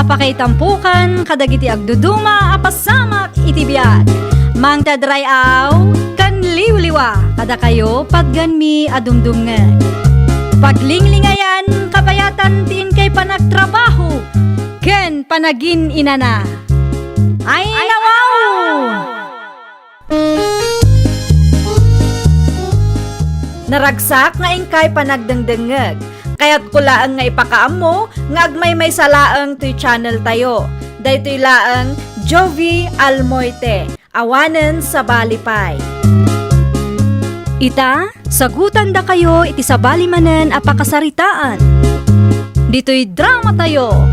Apakaitampukan, kadagiti agduduma, apasamak itibiyat. Mang tadrayaw, kan liwliwa, kada kayo pagganmi adumdumngan. Paglinglingayan, kabayatan tiin kay panagtrabaho, ken panagin inana. Ay nawaw! Naragsak nga ingkay panagdengdengeg. Kaya't kulaang nga ipakaam mo, nga agmay may salaang to'y channel tayo. Daytoy laang Jovi Almoite, awanen sa balipay. Ita, sagutan da kayo iti sa balimanen apakasaritaan. Dito'y drama tayo.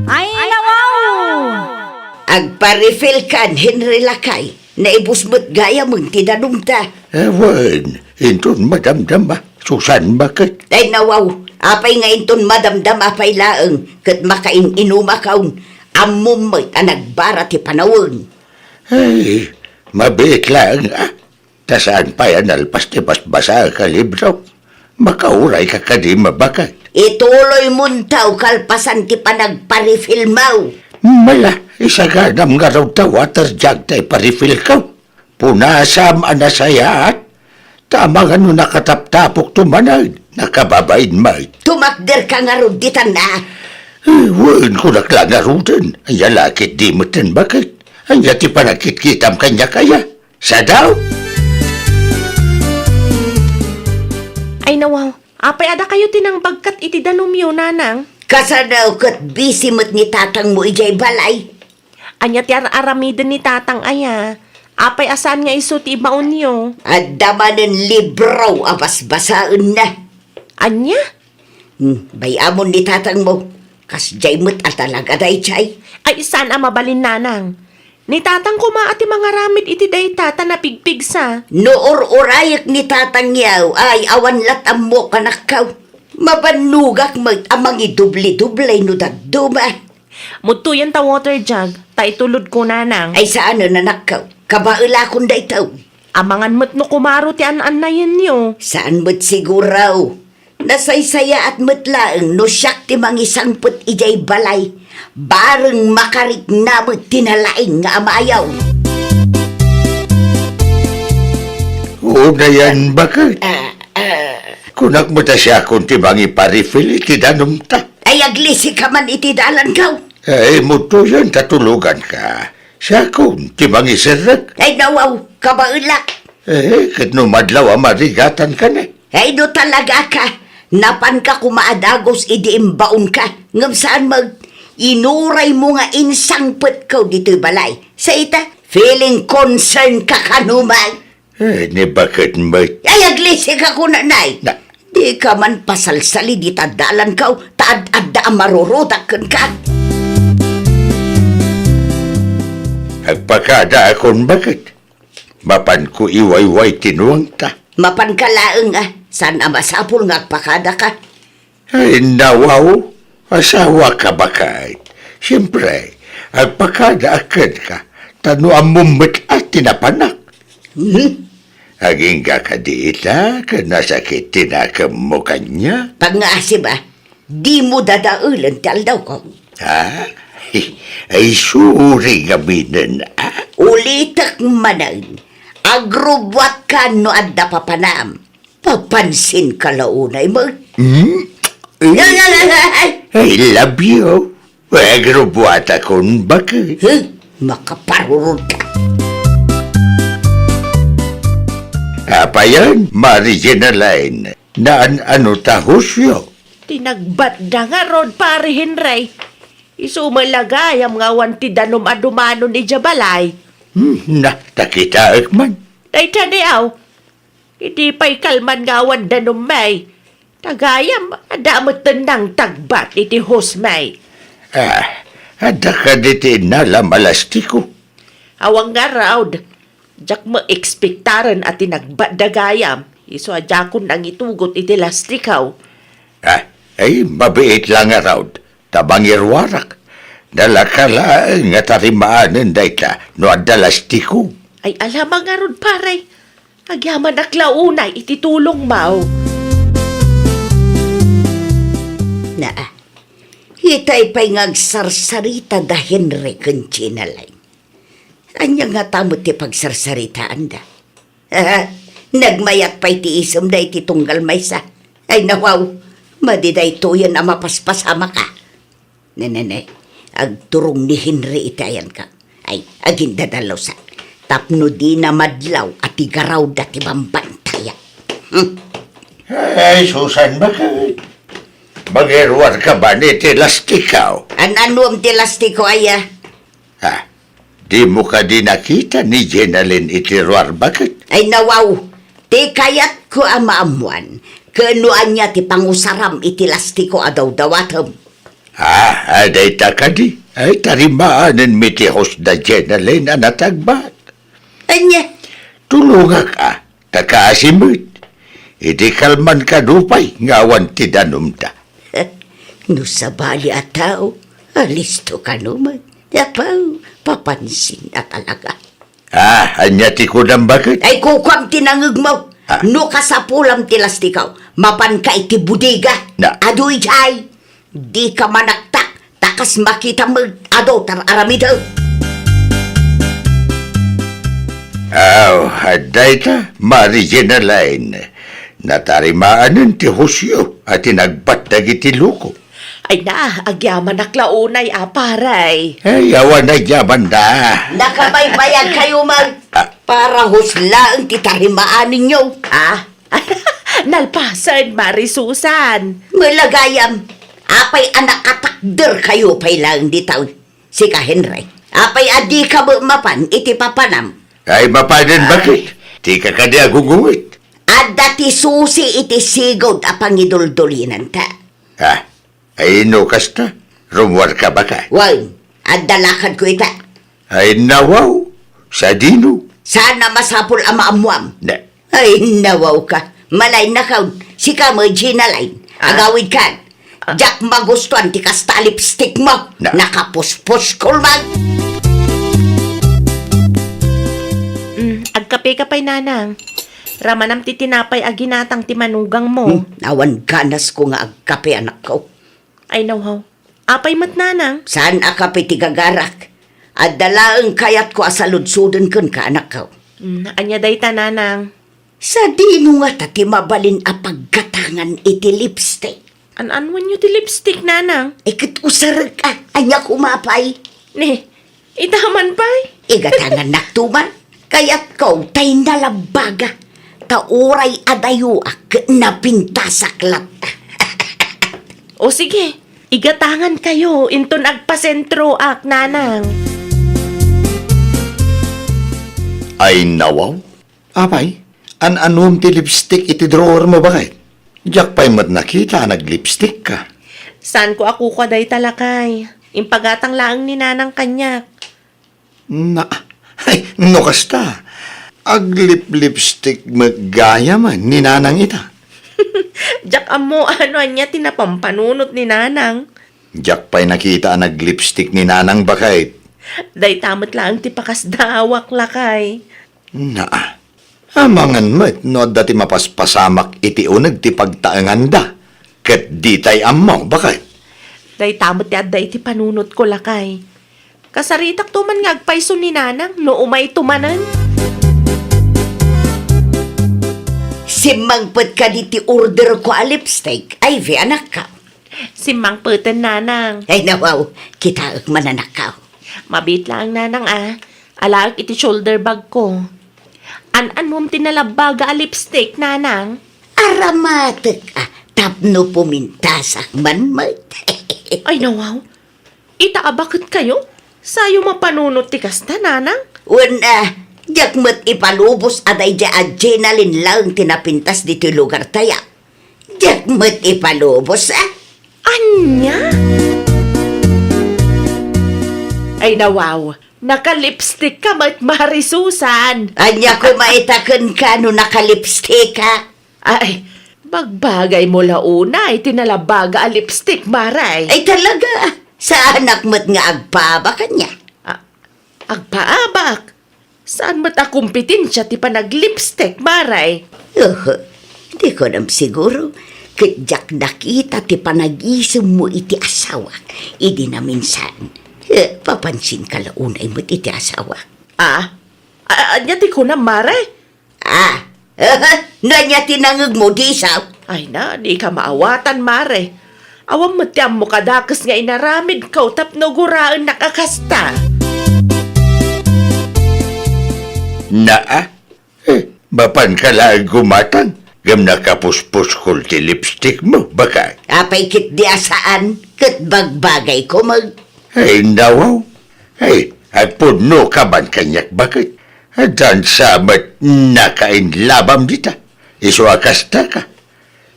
Ay nawaw! Agpa-refill kan, Henry Lakay. Naibusmot gaya mong tinanumta. Ewan, inton madamdam ba? Susan bakit? Day nawaw, apay nga inton madamdam apay laeng, kat makain inumakaon, amumay ta nagbara ti panawon. Ay, mabit lang ah. Tasaan pa yan alpas ti basbasa ka libro. Makauray ka ka di mabakat. Ituloy muntaw kalpasan ti panagpa-refill mau. Mala, isaganam nga raw ta water jug tay pa-refill ka. Punasam anasayat. Tama nga no nakataptapok tumanay. Nakababain may. Tumakder ka nga ruditan na. Ewan ko naklang nga rutin. Anya lakit di mo tin bakit. Anya ti panakit-kitam kanya kaya. Sa daw? Ay nawaw, apay ada kayo tinang bagkat iti danumyo, nanang. Kasadaw kat busy mo't ni tatang mo ijay balay. Anya ti aramiden ni tatang aya. Apay asan nga iso ti ibaon niyo. At damanen libraw abas-basaan na. Anya? Bayamon ni tatang mo. Kas jay mo't at talaga day chay. Ay saan ang mabalin, nanang? Ni tatang kuma ati mga ramid iti day tata na pigpigsa. Noor-urayak ni tatang yaw ay awan latam mo kanakaw. Mabanugak amang idubli-dublay no dagduma. Mutuyan ta water jug, ta itulod ko, nanang. Ay saan na nakaw? Kabaila kong daytaw. Amangan mo't no kumaro ti an na yan niyo. Saan mo't siguraw? Nasaysaya at matlaang no siyak ti mangisang put ijay balay. Bareng makarik na mo't tinalaing nga amayaw. Una yan bakit? Kunak mo ta siya kung tibang iparifil iti danum ta. Ay aglisi ka man iti dalan kaw. Ay mo to yan tatulugan ka. Siya kung tibang isirag. Ay nawaw, kabaila. Kat no madlaw marigatan ka na. Ay no talaga ka. Napan ka kumaadagos idi imbaon ka. Ngam saan inuray mo nga insangpet ka dito'y balay. Sa ita, feeling concern ka kanuman. Ni bakit may... Ay aglisi ka kunanay. Na, Di ka man pasalsali di tadalan ka, taad-adda ang marurudakan ka. agpakada akong bakit? Mapan ko iwayway tinuang ta. Mapan ka laeng saan ang masapul nga agpakada ka? Ay nawaw, asawa ka bakit? Siyempre, agpakada akad ka. Tano ang mumit at tinapanak. Aging kakadita, kanasakit tinakam mo kanya. Pangasib di mo dadaulan tal daw ko. Ay suri nga minin Ulitak manan, agrubwat ka no adda papanam. Papansin ka launay mo. I love you. Agrubuat akong bakit? Makaparurod ka. Apa yan? Marigina line. Na ano tahusyo? Tinagbadda nga rod, pare Henry. Isumalagay ang mga wanti danom adumano ni Jabalay. Takita man. Day taniaw, hindi pa'y kalman nga wan danom may. Tagayam, adamot ng tagbat iti hosmay. Ada ka diti nalam-alastiko. Awang nga raud, jak mo ekspektaran at tinagbadagayam. Iso adjakon ang itugot iti lastikaw. Ay mabiit lang nga raw. Tabangirwarak. Dalakala nga tarimaanan dayta no adalastiko. Ay alamang nga rod pare. Agyaman aklaunay iti tulong mau. Hitay pa'y ngagsarsarita da Henry kung chinalay. Anya nga tamot ti pagsarsaritaan da. Nagmayat pa'y ti isam da iti tunggal maysa. Ay nawaw, madiday to yan na mapaspasama ka. Nananay, agturong ni Henry itayan ka. Ay, agindadalaw sa tapno di na madlaw at igaraw dati bambantaya. Ay, Susan, bakit? Mag-irwar ka ba ni Tilastikaw? Anuam ti lastiko aya? Ha? Di mo ka di nakita ni Jenalyn itirwar, bakit? Ay nawaw, ti kayat ko amaamuan. Kanuan niya ti pangusaram iti lastiko adaw dawatam. Ha? Aday ta ka di? Ay, tarimaanan mi ti hosda Jenalyn na natagbat. Anya, Tulunga ka, takaasimit. Iti kalman ka dupay, ngawan ti danumda. no sabali at tao, alisto ka naman. Yapaw, papansin na talaga. Anya ti kunam bakit? Ay kukwam tinangag mo. Ah. No kasapulam ti lastikaw, mapan ka iti budiga. Na. Adoy jay, di ka manaktak, takas makita mag ado tar aramidaw. Haday ka, Jenalyn. Natarimaanan ti Hosyo at tinagbat dagiti luko. Ay na, agyaman naklaunay aparay. Ay, awan na yaman na. Nakabaybayan kayo mag Ah. para husla ang titarimaan ninyo. Nalpasan, Mari Susan. Malagayam, apay anak katakder kayo pay lang ditaw. Si ka Henry, apay adi ka mapan iti papanam. Ay, mapanan bakit? Di ka kadi agugungit. At dati susi iti sigod apang iduldulinan ta. Ay, no kasta. Rumwar ka baka? Wag, at dalakad ko ita. Ay, nawaw. Sa dino. Sana masapul ama amuam. Na. Ay, nawaw ka. Malay na ka, si ka mo ginalain. Agawid ka. Jack magustuhan ti kasta lipstick mo. Na. Nakapuspos kulmag. Agkape ka pa'y nanang. Ramanam ti tinapay aginatang ti manugang mo. Awan ganas ko nga agkape anak ko. Ay nawhaw. Apay mat nanang. Saan akape ti gagarak? At dalaang kayat ko asaludsudan kun ka anak ko. Anya day ta nanang. Sa dino nga tati mabalin a pagkatangan iti lipstick. An-anwan nyo ti lipstick nanang. Ikit usar ka, anya kumapay. Ne, itaman pa'y. Igatangan naktuman. Kaya't ko tay nalabaga. Tauray adayo ak napintasaklat. O sige, igatangan kayo. Inton agpasentro ak nanang. Ay, nawaw. Apay, an-anom ti lipstick iti drawer mo bakit? Diyak pa'y mat nakita, nag-lipstick ka. Saan ko ako day talakay? Impagatang laang ni nanang kanyak. Ay, no kasta. Aglip-lipstick magaya man, ni nanang ita. Jack amo ano anya tinapampanunot ni nanang. Diyak pa'y nakita nag-lipstick ni nanang bakit? Day tamot lang ti pakasdawak lakay. Amangan mo't no dati mapaspasamak iti unag ti pagtaangan da. Kat di tay amaw, bakit? Day tamot ti adday ti panunot ko lakay. Kasaritak tuman nga agpaiso ni nanang no umay tumanan. Simangpet ka di ti order ko a lipstick. Ay, vi anak ka. Si Mang Peten nanang. Ay, nawaw, kita ak mananak ka. Mabit lang nanang Alaak iti shoulder bag ko. An-anom tinalabaga a lipstick nanang. Aramatek tapno pumintasak manmat. Ay nawaw. Ita bakit kayo? Sayo mapanunot ti kasta nanang? Diyak mo't ipalubos aday di adrenalin lang tinapintas dito lugar taya. Diyak mo't ipalubos Anya? Ay nawaw. Naka-lipstick ka mat Mari Susan. Anya ko maitakan ka no nakalipstick ka. Ay, bagbagay mo launa ay tinalabaga a lipstick Maray. Ay talaga, sa anak mo't nga agpaba kanya. Agpaabak. Saan mo't akumpetensya ti panag-lipstick Maray? Hindi ko nam siguro. Kadyak nakita ti panag-isip mo iti asawa. Idi na minsan. Papansin ka launay mo iti asawa. Anya ti ko na, mare. Nanya tinangag mo di isaw. Ay na, di ka maawatan, mare. Awang matyam mo kadakas nga inaramid ka, tapno guraan nakakasta. Mapan ka lang gumatang. Gam nakapuspos ko ti lipstick mo, baka? Apay kit di asaan, kat bagbagay ko mag... Ay, nawaw. Ay, puno ka man kanyak, bakit? Dan samat nakainlabam dita. Isuakasta ka.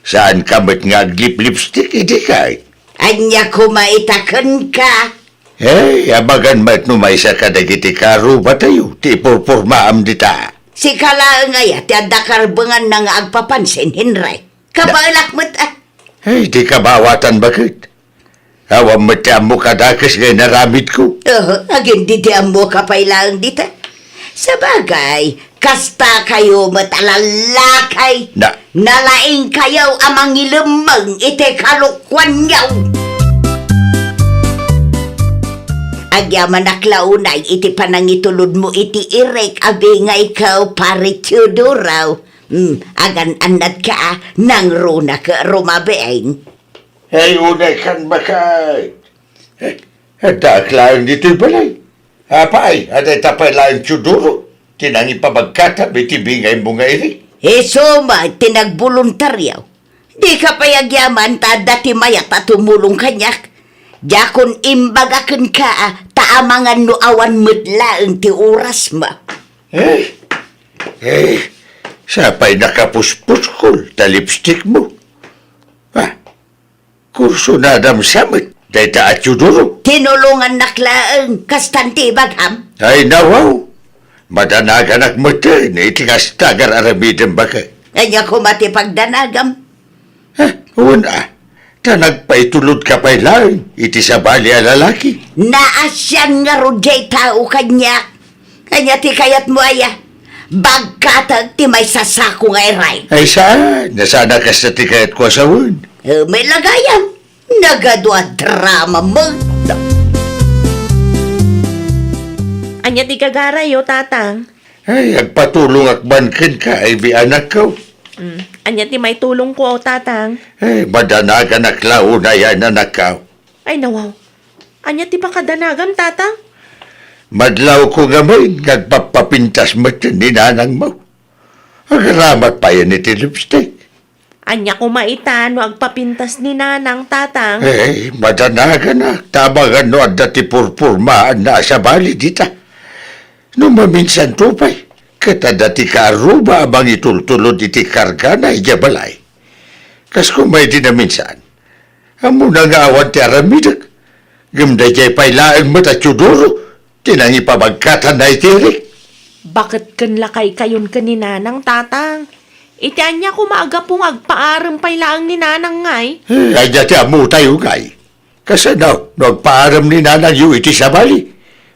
Saan ka mat nga lipstick, hindi ka? Anya ko maitakan ka. Hey, abagan mat numaysa ka dagiti karo ba tayo? Ti purpurmaam dita. Si kala nga ya, ti adakarbangan na nga agpapansin, Henry. Kabalak mo't Hey, di ka bawatan bakit? Awam matya mo kadakas nga naramid ko. Agin di mo kapailang dita. Sa bagay, kasta kayo matalalakay. Nalaing kayo amang ilemang ite kalukwan yaw. Agyaman naklaunay iti panangitulod mo iti irek abi nga ikaw pare Teodoraw. Agan anad ka nang runa ka rumabein. Hey, unay kan bakay. Hadak lang dito'y balay. Apay, aday tapay lang Teodoro. Tinangi pabagkata, bitibingay mo nga iri. Soma, tinagboluntaryaw. Di ka payagyaman ta dati mayat at tumulong kanyak. Jakon imbagakan ka, taamangan no awan mutlaang ti oras ma. Sapay nakapuspuskol, ta lipstick mo. Kurso na dam samit, day ta at Teodoro. Tinulungan naklaang kastanti bagham. Ay, nawaw. Madanagan akmata, na itingas tagar aramidin baka. Anya ko matipagdanagam. Una, tanagpaitulod ka pa'y lang, iti sa bali a lalaki. Naasyan nga rujay tao kanya. Kanya ti kayat mo aya. Bagkatag ti may sasako nga iray. Ay saan? Nasana ka sa tikayat ko sa wun. May lagayam. Nagadwa drama mo. Anya ti kagaray, tatang. Ay, agpatulong akbankin ka, ay bi anak ko. Anya ti may tulong ko, tatang. Ay, madanagan aklaw na yan anak ko. Ay, nawaw. Anya ti pakadanagan, tatang? Madlaw ko nga may, nagpapapintas mo ni nanang mo. Agaramat pa yan iti lipstick. Anya ko maitan, no agpapintas ni nanang, tatang. Eh, madanagan na. Tamangan no at dati purpurmaan na sa bali dita. No maminsan tupay. Kata dati karuba abang itultulod iti karga na ijabalay. Kas kung may di na minsan. Amo na nga awan ti aramidag. Gimda jay pailaang mata Teodoro. Tinangi pabagkatan na itirik. Bakit kan lakay kayon ka ni nanang, tatang? Iti anya ko maaga pong agpaaram pay lang ni nanang ngay. Ay, dati amo tayo ngay. Kasi no, nagpaaram ni nanang yu iti sa bali.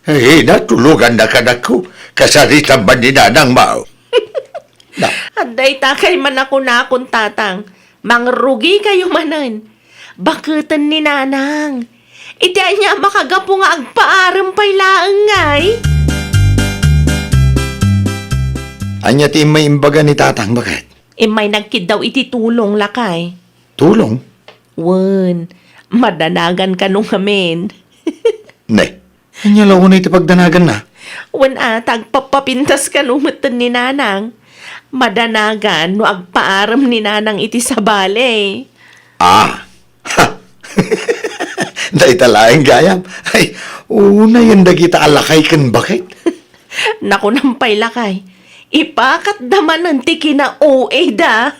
Eh, natulugan na kanak ko. Kasaritan ba ni nanang mao? Na. Anday takay man ako na akong tatang. Mangrugi kayo manan. Bakutan ni nanang. Iti anya makagapo nga agpaaram pay laang ngay. Anya ti may imbaga ni tatang, bakit? May nagkid daw iti tulong lakay. Tulong? Wen, madanagan ka nung amin. Ne. Anya law na iti pagdanagan na. Wen tagpapapintas ka nung matan ni nanang. Madanagan no agpaaram ni nanang iti sa bale. Ha! Dahil talaing gayam. Ay, una yan dagita alakay kan bakit? Naku nampay lakay. Ipakat daman ng tiki na OA da.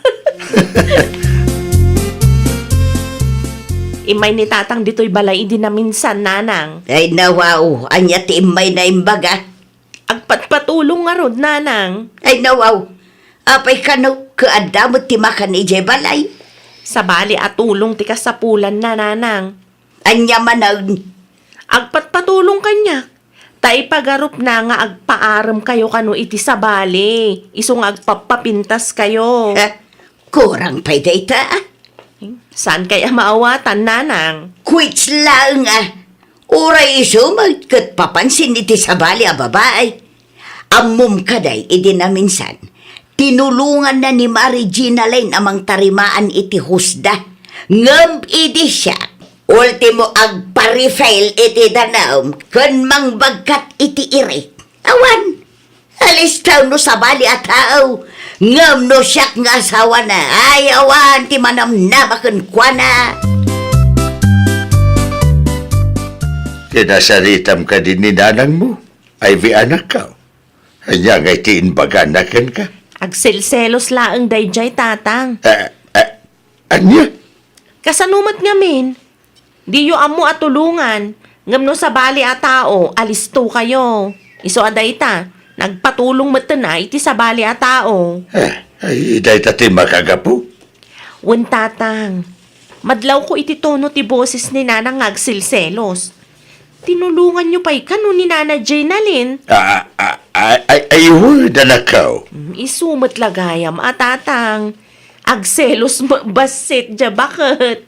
Imay ni tatang dito'y balay di na minsan, nanang. Ay nawaw, anya ti imay na imbaga. Agpatpatulong nga rod, nanang. Ay nawaw, apay kano kaadamot ti makan ije balay. Sa bali at tulong ti kasapulan na, nanang. Anya manag. Agpatpatulong kanya. Taipagarup na nga agpaaram kayo kano iti sa bali. Isong agpapapintas kayo. Kurang pa'y data. Saan kaya maawatan, nanang? Quits lang Uray iso magkat papansin iti sabali a babae. Ammom kaday iti na minsan. Tinulungan na ni Mary Gina Lane amang tarimaan iti husda. Ngam iti siya. Ultimo agpa-refail iti danaom kun mangbagkat iti iri. Awan. Alis tayo no sabali at tao. Ngam no siyak nga asawa na. Ay awan ti manam na kwa na. Kinasaritam ka din ni nanang mo. Ay vi anak ka. Hanya ngay tiinbaganakan ka. Agselselos laang dayjay, tatang. Anya? Kasanumat ngamin. Di yu amo at tulungan. Ngam no sa bali a tao, alisto kayo. Iso aday ta. Nagpatulong na iti sa bali a tao. Ay, iday tati makagapo. Wen, tatang. Madlaw ko iti tono ti boses ni nanang agselselos. Tinulungan niyo pa'y kano ni Nana Jaynalyn. Ayun, nanakaw. Isumat lagayam, tatang. Agselos basit, dya bakit?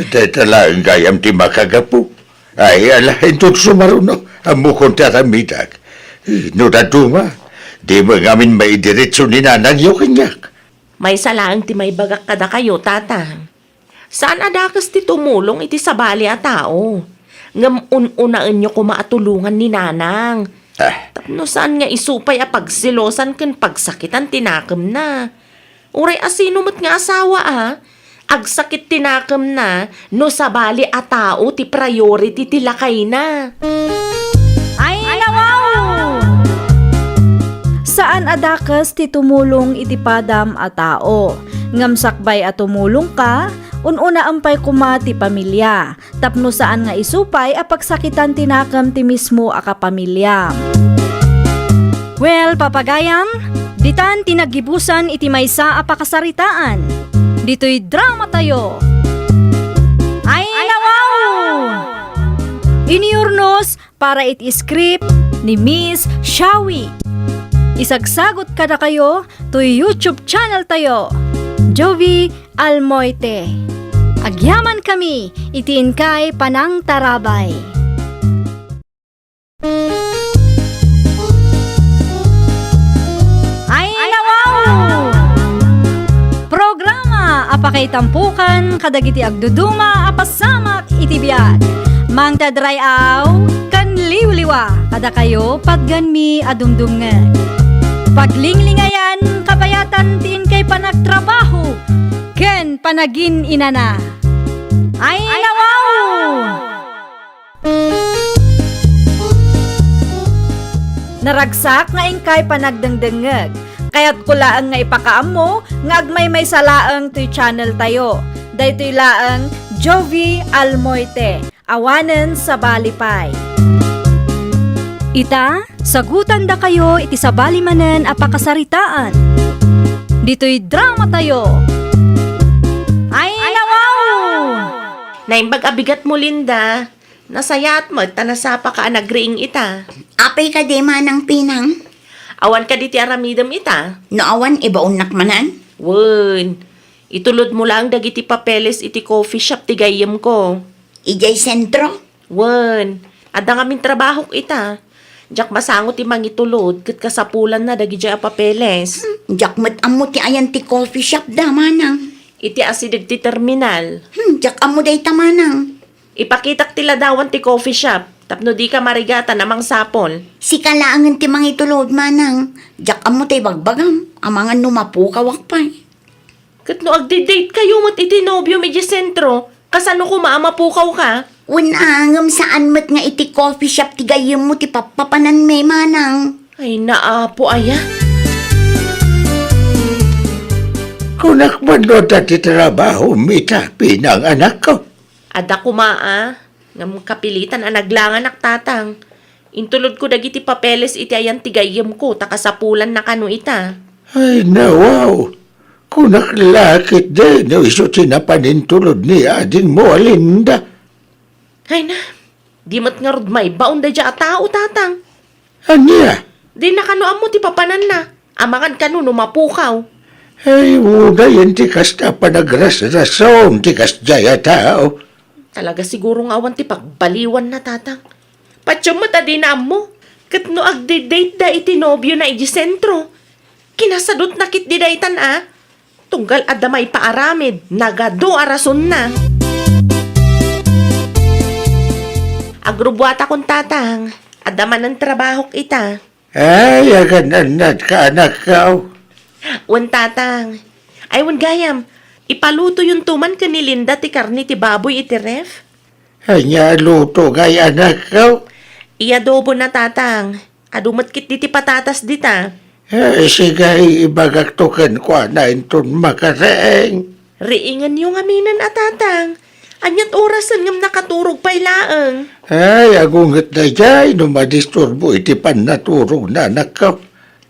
Day tala ang gayam ti makagapo. Ay, alahin tut sumaruno. Amukon tatamidag. No daduma, di mo ngamin maidiretso ni nanang yung kanyak. May salaang ti may bagak kada kayo, tatang. Saan adakas ti tumulong iti sabali a tao? Ngam unaan nyo kumaatulungan ni nanang. Tapno saan nga isupay a pagsilosan ken pagsakitan tinakam na. Uray asino mat nga asawa agsakit tinakam na no sabali a tao ti priority ti lakay na. Ay, nawaw! Saan adakas ti tumulong iti padam a tao? Ngam sakbay a tumulong ka, ununa ampay kuma ti pamilya. Tapno saan nga isupay a pagsakitan tinakam ti mismo a kapamilya. Well, papagayam, ditan tinagibusan iti maysa a pakasaritaan. Dito'y drama tayo. Ay, nawaw! Iniurnos para iti script ni Miss Shawi. Isagsagot kada kayo to YouTube channel tayo, Jovi Almoite. Agyaman kami, itiin kay Panang Tarabay. Ay, nawaw! Programa apakay tampukan kadagiti agduduma apasamak iti biag. Mang tadrayaw kan liwliwa kada kayo pagganmi adumdumngan. Paglinglingayan kabayatan tiin kay panagtrabaho ken panagin inana. Ay, nawaw! Naragsak nga ingkay panagdengdengeg. Kaya't kulaan nga ipakaam mo nga agmay may salaang to'y channel tayo. Daytoy laang Jovi Almoite. Awanen sa balipay. Ita, sagutan da kayo iti sabali manen apakasaritaan. Dito'y drama tayo. Ay, nawaw! Naimbag abigat mo, Linda. Nasayat mo, tanasapa ka nagriing ita. Apay ka di manang pinang. Awan ka di ti aramidam ita. Naawan ibaunak manan. Wen, itulod mo lang dagiti papeles iti coffee shop ti gayem ko. Ijay sentro. Wen, adda ngamin trabaho ita. Diyak masangot ti mangitulod ket kasapulan na dagiti a papeles. Jakmat amo ti ayan ti coffee shop da manang. Iti asidig ti terminal. Jak amo day tamanang. Ipakitak ti ladawan ti coffee shop. Tapno di ka marigata namang sapol. Si kalaangan ti mangitulod manang. Jak amo tay bagbagam. Amangan numapukawak pa. Ket no agdi-date kayo mat iti nobyo medyo sentro. Kasano ko maamapukaw ka? Unangam saan mat nga iti coffee shop ti gayem mo ti papapanan may manang. Ay naapo aya. Kunak man no dati trabaho, mita, pinang anak ko. Ada kumaa. Ngam kapilitan ang naglangan tatang. Intulod ko dagiti papeles iti ayan tigayem ko takasapulan na kano ita. Ay, nawaw. Kunak lakit din, no iso tinapanintulod ni ading mo, Alinda. Ay na, di mat nga rod may baon da dya a tao tatang. Anya? Di na kano amo ti papanan na. Amangan kano numapukaw. Ay, una yan tikas na panagras-rason, tikas jaya tao. Talaga siguro nga awan ti pagbaliwan na tatang. Patsyo mo ta din mo. Kat no agdi-date da iti nobyo na iji sentro. Kinasadot na kit di daytan Tunggal adamay paaramid, nagado arason na. Agrubwata kong tatang, adaman ng trabaho ita. Ay, agananat ka anak ka. Wan tatang, ay wan gayam, ipaluto yung tuman ka ni Linda ti karni ti baboy iti ref. Anya luto gay anak ka. Iadobo na tatang, adumat kit ti patatas dita. Ay, sige, ibagaktukan ko na inton makareeng. Riingan yung aminan tatang. Anyat orasan ngam nakaturog pa ilaang. Ay, agungat na jay, numadisturbo iti pan naturong na anak ka.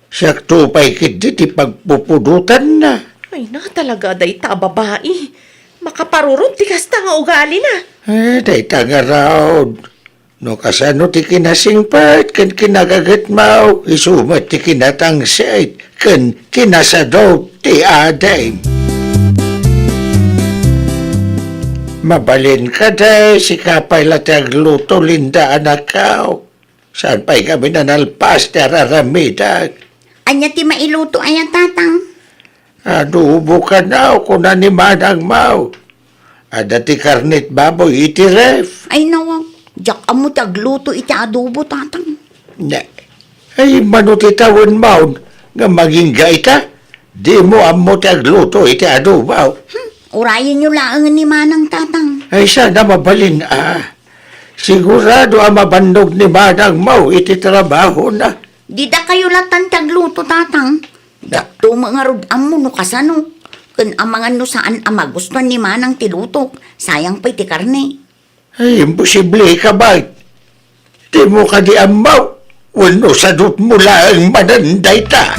Sakto pa'y kit iti pagpupudutan na. Ay na talaga day ta babae. Makaparurot ti kasta nga ugali na. Ay, day tangaraod. No kasano ti kinasingpat, kan kinagagat mau, isumat ti kinatangsit, kan kinasadaw ti aday. Mabalin ka day, si kapay latag luto Linda anak kao. Saan pa'y kami nanalpas ti araramidag? Anya ti mailuto ayan tatang. Adubo ka na kung nanimanang mau. Ada ti karnit baboy iti ref. Ay nawaw. Diyak amo tagluto iti adobo tatang. Ne. Ay, manutitawan maun nga maging gaita. Di mo amo tagluto iti adubaw. Urayan nyo laang ni manang tatang. Ay, sana mabalin Sigurado ang mabandog ni Manang Mau iti trabaho na. Di da kayo latan tagluto tatang. Dakto mga rod amo no kasano. Kun amangan no saan ama gusto ni manang tilutok. Sayang pa iti karne. Ay, imposible ka ba? Di mo ka di amaw. Wano sadot mo lang mananday ta.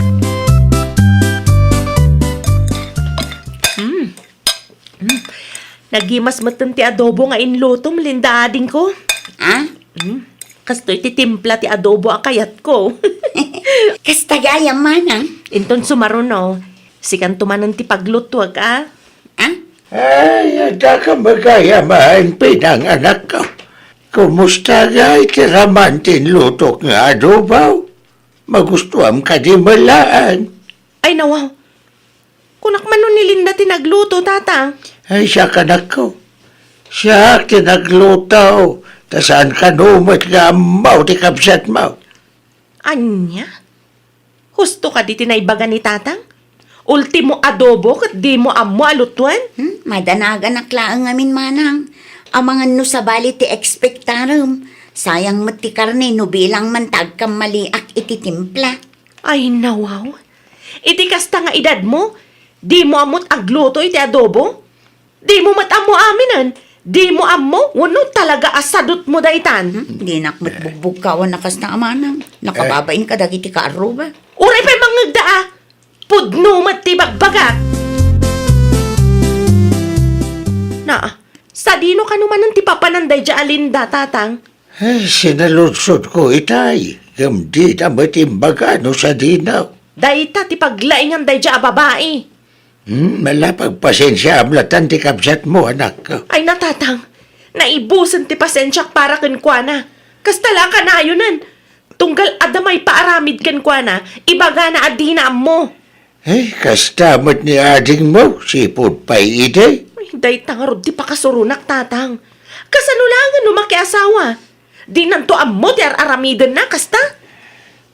Nagimas matan ti adobo nga inlutom, Linda ading ko. Ha? Kasto'y ti timpla ti adobo ang kayat ko. Kastagaya manang. Inton sumaruno, sikan tumanan ti paglutwag Ha? Ay, ada ka magayaman pinang anak ko. Kumusta nga itiraman tinlutok nga adobaw? Magustuhan ka di malaan. Ay nawaw, kunak man nun ni Linda tinagluto, tatang. Ay, siya kanak ko. Siya tinagluto. Tasaan ka numot nga amaw ti kapsat mo. Anya? Husto ka di tinaibagan ni tatang? Ultimo adobo kat di mo amo alutuan? Madanagan naklaang amin manang. Amangan no sa bali ti ekspektarum. Sayang mati karne no bilang man tagkam maliak iti timpla. Ay nawaw. Iti kasta nga edad mo, di mo amot agluto iti adobo? Di mo matamo aminan? Di mo amo? Wano talaga asadot mo daitan? Di nakmat bugbog kawan nakas na amanang. Nakababain ka dagiti ka aruba. Uray pa'y mangagda Pudno mat ti bagbagat. Na, sa dino ka naman ang tipapananday dya Alinda, tatang? Ay, sinalutsod ko itay. Gamdi na matimbaga no sa dinaw. Dayta ti paglaingan day dya babae. Malapagpasensya amlatan ti kapsat mo, anak ko. Ay natatang, naibusan ti pasensyak para kenkwana. Kastala ka na ayunan. Tunggal adamay paaramid kenkwana, ibaga na adina mo. Ay, kastamot ni ading mo, sipod pa'y ide. Ay, dayta nga rod ti pakasurunak, tatang. Kasanulangan no makiasawa. Di nanto ammo ti aramidan na, kasta?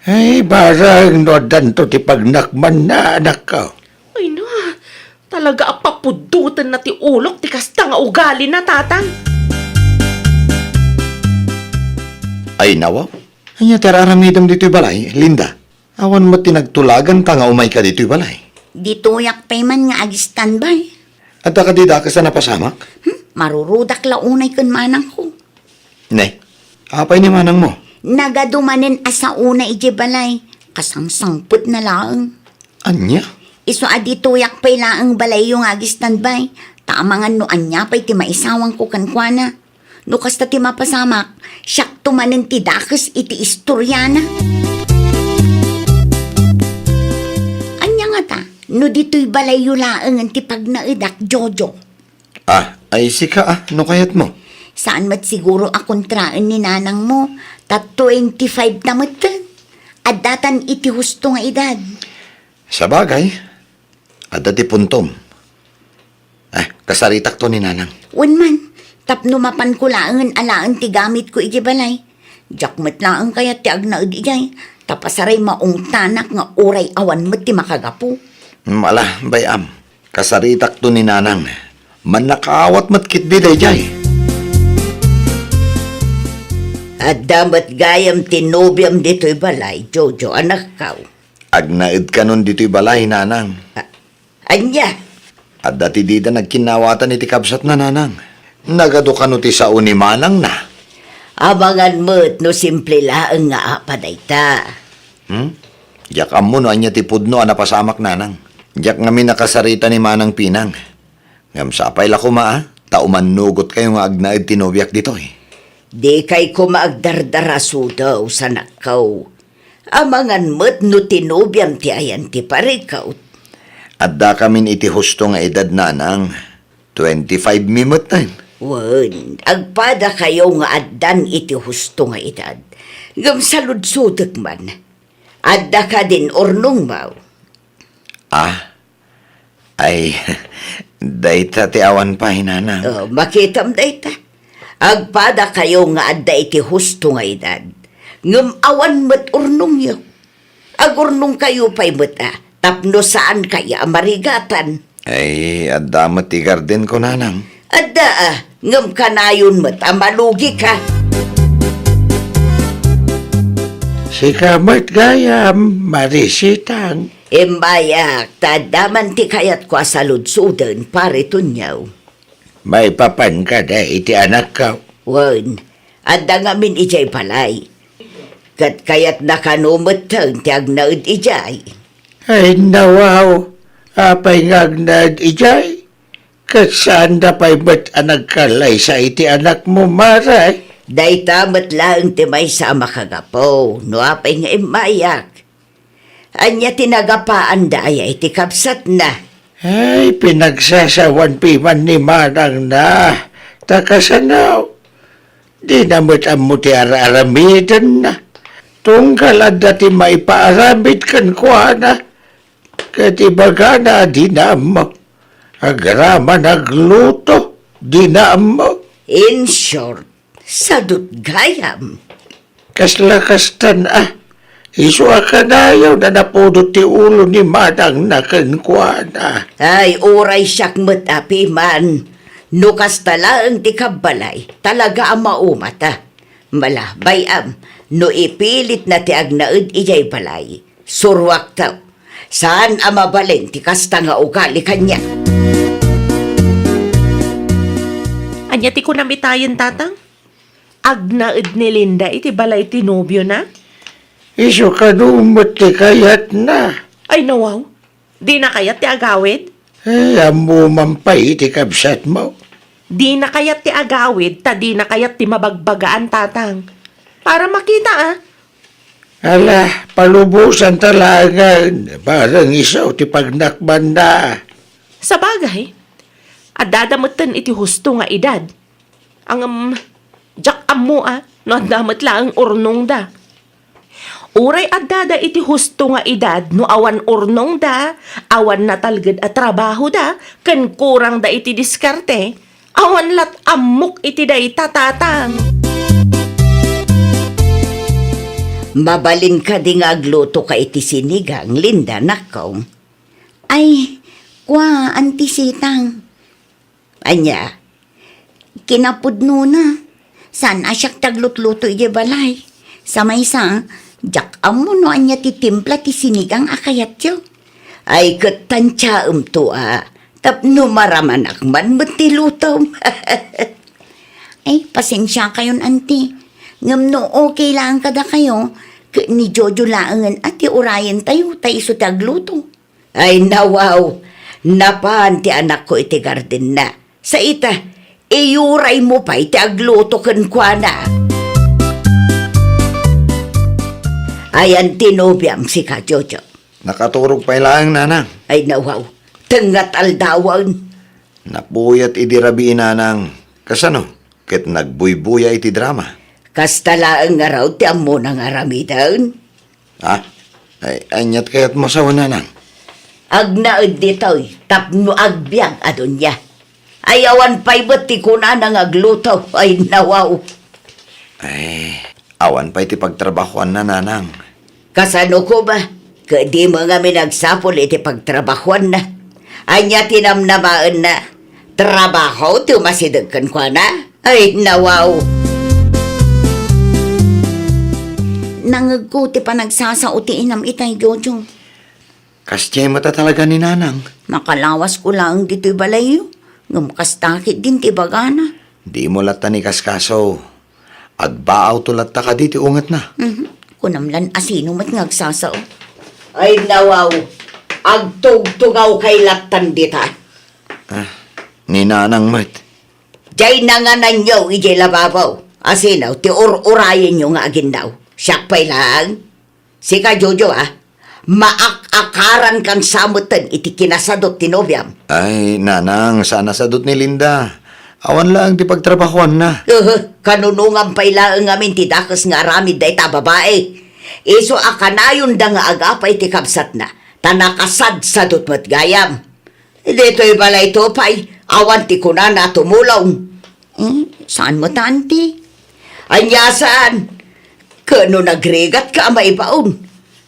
Ay, barang no danto ti pagnakman na, anak ko. Ay no, talaga apapudutan na ti ulok ti kasta nga ugali na, tatang. Ay nawa. Anya teraramidam dito'y balay, Linda. Awan mo tinagtulagan ta nga umay ka dito'y balay. Dituyak pay man nga agi standby. At ka di ka sa napasamak? Marurudak launay kun manang ko. Ne, apay ni manang mo. Nagadumanin asa una iji balay. Kasangsangput na laang. Anya? Iso adituyak pay laang balay yung agi standby. Taamangan no anya pay ti maisawang ko kankwana. No kasta ti mapasamak, siyak tumanin ti dakes iti istoryana. Anya nga ta, no dito'y balay yulaang ang tipag na idak, Jojo. Ay sika no kayat mo? Saan mat siguro akong traan ni nanang mo? 25 na mat ka. At datan iti husto nga edad. Sa bagay, at dati puntom. Kasaritak to ni nanang. Unman, tapno mapan ko laangan alaan ti gamit ko iti balay. Jakmat laang kaya ti agnaad ijay. Tapasaray maong tanak nga uray awan mat ti makagapu. Mala, bayam. Kasaritak to ni nanang. Man nakaawat matkit biday jay. At damat gayam tinobyam dito'y balay, Jojo, anak kaw. Agnaid ka nun dito'y balay, nanang. Anya, At dati dida nagkinawatan iti kabsat na nanang. Nagado ka no ti sao ni manang na. abangan mo't no simple laang nga apaday ta. Jak amo no anya ti pudno anapasamak nanang. Jak ngami nakasarita ni manang pinang. Ngam sapay la kuma tauman nugot kayo nga agnaid tinobyak dito eh. Di kay ko maagdardaraso daw sa nakaw. Amangan mo't no tinubyam ti ayan ti parikaw. At da kamin iti husto nga edad nanang. 25 mimot na yun. Wan, agpada kayo nga addan iti husto nga edad. Ngam saludsudek man. Adda ka din ornong maw. Ay, dayta ti awan pa hinanang. Makitam dayta. Agpada kayo nga adda iti husto nga edad. Ngam awan mat urnong yo. Agurnong kayo pa'y mata. Tapno saan kaya marigatan. Ay, adamat ti garden ko nanang. Adda ngam kanayon mata malugi ka. Sikamat gayam, marisitang. Embayak, tadaman ti kayat ko asaludsudan pare tunyaw. May papan ka da iti anak ka. Wan, adda ngamin ijay palay. Kat kayat nakanumatang ti agnaud ijay. Ay nawaw, apay ngagnad ijay. Kasaan da pa'y ba't anak kalay sa iti anak mo maray? Day tamat lang ti may sama kagapo, no apay nga imayak. Anya tinagapaan daya iti kapsat na. Ay, pinagsasawan piman ni manang na. Takasanaw. Di namot amo ti aramidan na. Tunggal at dati may paaramid kan kwa na. Katibaga na di namo. Agrama nagluto, di namo. In short, sadut gayam. Kaslakastan iso ka na yaw na napudot ti ulo ni manang na kankwa na. Ay, oray siyak matapi man. Nukas talaan ti kabalay, talaga ang maumata. Mala, bayam, no ipilit na ti agnaud ijay balay. Surwak taw, saan ang mabalin ti kasta nga ugali kanya? Anya ti ko namitayan, tatang? Agnaid ni Linda iti balay tinobyo na? Iso ka numot ti kayat na. Ay nawaw, di na kayat ti agawid? Ay, amo mampay ti kabsat mo. Di na kayat ti agawid, ta di na kayat ti mabagbagaan, tatang. Para makita Ala, palubusan talangan. Parang isaw ti pagnakban na. Sa bagay, at dadamutan iti husto nga edad. Ang jak amo no damat lang urnong da. Uray at dada iti husto nga edad no awan urnong da, awan natalged at trabaho da, ken kurang da iti diskarte, awan lat amok iti day tatatang. Mabalin ka di nga agluto ka iti sinigang, Linda, nakaw. Ay, kwa, antisitang. Anya, kinapudno na. Saan asyak taglutluto iti balay? Sa maysa, jak amo no anya ti timpla ti sinigang akayat yo. Ay, katansya to tapno maraman akman matilutom. Ay, pasensya kayon, anti. Ngam no okay lang kada kayo, ni Jojo laangan at urayan tayo, tayo iso tagluto. Ay, nawaw, napan ti anak ko iti garden na. Sa ita, iuray mo pa iti agluto kan kwa na. Ayan tinubyam si ka Jojo. Nakaturog pa ilang nanang. Ay nawaw, tengat aldawan. Napuyat idirabi nanang. Kasano? Ket nagbuybuya iti drama. Kastalaan nga raw ti ammo nang aramidan. Ha? Ay, anyat kayat mo sa nanang. Agnaed ditoy, tapno agbyag adon niya. Ayawan pa'y ba't ti kuna nang agluto, ay nawaw. Ay, awan pa iti pagtrabahoan na nanang. Kasano ko ba? Kadi mga minagsapol iti pagtrabahuan na. Anya tinamnamaan na. Trabaho, tumasidagkan ko na. Ay, nawaw. Nangagko ti pa nagsasauti inam itay, Jojo. Kastya mata talaga ni nanang. Makalawas ko lang dito'y balayo. Ngamakastakit din ti bagana. Di mo lata ni kaskaso. Agbaaw to lata ka diti ungat na. Kunamlan asino mat ngagsasao. Ay, nawaw. Agtugtugaw kay latan dita. Ni nanang mat. Diyay nanganan nyo, ijay lababaw. Asinaw, ti urayin nyo nga agin daw. Siyak pa'y lang. Sika, Jojo, maak-akaran kang samutan iti kinasadot ti Nobyam. Ay, nanang, sana sadot ni Linda. Awan lang di pagtrabahoan na. Kanunungan pa'y lang amin ti dakas nga aramid da ita babae. Iso akanayon da nga agapay ti kabsat na. Tanakasad sadot mat gayam. Dito'y balay to pa'y awan ti kuna na tumulaw. Saan mo tanti? Anyasan? Kano nagregat ka maibaon?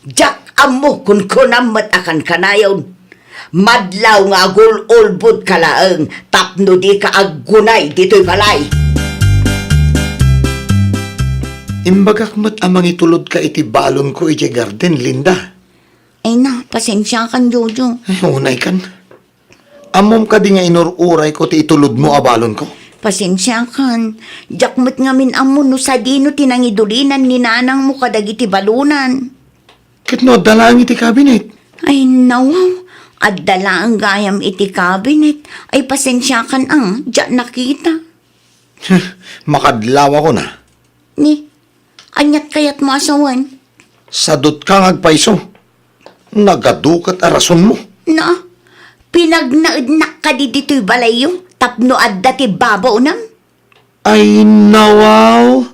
Jak amo kun kunam mat akan kanayon. Madlaw nga agul-ulbud kalaang tapno di ka aggunay dito'y balay. Imbagak mat amang itulod ka iti balon ko iti garden, Linda. Ay na, pasensya kan, Jojo. Ay, unay kan. Amom ka di nga inururay ko ti itulod mo a balon ko. Pasensya kan. Jakmat ngamin amo no sa dino tinangidulinan ni nanang mo kadagiti balunan. Kitno, dalang iti cabinet. Ay nawaw, at dala ang gayam iti cabinet. Ay pasensya kan ang, diyan nakita. Makadlaw ako na. Ni, anyat kayat mo asawan. Sadot kang agpaiso. Nagadukat a rason mo. Na, pinagnaudnak ka di dito'y balayo. Tapno adda ti babaw nam. Ay, nawaw.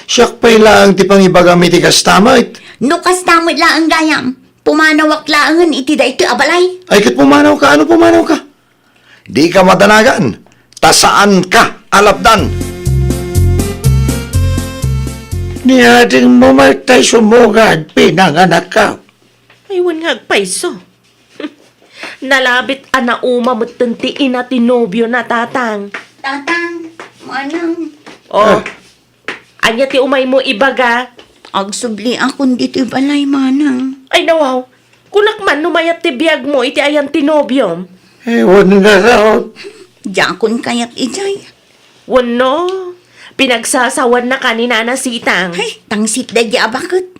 Siyak pa'y lang ti pangibagami ti kastamit. No kastamot lang ang gayam. Pumanawak laangan iti da ito abalay. Ay, kit pumanaw ka, ano pumanaw ka? Di ka madanagan. Tasaan ka, alapdan. Ni ating mamatay sumugad, pinanganak ka. Aywan nga agpaiso. Nalabit ana uma matantiin na tinobyo na tatang. Tatang, manang. Oh, anya ti umay mo ibaga. Agsubli akong dito'y balay, manang. Ay nawaw, kunak man numayat ti biyag mo iti ayan tinobyo. Ewan nga raw. Jakon kayat ijay. Wano, pinagsasawan na kanina na sitang. Ay, tangsit da di abakot.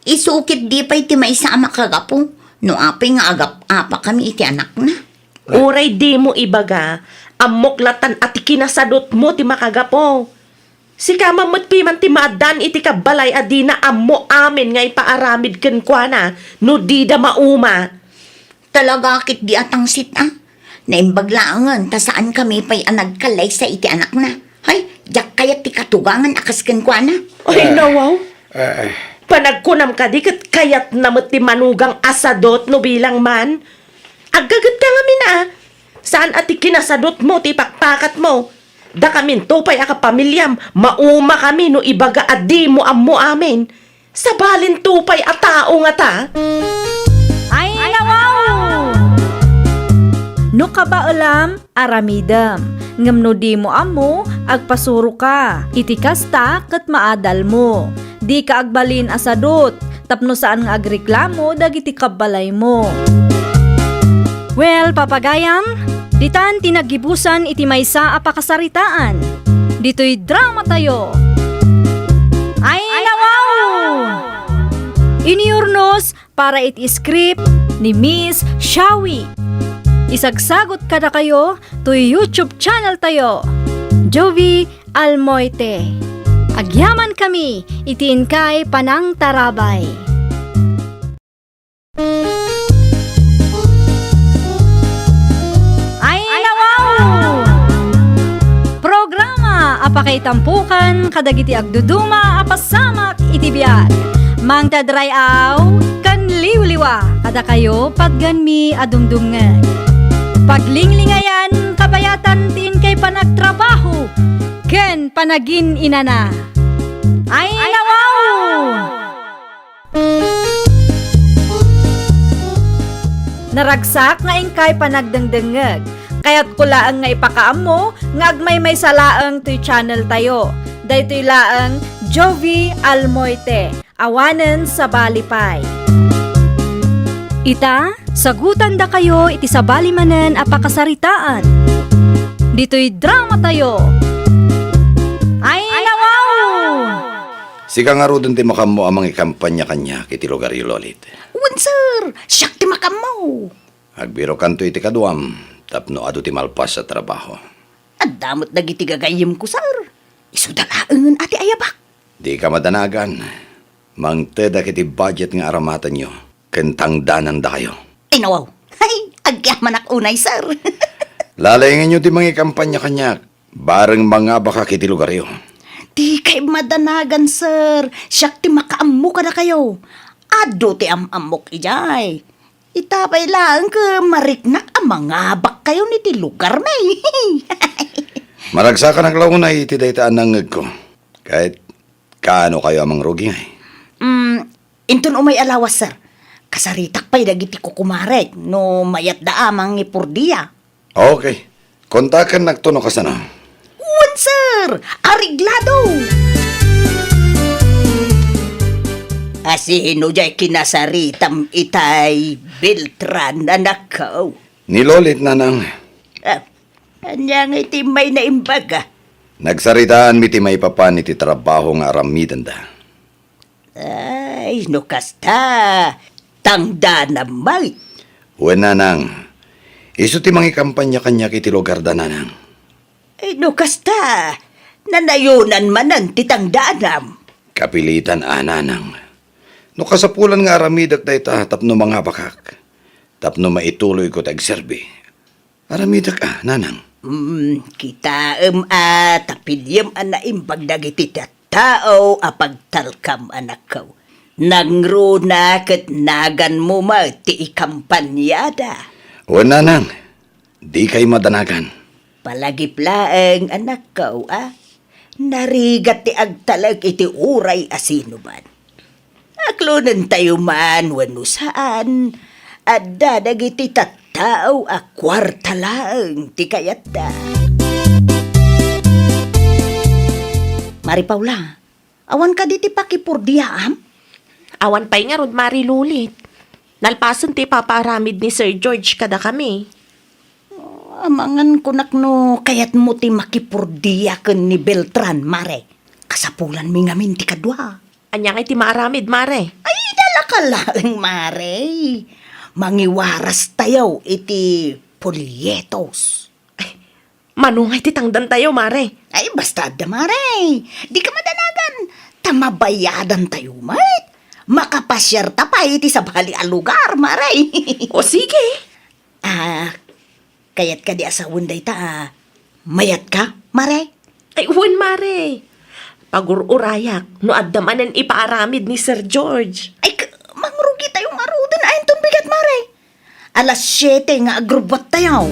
Isukit di pa iti maisama kagapo. No apay nga agap-apa kami iti anak na. Uray di mo ibaga, amoklatan at kinasadot mo ti makagapo. Si kamamot piman ti maadan iti kabalay adina ammo amin nga ipaaramid ken kuana no di da mauma. Talaga kit di atangsit Naimbaglaangan ta saan kami pa'y anagkalay sa iti anak na. Hay, jak kayat ti katugangan akas ken kwa na. Ay nawaw. Panagkunam ka di kat kayat namot ti manugang asadot no bilang man. Agagat ka nga mina. Saan ati kinasadot mo ti pakpakat mo? Da kamin tupay aka pamilyam, mauma kami no ibaga adi mo ammo amin. Sabalin tupay a tao nga ta. Ay, nawaw! No kabaulam, aramidam. Ngam no di mo amo, agpasuro ka. Iti kasta kat maadal mo. Di ka agbalin asadot. Tapno saan nga agreklamo, dagiti kabalay mo. Well, papagayam, ditan tinagibusan iti maysa a pakasaritaan. Dito'y drama tayo. Ay, nawaw! Iniurnos para iti script ni Miss Shawi. Isagsagot kada kayo to YouTube channel tayo. Jovi Almoite. Agyaman kami, itiin kay Panang Tarabay. tampukan kadagiti agduduma apasamak iti biag. Mang tadrayaw kan liwliwa kada kayo padgan mi adumdumngeg. Paglinglingayan kabayatan tin kay panagtrabaho ken panagin inana. Ay nawaw! Naragsak nga ingkay panagdengdengeg. Kaya't kulaang nga ipakaammo nga agmay may salaang to'y channel tayo. Daytoy laang Jovi Almoite, awanen sa Balipay. Ita, sagutan da kayo iti sa balimanen a pakasaritaan. Dito'y drama tayo. Ay nawaw! Sika nga ro dun ti makamo amang ikampanya kanya kiti lugar yu lolit. Wan, sir. Siyak ti makamaw. Agbiro kanto iti kaduam, tapno adu ti malpas sa trabaho. At damot dagiti gagayim ko, sir. Isudalaangan ati ayabak. Di ka madanagan. Mangteda kiti budget nga aramatan nyo. Kentang danan da kayo. Ay, nawaw. Ay, agyaman ak unay, sir. Lalayangan nyo ti mga kampanya kanya. Bareng mga baka kiti lugar yu. Di kay madanagan, sir. Siyak ti makaammo ka na kayo. Ado ti amamok ijay. Itapay lang ka mariknak ang mga bak kayo ni ti lugar may. Maragsakan ang launay iti daytaan ng ngeg ko. Kahit kaano kayo amang rugi ngay. Inton umay alawas, sir. Kasaritak pa'y dagiti kukumarek no mayat da amang ipurdiya. Okay. Kontakan nagtuno ka sana. Wan, sir! Ariglado! Asino jay kinasaritam itay Beltran anak ko. Nilolit na nang. Anyang iti may naimbaga. Nagsaritaan mi ti may papan iti trabaho nga aramidan da. Ay, no kasta. Tangda namay. Uwan na nang. Iso ti mga kampanya kanya kiti lugar da na nang. Ay, no kasta. Nanayunan manan titangdanam. Kapilitan ananang. No kasapulan nga aramidak da ita tapno mga bakak. Tapno maituloy ko tagserbi. Aramidak nanang. Kita tapilyam ana imbag dagiti tao apagtalkam anak ko. Nangruna ket nagan mo ma ti ikampanyada. Uwan nanang. Di kay madanagan. Palagiplaeng anak ko, Narigat ti agtalag iti uray asino man. Aklunan tayo man wano saan. Adda dagiti tattao a kwarta lang ti kayat da. Mari Paula, awan ka di ti pakipurdiyaam? Awan pa'y nga rod marilulit. Nalpasan ti paparamid ni Sir George kada kami. Amangan kunak no kayat mo ti makipurdiyaken ni Beltran, mare. Kasapulan mi ngamin ti kadwa. Anyang iti maaramid, mare. Ay, dala ka lang, mare. Mangiwaras tayo iti polyetos. Manungay ti tangdan tayo, mare. Ay, basta da, mare. Di ka madanagan. Tamabayadan tayo, mate. Makapasyar ta pa iti sa bali a lugar, mare. O sige. Kayat ka di asawon day ta, mayat ka, mare? Ay, uwan, mare. Pagururayak, no addamanan ipaaramid ni Sir George. Ay, mangrugi tayong arudan ayon tong bigat, mare. Alas 7 nga agrubot tayo.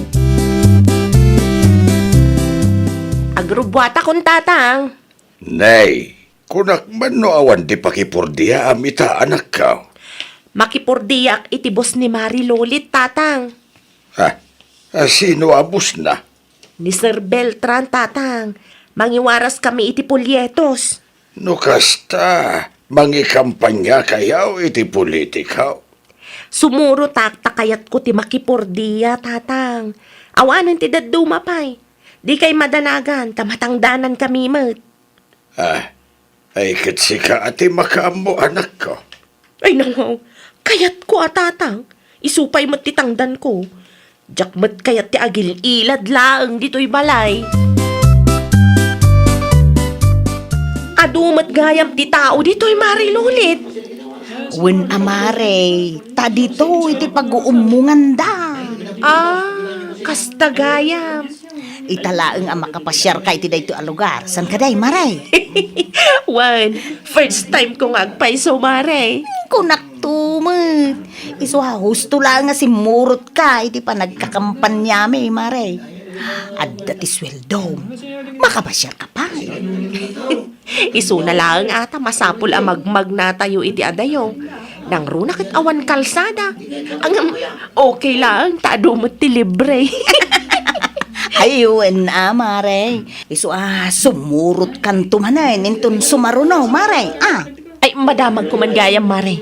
Agrubwata kung tatang. Nay, kunak man no awan di pakipurdiya amita anak ka. Makipurdiyak iti boss ni Mari Lolit, tatang. Sino abus na? Ni Sir Beltran, tatang. Mangiwaras kami iti polyetos. No kasta, mangikampanya kayaw iti politikaw. Sumuro takayat ko ti makipurdiya, tatang. Awanan ti daduma pay. Di kay madanagan, tamatangdanan kami mat. Ay katsika ati makaamo anak ko. Ay nangaw, kayat ko tatang. Isupay mat ti tangdan ko. Jakmat kayat ti agil ilad laang dito'y balay. Kadumat gayam ti tao dito'y marilulit. Wen amare, ta dito iti pag-uumungan da. Kasta gayam. Italaang ang makapasyar ka iti dayto a lugar. San ka day, Maray? Wan, first time ko nga agpaiso, Mare. Kunak tumot. Iso ha, husto lang nga si Murot ka, iti pa nagkakampanyami, Maray. Adda ti sweldo. Makapasyar ka pa. Iso na lang ata masapul ang magmag na tayo iti adayo. Nang runa kat awan kalsada. Ang okay lang, taado mo ti libre. Ayun Maray. Iso sumurot kan tumanan. Intun sumaruno, Maray. Ay, madamag ko man gayam, Mare.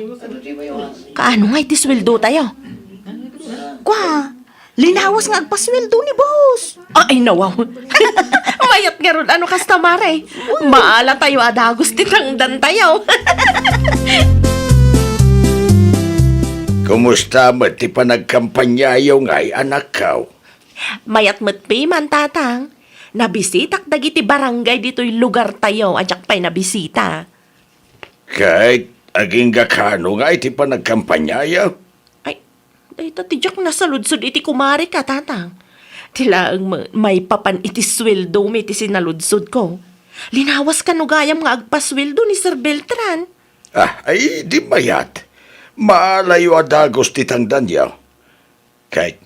Kaano nga iti sweldo tayo? Kwa, linawas nga agpasweldo ni boss. Ay, nawaw. Mayat nga ron, ano kasta, Mare? Maala tayo, adagos tinangdan tayo. Kumusta mo ti panagkampanyayaw nga'y anak kaw? Mayat matpi man, tatang. Nabisitak dagiti barangay dito'y lugar tayo, adyak pa'y nabisita. Kahit aging gakano nga'y ti panagkampanyayaw? Ay, dahito tijak nasaludsod iti kumari ka, tatang. Tilaang may papan iti sweldo mi iti sinaludsod ko. Linawas ka no gayam nga agpasweldo ni Sir Beltran. Ay, di mayat. Maalayo adagos ti tangdan yaw. Kahit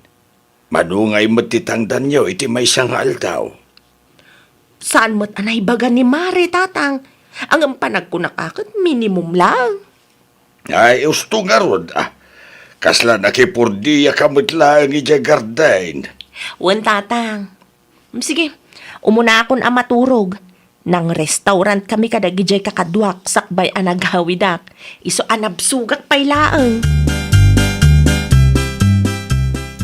manungay mo ti tangdan yaw, iti may sangal daw. Saan mo't anay baga ni Mare, tatang? Ang panagkunakakot, minimum lang. Ay, usto nga rod. Kasla nakipurdiya kamot lang ija gardain. Wan, tatang. Sige, umuna akon ang maturog. Nang restaurant kami kadagijay kakadwak, sakbay anaghawidak. Iso anabsugak pay laeng.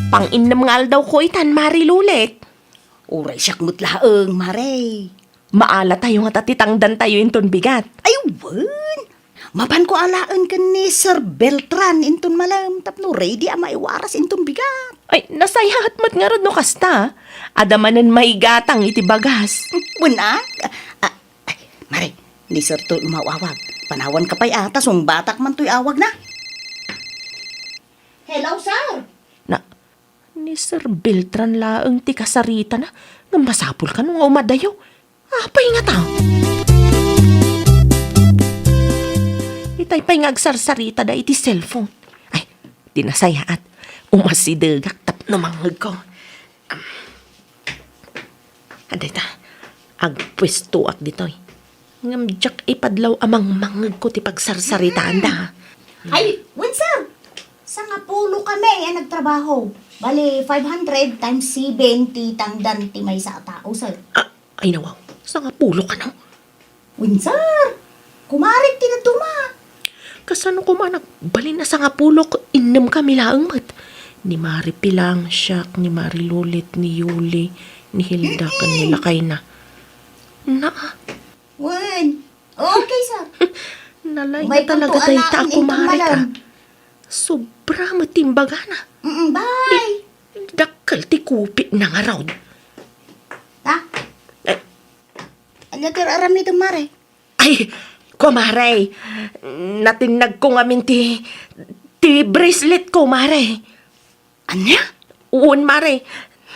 Pang-inam nga aldaw ko itan, Mari Lulit. Uray siyak mutlaeng, Maray. Maala tayo nga tatitangdan tayo inton bigat. Ay, wan. Mapan ko alaan ka ni Sir Beltran intun malam. Tapno ready maiwaras intun bigat. Ay, nasayahat mat nga ron no kasta. Adamanan maigatang iti bagas. Wala? Ay, Maray, ni Sir to umawawag. Panawan ka pa'y ata, batak man to'y awag na. Hello, Sir. Na, ni Sir Beltran laeng ti kasarita na. Nga masapul ka nung umadayo. Apay nga tao. Itay pa'y ngagsarsarita da iti cellphone. Ay, dinasayaat. Umasidagak tapno mangag ko. Aday ta, agpwesto ak ditoy. Ngamdyak ipadlaw amang mangag ko ti pagsarsaritaan da. Ay, wan, Sir. Sa nga pulo kami nagtrabaho. Bali, 500 times 70 tangdan ti may sa tao, Sir. Ay nawaw, sa nga pulo ka na. Wan, Sir. Kumarit tinatuma. Kasano ko man balin na sa nga pulo ko inam kami laang mat. Ni Mari Pilang, Siak, ni Mari Lulit, ni Yuli, ni Hilda, kanila kay na. Wan. Okay, Sir. Nalay May na talaga kuntuan tayo na ta ang ako, itong Mari ka. malam. Sobra matimbaga na. Bye. Dakal ti kupit na nga raw. Ta? Eh. Ano ka aram nito, Mare? Ay, kumare, natinag ko nga ti bracelet ko, Mare. Anya? Uon, Mare.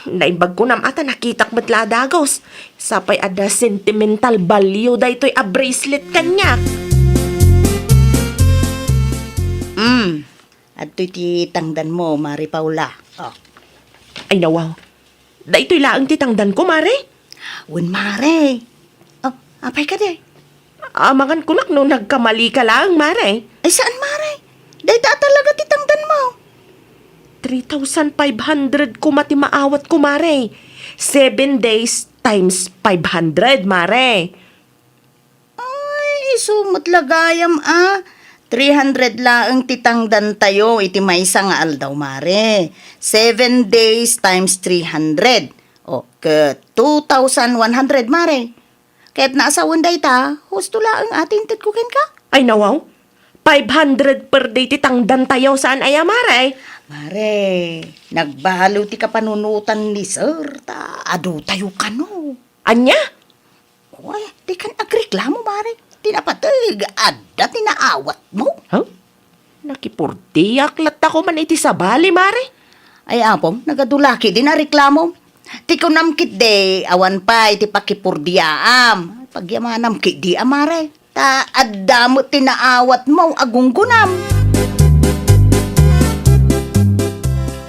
Naimbag ko nam ata nakitak matladagos. Sapay ada sentimental value da ito'y a bracelet kanya. At ti tangdan mo, Mari Paula. Oh. Ay nawaw. Da ito'y laang titangdan ko, Mare. Wan, Mare. Oh, apay ka de. Amangan ko lang no nagkamali ka lang, Mare. Ay, saan, Mare? Dahita talaga ti tangdan mo. 3,500 ko mati maawat ko, Mare. 7 days times 500, Mare. Ay, sumot lagayam 300 laang titangdan tayo, iti may nga aldaw, Mare. 7 days times 300. O, 2,100, Mare. Kaya't naasawan day ta, husto laang ating titkukin ka. Ay nawaw. 500 per day titangdan tayo saan aya, Mare. Mare, nagbahalo ti kapanunutan ni Sir, ta adu tayo ka no. Anya? Uy, di kan agreklamo, Mare. Tinapatag, adda tinaawat mo. Huh? Nakipurtiyak lat ako man iti sabali, Mare. Ay, apong, nagadulaki din na reklamo. Ti ko namkit de, awan pa iti pakipurdiaam. Pagyamanam kit di amare. Ta addamo tinaawat mo agunggunam.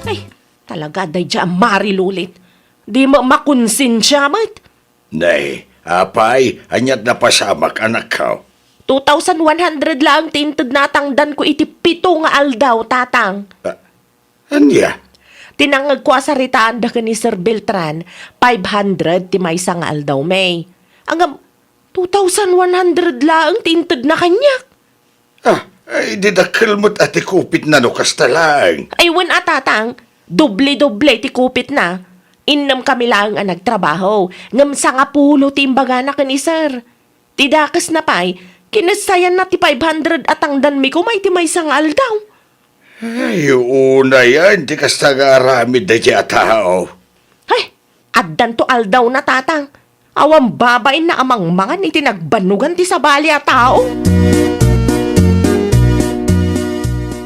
Ay, talaga day dyan marilulit. Di mo makonsinsya mat. Nay, apay, anyat na pasamak anak ko. 2,100 lang tintod natangdan ko iti 7 nga aldaw, tatang. Anya? Tinangag ko sa ritaan da ka ni Sir Beltran, 500 ti may isang aldaw, may. Hanggang 2,100 lang tintod na kanyak. Ay, didakil mo't ati kupit na no kastalang. Ay, wan tatang, doble-doble ti kupit na. Innam kami lang ang nagtrabaho. Ngam sa nga pulo ti imbaga na ka ni Sir. Tidakas na pa'y, kinasayan na ti 500 at ang danmi ko may ti may isang aldaw. Ay, una yan, di kastagaramid na dya tao. Ay, addan to aldaw na tatang. Awang babain na amang mga ni tinagbanugan ti sabali a tao.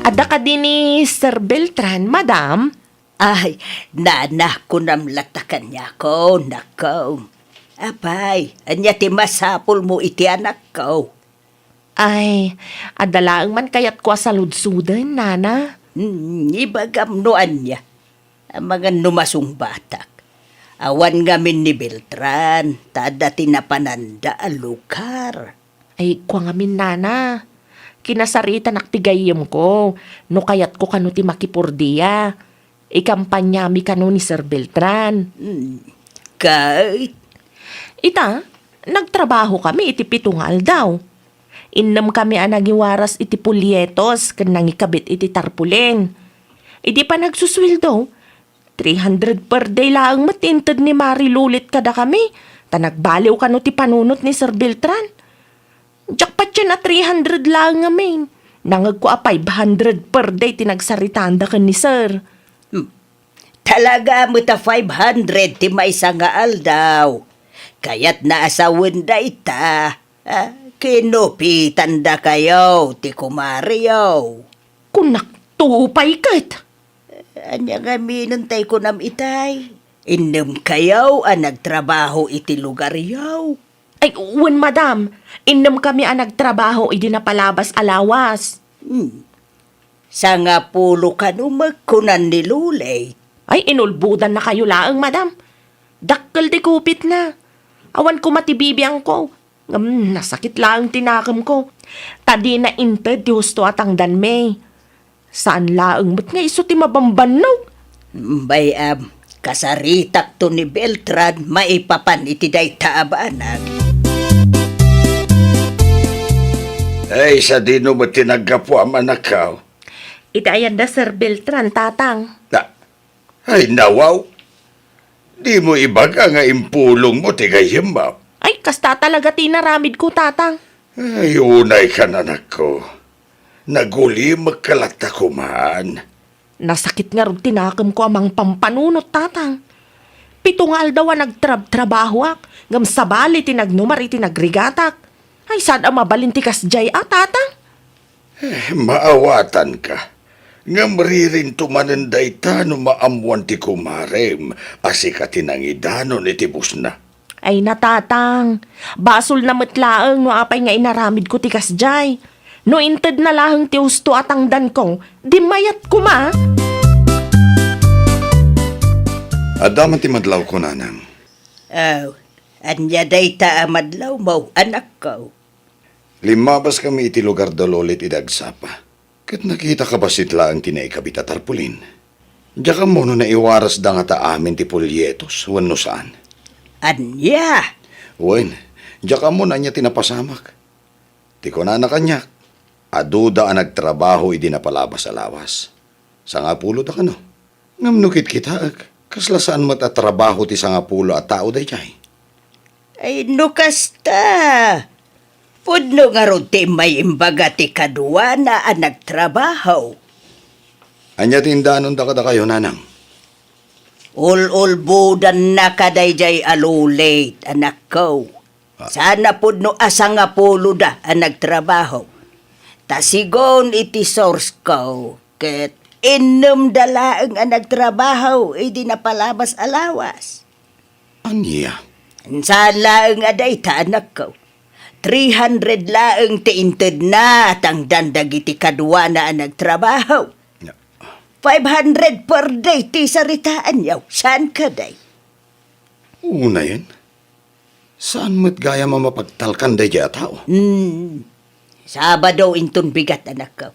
Ada ka din ni Sir Beltran, madam? Ay, nanak ko namlatakan niya ko, nakaw. Apay, anya ti masapul mo iti anak ko. Ay, adalaang man kayat ko sa ludsudan, nana. Ibagam no anya. Ang mga numasong batak. Awan ngamin ni Beltran, tada tinapananda ang lugar. Ay, kwa ngamin, nana. Kinasarita naktigayam ko, no kayat ko kano ti makipurdiya. Ikampanya mi kano ni Sir Beltran. Kahit, Ita, nagtrabaho kami iti 7 nga aldaw. Innam kami ang nagiwaras iti pulyetos kan nangikabit iti tarpulin. Idi pa nagsuswildo, 300 per day lang matintad ni Mari Lulit kada kami. Ta nagbaliw kano ti panunot ni Sir Beltran. Jakpat siya na 300 lang ngamin. Nangag ko a 500 per day tinagsaritaan kan ni Sir. talaga mo ta 500 ti may nga aldaw. Kaya't naasawan da ita. Kinupitan da kayo, ti kumariyo. Kunak tupay kat. Anya nga minantay ko nam itay. Inom kayo ang nagtrabaho iti lugar yaw. Ay, wen madam, innam kami ang nagtrabaho idi na palabas alawas. Sa nga pulo ka magkunan ni Lulay. Ay, inulbudan na kayo laang, madam. Dakkel di kupit na. Awan ko matibibiyang ko. Nasakit lang tinakam ko. Tadi na inted di husto at ang danme. Saan laang ba't nga iso ti mabambanaw? Bayam, kasaritak to ni Beltran, maipapan iti day taabanag. Ay, sa dino mo tinagapo ang manakaw. Itayan da Sir Beltran, tatang. Ay, nawaw. Di mo ibaga nga impulong mo, tigayim mo. Ay, kasta talaga tinaramid ko, tatang. Ay, unay ka na nako. Naguli magkalata ko man. Nasakit nga rin tinakam ko amang pampanunot, tatang. 7 nga aldaw nagtrabaho ak. Ngam sabali tinagnumar itinagrigatak. Ay, saan ang mabalintikas jay tatang? Maawatan ka. Nga maririn tumananday ta no maamuan ti kumarem. Asika tinangidanon iti busna. Ay natatang, basol na matlaang no apay nga inaramid ko tikas jay. No inted na lahang ti husto at ang dan ko, di mayat ko ma. Adaman ti madlaw ko, nanang. Anya day taamadlaw mo, anak ko. Limabas kami iti lugar da lolit idagsapa. Kat nakita ka ba sitla ang tinaikabit at tarpulin? Diya ka mo no naiwaras da nga ta amin ti pulyetos, wano saan? Anya? Wen, diya ka mo na niya tinapasamak. Ti ko na kanyak. Aduda ang nagtrabaho idi napalabas sa lawas. Sa nga pulo da ka no. Ngamnukit kita kaslasaan mat at trabaho ti sa nga pulo at tao day jay. Ay nukasta. Pudno nga ron ti may imbaga ti kadwa na ang nagtrabaho. Anya tindanon da kada kayo, nanang. Ulbudan na kadayjay alulit, anak ko. Sana pudno asa nga pulo da ang nagtrabaho. Tasigon iti source ko, ket inom dalaang ang nagtrabaho, idi napalabas alawas. Anya? Saan laang aday ta anak ko? 300 laang tiinted na tangdan dagiti kadwa na nagtrabaho. Ya. 500 per day ti saritaan yaw. Saan ka day? Una yan. Saan mo't gaya mamapagtalkan day jaya tao? Sabado inton bigat anak ko.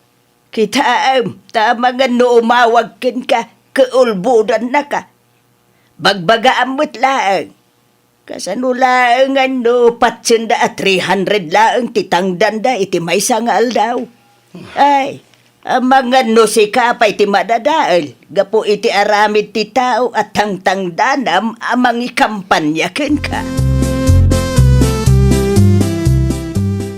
Kita tama nga no umawag ken ka, kaulbudan na ka. Bagbagaan mo't laang. Kasano laang ano, patsenda at 300 laang titangdan da iti may sangal daw. Ay, ang mga no si kapay ti madadaal. Gapo iti aramid ti tao at tangtangdanam amang ikampanya ken ka.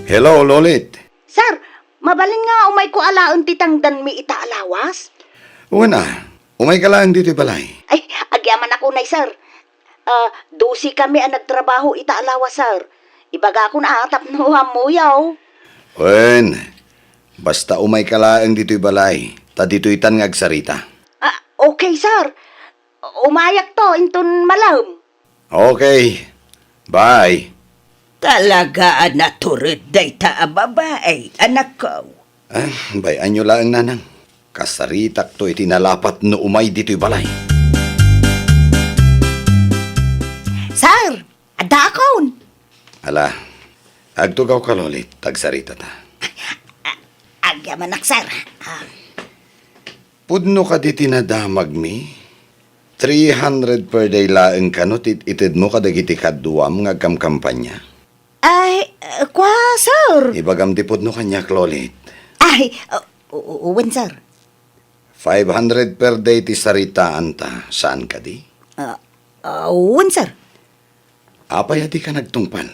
Hello, Lolit. Sir, mabalin nga umay ko alaon ti tangdan mi ita alawas? Una, umay ka lang dito balay. Ay, agyaman ako nay, sir. 12 kami ang nagtrabaho ita alawas, sir. Ibaga ko na atap no hamuyaw. Wen, basta umay ka lang dito balay. Ta dito itan nga agsarita. Okay, sir. Umayak to, inton malam. Okay. Bye. Talaga na turid day ta babae, anak ko. Bayan nyo lang nanang. Kasaritak to itinalapat no umay dito'y balay. Sir, adakon. Ala, agtugaw ka Lolit, tagsarita ta. Agyaman ak, sir. Pudno ka di tinadamag mi? 300 per day laeng kanot itid mo kadagiti kaduam nga kampanya. Ay, kwa, sir. Ibagam di pudno kanyak Lolit. Ay, uwan, sir. 500 per day ti saritaan ta. Saan ka di? Uwan, sir. Apay di ka nagtungpal.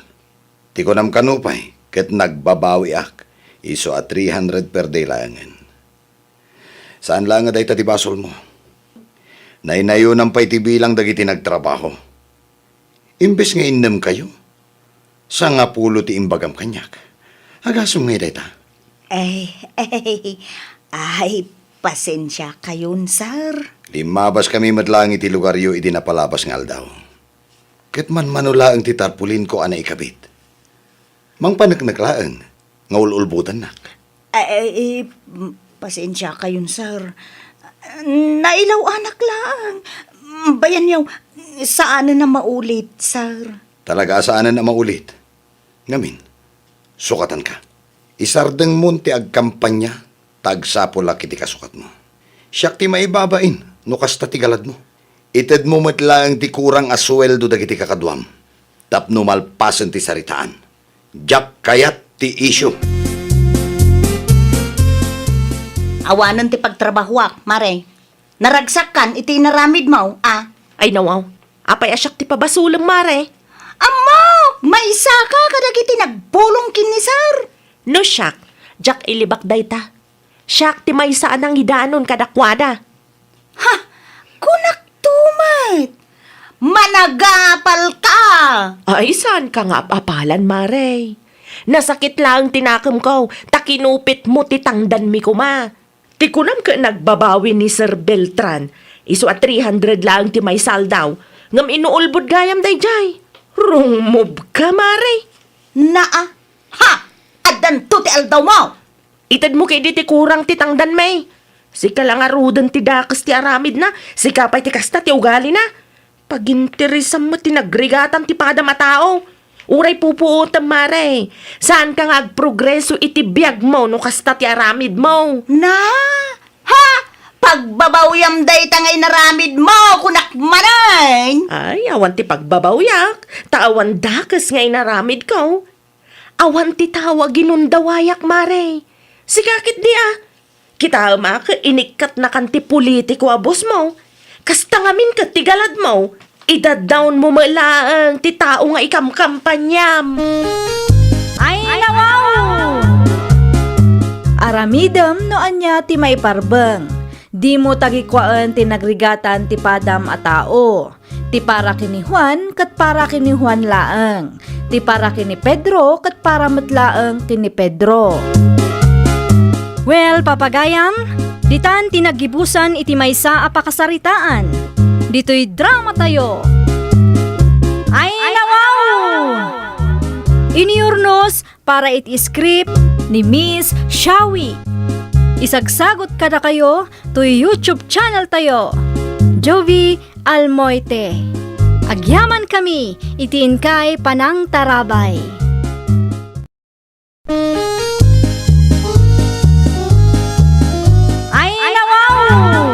Ti ko nam kanupay, ket nagbabawi ak. Iso at 300 per day laangan. Saan lang nga day ta ti basol mo? Nainayo ng pa'y ti bilang dagiti nagtrabaho. Imbes nga innem kayo, sa nga pulo ti imbagam kanyak. Agasong nga day ta. Ay, pasensya kayon, sir. Limabas kami madlang iti lugaryo iti napalabas nga aldaw. Ket man manula ang ti tarpulin ko ana ikabit. Mang panagnaklaang, nga ululbutan na. Ay, pasensya kayon, sir. Nailaw anak lang. Bayan yaw, saan na maulit, sir? Talaga saanan na maulit. Ngamin, sukatan ka. Isardeng munti ag kampanya, tagsapula kiti kasukat mo. Siyak ti maibabain, no kasta ti galad mo. Ited mo matlang ti kurang asweldo dagiti kakadwam. Tapno malpasan ti saritaan. Diyak kayat ti isyo. Awanan ti pagtrabahuak, mare. Naragsakan, iti naramid mo, Ay nawaw, apay asyak ti pabasulang mare. Amo! Maisa ka kadagiti nagpulong kini, sir. No siyak, jak ilibak day ta. Siyak ti may saan ang idaanon kadakwada. Ha! Kunak tumat! Managapal ka! Ay, saan ka nga apalan, mare? Nasakit lang tinakam ko, takinupit mo titangdan mi kuma. Tikunam ka nagbabawi ni Sir Beltran. Iso at 300 lang ti may saldaw. Ngam inuulbod gayam day jay. Rungmob ka, mare. Naa! Ha! Adan to ti aldaw mo! Itad mo kay di ti kurang titangdan may. Sika lang arudan ti dakas ti aramid na. Sika pa'y ti kasta ti ugali na. Paginterisam mo ti nagrigatan ti padama tao. Uray pupuotam, mare. Saan ka nga agprogreso iti biyag mo no kasta ti aramid mo? Na! Ha! Pagbabawyam day tangay naramid mo, kunak manay! Ay, awan ti pagbabawyak. Taawan dakas ngay naramid ko. Awan ti tawa ginundawayak, mare. Sigakit di Kita ka inikat na kan ti politiko abos mo. Kasta ngamin ka ti galad mo. Ida-down mo malaang ti tao nga ikamkampanyam. Ay, nawaw! Aramidem no anya ti may parbeng. Di mo tagikwaan ti nagrigatan ti padam a tao. Ti para kini Juan kat para kini Juan laeng. Ti para kini Pedro kat para matlaeng kini Pedro. Well, papagayam, ditan tinagibusan iti maysa a pakasaritaan. Dito'y drama tayo. para iti script ni Miss Shawi. Isagsagot kada kayo to YouTube channel tayo, Jovi Almoite. Agyaman kami, itiin kay Panang Tarabay. Ay nawaw!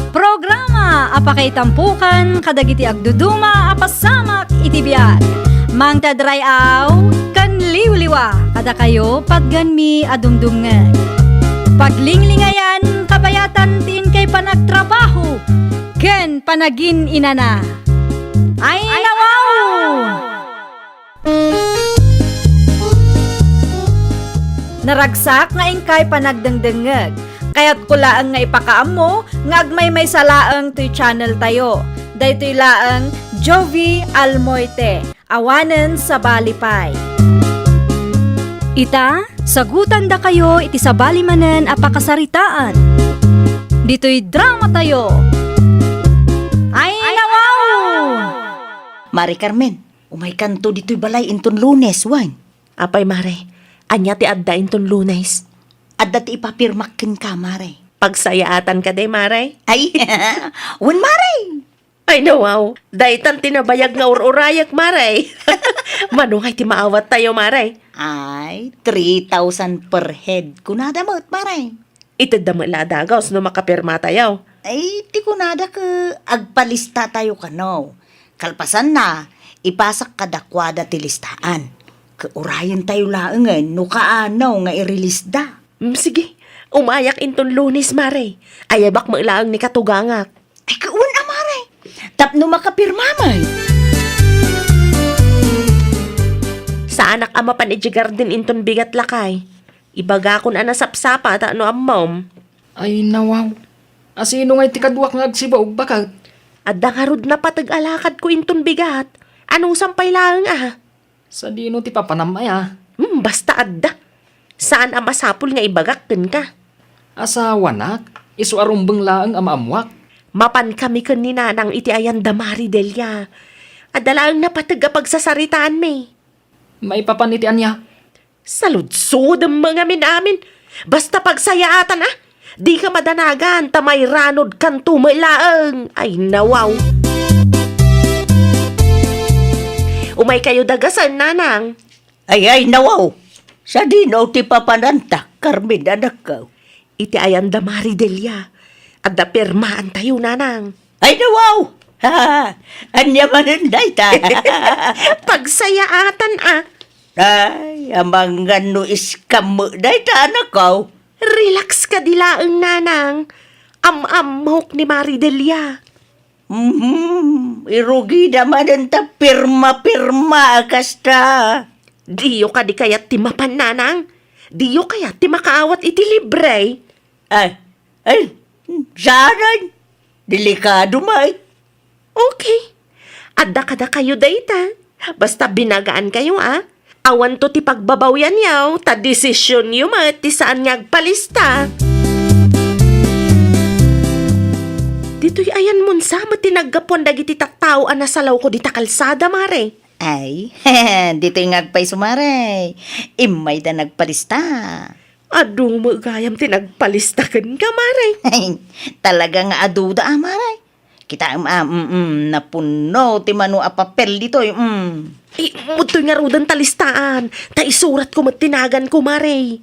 Programa apakay tampukan kadagiti agduduma apasamak iti biag. Mang tadray aw kan liwliwa kada kayo pagganmi adumdumngan. Paglinglingayan kabayatan tiin kay panagtrabaho ken panagin inana. Ay nawaw! Naragsak nga ingkay panagdengdengeg. Kaya't kulaang nga ipakaamo nga agmay may salaang to'y channel tayo. Daytoy laang Jovi Almoite. Awanen sa balipay. Ita, sagutan da kayo iti sabali manen apakasaritaan. Dito'y drama tayo. Ay nawaw! Mari Carmen, umay kanto dito'y balay inton Lunes, wan. Apay, Mare, anya ti adda inton Lunes. At dati ipapirmakin ka, Mare. Pagsayaatan ka day, Mare. Ay, wan Mare! Ay, no, wow. Daitan tinabayag nga ururayak, Mare. Manungay ti maawat tayo, Mare. Ay, 3,000 per head. Kunada mo, Mare. Ito damala dagaws no makapirma tayo. Ay, ti kunada ka agpalista tayo kano. Kalpasan na, ipasak kadakwada ti listaan. Kaurayan tayo laangan, no kaanaw nga i-release da. Sige, umayak inton Lunes, Mare. Ayabak mo ilaang ni katugangak. Ay, kaun Mare. Tapno makapirma, may. Sa anak ama pan garden inton bigat lakay. Ibaga kon ana sapsapa ta no ammom. Ay nawaw. Asino nga'y tikadwak nga agsibaw bakat. Adda karud na patag-alakad ko inton bigat. Anong sampay lang Sa dino ti papanamay ah. Basta adda. Saan ang masapul nga ibagakten ka? Asawa nak, isu arumbeng laang amaamwak. Mapan kami kun ni nanang iti ayan damari delya. Adda lang na patag pagsasaritaan me. May papanitian niya. Saludsod ang mga minamin. Basta pagsayaatan Di ka madanagan, tamay ranod kan tumalaang. Ay nawaw. Umay kayo dagasan, nanang. Ay, nawaw. Sa dinaw ti papananta, Carmen, anak ka. Iti ayan damari delya. Adda permaan tayo, nanang. Ay, nawaw. Ha, anya mananday ta. Pagsayaatan Ay, amang gano iskam mo day ta, anak ka. Relax ka dilaang, nanang. Am-amhok ni Maridelia. Irugi naman ang ta pirma-pirma kasta. Diyo ka di kayat timapan, nanang. Diyo kayat timakaawat iti libre. Ay, sana. Delikado may. Okay. Adda kada kayo dayta. Basta binagaan kayo, Awan to ti pagbabawyan yaw, ta desisyon yu ti saan ngagpalista. Dito'y ayan munsa mo tinaggapuan dagiti tattao na salaw ko di takalsada, Mare. Ay, dito yung agpay sumare. Imay da nagpalista. Adu mo gayam tinagpalista kan ka, Mare. Ay, talaga nga aduda, Mare. Kita, napuno, ti mano a papel dito, Muto'y nga rudan talistaan. Ta isurat ko matinagan ko, Mare.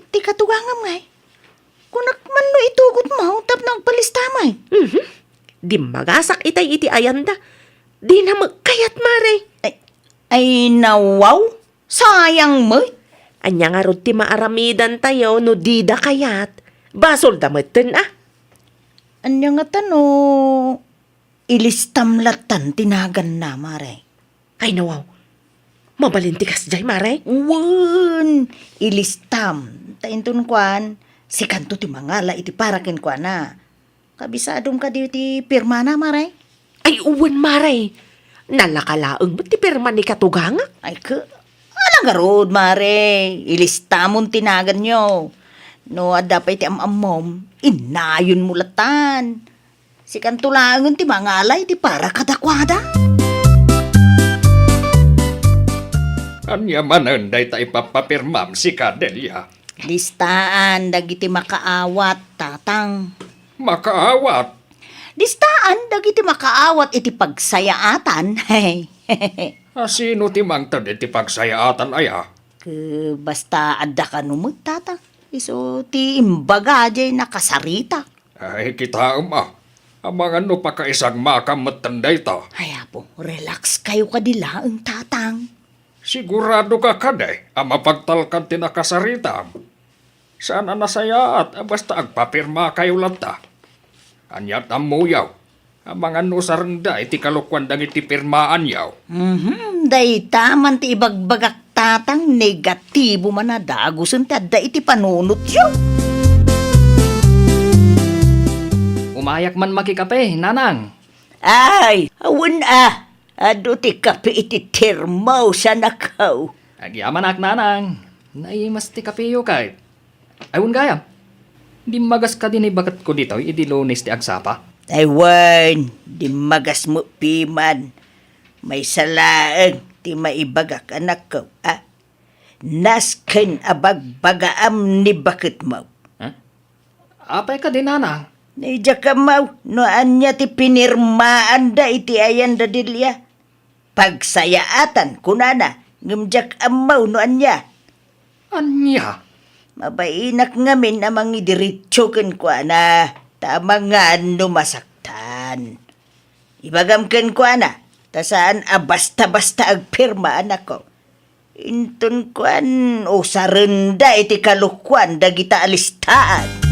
Ti katugangam nga. Kung nakman no itugot mo, tap ng palista, may. Di magasak itay iti ayanda. Di na magkayat, Mare. Ay, nawaw. Sayang mo. Anya nga rod ti maaramidan tayo no di da kayat. Basol dametten Anya nga tano, ilistamlatan tinagan na, Mare. Ay nawaw. Mabalintikas jay, Mare. Wan, ilistam. Taintun kwan, si kanto ti mangala iti parakin kwan na. Kabisadong ka di pirma na, Mare. Ay uwan, Mare. Nalakalaang mo ti perma ni katuganga. Ay alang garod, Mare. Ilistamon tinagan nyo. No, adapay ti amamom, inayon mulatan. Si kantulangon ti mangala iti para kadakwada. Anya manan day ta ipapapirmam si Kadelia. Listaan dagiti makaawat, tatang. Makaawat. Listaan dagiti makaawat iti pagsayaatan. Hey. Sino ti mangtad iti pagsayaatan aya? Basta adda ka numut, tatang. Iso ti imbaga jay nakasarita. Ay kita Amangan no pa kaisang makamatan day ta. Ay po, relax kayo kadila ang tatang. Sigurado ka kaday, mapagtalkan ti nakasarita. Sana nasayaat, basta agpapirma kayo lata. Anyat amuyaw, amangan no saranda iti kalukwan dang iti pirmaan yaw. Day taman ti ibagbagak tatang negatibo man na dagusan ti adda iti panunot yun. Umayak man makikape, nanang. Ay, awan ado ti kape iti termo sa nakaw. Agyaman ak nanang. Naimas ti kape yo kay. Ayun gayam. Di magas ka din bakat ko dito, idi lunes ti agsapa. Aywan, di magas mo piman. May salaang ti maibagak anak ko. Nasken abagbagaam ni bakit mo. Apay ka din nanang. Naidya ka mau, noan niya ti pinirmaan da iti ayan da dilya. Pagsayaatan, kunana, ngamjak amaw noan niya. Anya? Mabainak ngamin amang idiritsukin ko na tama nga masaktan. Ibagamkan ko tasaan basta-basta agpirma anak ko. Intun ko sarenda iti kalukwan dagita alistaan.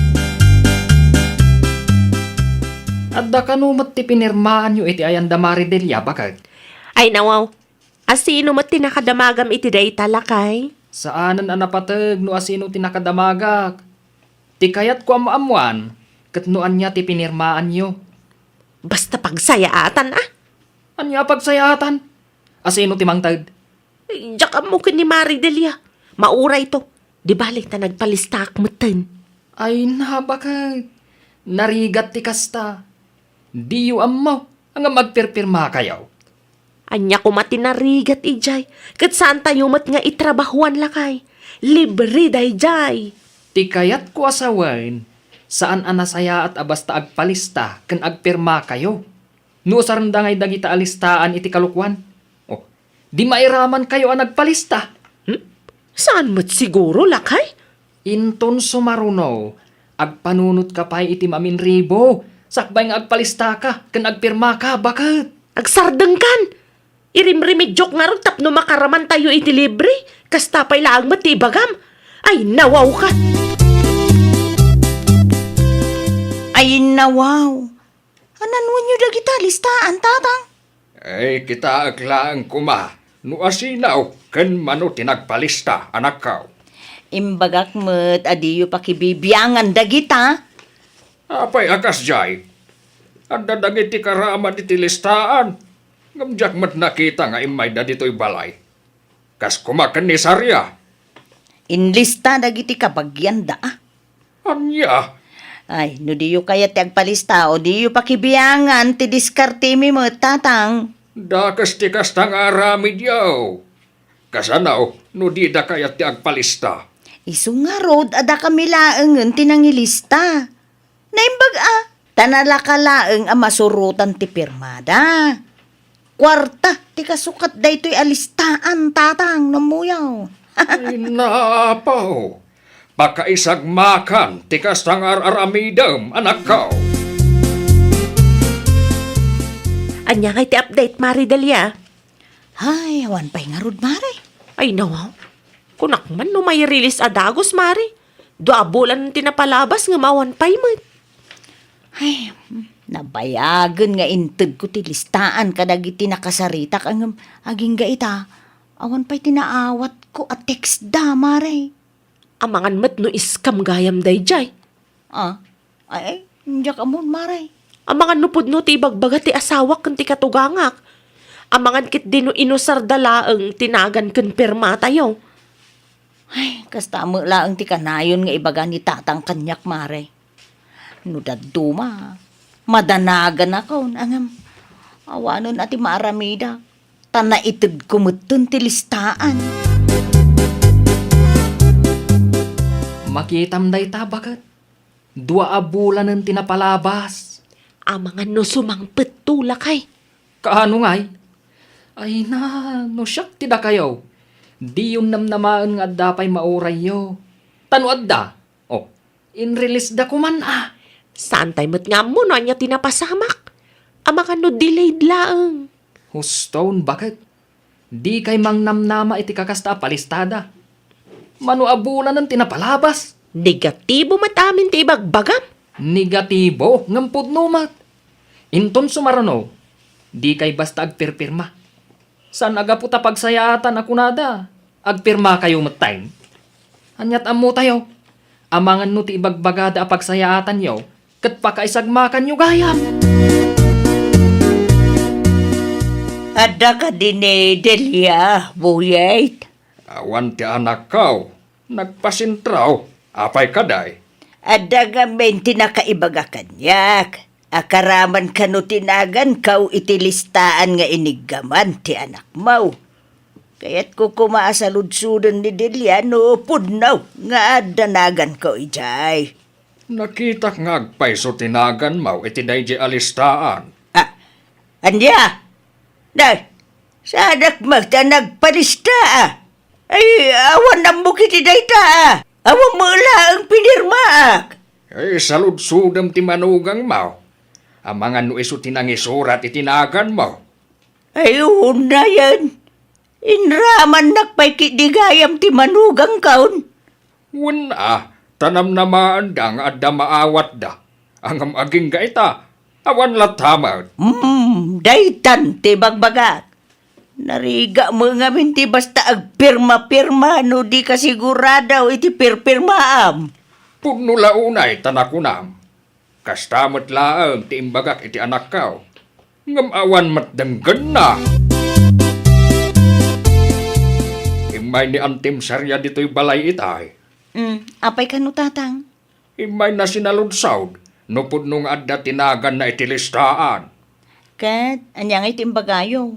Adda kanumat ti pinirmaan yo iti ayan damari delya bakag. Ay nawaw, asino mat tinakadamagam iti day talakay? Saanan napatag no asino tinakadamagak. Ti kayat ko amamuan, kat noan niya ti pinirmaan yo. Basta pagsayaatan Anya pagsayaatan? Asino ti mangtag? Diyak mo ni Maridelia. Mauray to. Di balik ta nagpalistak matan. Ay nabakag. Narigat ti kasta. Di yu amaw, ang magpirpirma kayaw. Anya ko matinarigat ijay. Kat saan tayo mat nga itrabahuan lakay. Libre day jay. Ti kayat ko asawain, saan anasaya at basta agpalista kan agpirma kayo. No saranda ngay dagita alistaan iti kalukwan. O, di mairaman kayo ang nagpalista. Saan mo't siguro lakay? Inton sumaruno, agpanunot ka pa'y iti maminribo. Sakbay nga agpalista ka, kan agpirma ka, bakit? Agsardeng kan. Irimrimidyok nga ron tapno makaraman tayo iti libre. Kastapay laang mati bagam. Ay nawaw ka. Ay nawaw. Ananwan nyo dagita listaan, tatang. Ay kita aglaang kuma. No asinaw, ken mano tinagpalista, anak kaw. Imbagak mo't adiyo pakibibiyangan dagita. Apay akas jay. Anda dagiti karaman iti listaan. Ngamjak mat nakita nga imay da dito'y balay. Kas kumakan ni Sarya. Inlista dagiti kabagyan da. Anya, Ay, no diyo kaya ti agpalista o diyo pakibiyangan ti diskartimi mo, tatang. dakas ti kastang aramid yaw. Kasanaw, no di da kaya ti agpalista. Isu nga road, ada kami laengen tinangilista. Naimbag tanala ka laeng masurutan ti pirmada. Kwarta, ti kasukat da ito'y alistaan, tatang, namuyaw. Ay napaw. Pakaisag makan, ti kastang aramidam, anak kaw. Anya kay ti update Maridelia. Ay, awan pa'y nga road, mare. Ay nawaw. Kunak man no may release adagos Mari. Duabulan tinapalabas nga mawan pay man. Ay, nabayagan nga inted ko ti listaan kadagiti nakasarita ang aging gaita. Awan pa'y tinaawat ko at text da, mare. Amangan mat no iskam gayam day jay. Ay, hindi ka mo, mare. Amangan no pudno ti ibagbaga ti asawak kan ti katugangak. Amangan kit dino inusar dalaang tinagan kan perma tayo. Ay, kasta mo laang ti kanayon nga ibaga ni tatang kanyak, mare. No daduma, madanagan ako. Angam, awanon ati maaramida. Tana ited kumutun ti listaan. Makitam day ta bakat. 2 bulan ng tinapalabas. Ang mga no sumangpet tulakay. Kaano nga'y? Ay na, no siyak tida kayo. Di yung namnamaan nga dapay mauray yo. Tano adda? Oh, in-release da kuman ah. Saan tayo mo't nga mo no anya tinapasamak? Ang mga no delayed laang. Huston, bakit? Di kay mang namnama iti kakasta palistada. Manuabulan ng tinapalabas. Negatibo matamin ti ibagbagam. Negatibo, ngampod numat. Inton sumarano, di kay basta agpirpirma. San aga puta pagsayatan ako nada? Agpirma kayo matime. Anyat amo tayo. Amangan no ti ibagbagada a pagsayatan yo, kat pakaisagmakan yo gayam. Ada ka din Delia, buyait. Awan ti anak kau, nagpasintraw, apay kaday. Ada ka menti na kaibaga kanyak. Akaraman ka no tinagan kau itilistaan nga inigaman ti anak mau. Kaya't ko kumaasaludsudan ni Delia no pudnaw nga adanagan ko ijay. Nakita nga agpaiso tinagan mau iti dayjay alistaan. Ah, anya? Day, sadak magta nagpalista ah. Ay, awan na mo kiti dayta ah. Awan mo ang pinirmaak. Ay saludsudam ti manugang mau. Ang mga nuiso tinangisurat itinagan mo. Ay, una yan. Inraman nakpay kidigayam ti manugang kaon. Wala, tanam namaan da nga adda maawat da. Ang aging gaita, awan latamat. Daytan ti bagbagat. Nariga mo nga minti basta agpirma-pirma no di ka siguradaw iti pirpirmaam. Puno launay tanakunam. Kastamat laang ti imbagak iti anak kau. Ngam awan matdanggan na. Imay ni antim sarya dito'y balay itay. Apay ka no tatang? Imay na sinaludsawd. Nupod nung adda tinagan na itilistaan. Kat, anyang itimbagayo.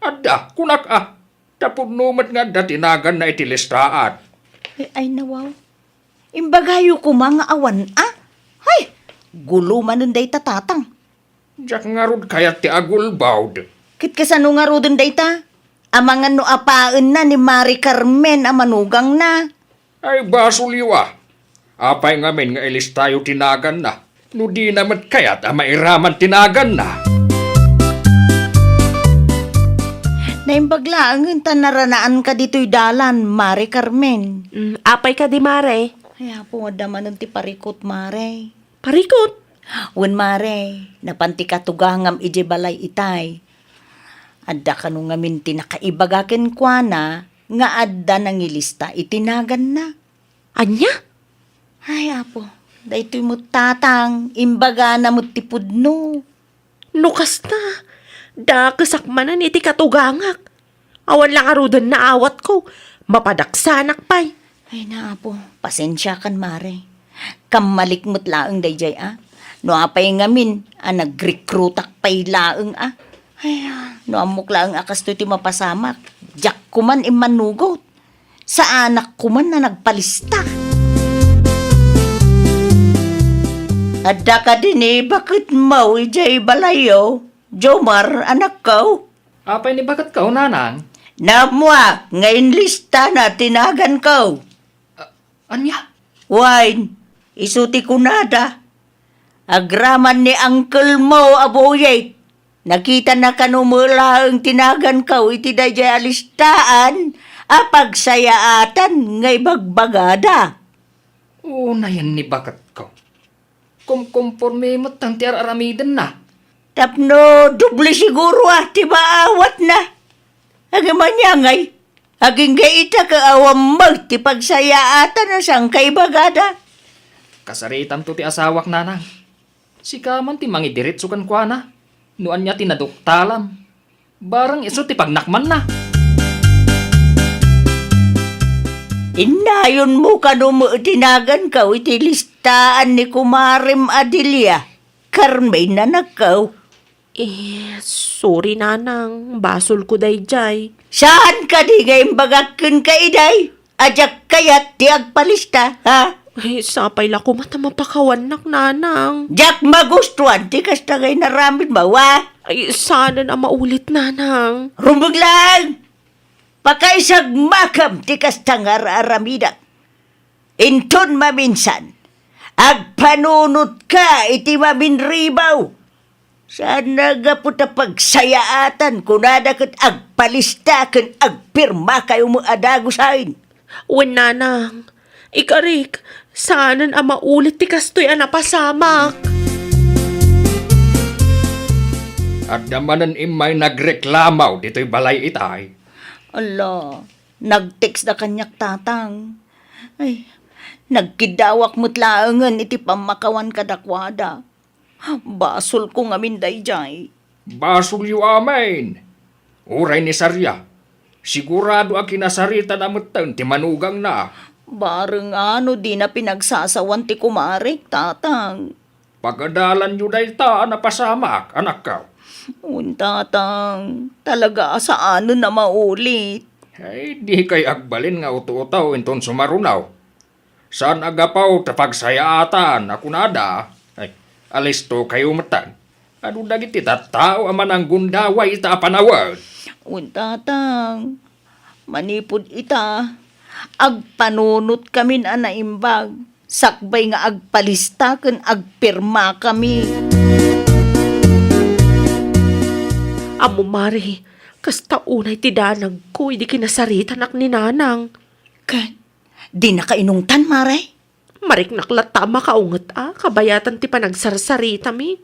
Adda, kunak ah. Tapod numat nga adda tinagan na itilistaan. Ay nawaw. Imbagayo ko mga awan ah. Hay, guluman nun day tatang. Diyak nga rod kayat ti agulbawd. Kit kasano nga rodon day ta? Amangan no apaan na ni Mari Carmen amanugang na. Ay basuliwa. Apay ngamin nga ilis tayo tinagan na. No di naman kayat mairaman tinagan na. Naimbaglaang tanaranaan ka dito'y dalan, Mari Carmen. Apay ka di mare. Ay, po, adaman ti parikot, Mare. Parikot. Wen, Mare, napanti ka tugangam ije balay itay. Adda ka nung ngamin tinakaibagakin kwa na, nga adda nang ilista itinagan na. Anya? Ay, apo, dayto'y mo tatang, imbaga na mo tipudno. Nukas na. Dakasakmanan iti katugangak. Awan lang arudan na awat ko. Mapadaksanak pa'y. Ay na, apo, pasensya kan, Mare. Kamalikmot laang dayjay, ah. No apay ngamin, nag-recruitak pay laang, ah. Ay, no amok laang akas to ti mapasamak. Jak kuman imanugot. Sa anak kuman na nagpalista. Adda ka din bakit mau ijay balayo? Jomar, anak ko. Apay ni bakat ka, nanang? Namwa, ngayon lista na tinagan ko. Anya? Wine, isuti ko nada. Agraman ni uncle mo, aboyay. Nakita na kanumula ang tinagan ka, iti dayjay alistaan, apagsayaatan ngay bagbagada. Na yan ni bakat ko. Kumporme mo tang tiar aramidan na. Tapno, dubli siguro ti maawat na. Agaman niya ngay, aging gaita ka awam mag ti pagsayaatan na sang kay bagada. Kasaritam to ti asawak nanang. Si kaman ti mangidiritso kan kwa na. Nuan niya tinaduktalam. Barang iso ti pagnakman na. Inayon mo kanumo tinagan ka iti listaan ni Kumarim Adilia. Carmen na nakaw. Sorry nanang. Basol ko dayjay. Saan ka di ngayon bagakin ka iday? Ajak kayat ti agpalista, ha? Ay, sapay la ko mata mapakawan nak nanang. Jak magustuhan, ti kas tagay naramid bawa. Ay, sana na maulit nanang. Rumbog lang! Pakaisag makam ti kas tangar aramida. Inton maminsan, agpanunot ka iti maminribaw. Saan nagaputa pagsayaatan kunada kat agpalista kan agpirma kayo mo adagusain. Wen nanang, ikarik, sana na maulit ti kastoy napasamak. At damanan imay nagreklamaw dito'y balay itay. Ala, nag-text na kanyak tatang. Ay, nagkidawak mo't laangan iti pamakawan kadakwada. Basol ko ngamin dayjay. Basul yu amin. Uray ni Sarya. Sigurado ang kinasarita na mutan ti manugang na. Bareng ano di na pinagsasawan ti kumarik, tatang. Pagadalan yu day ta napasamak, anak ka. Un tatang, talaga sa ano na maulit. Ay, di kay agbalin nga utu-utaw inton sumarunaw. Saan agapaw tapagsayaatan ako nada? Ay, alisto kayo matan. Ano dagiti tattao aman ang gundaway ita panawag. Un tatang, manipod ita. Agpanunot kami na naimbag. Sakbay nga agpalista ken agpirma kami. Amo mari, kasta unay ti danag ko, hindi kinasarita nak ni nanang. Kan, di na kainungtan, mare. Marik naklata makaungot kabayatan ti panagsarsarita mi.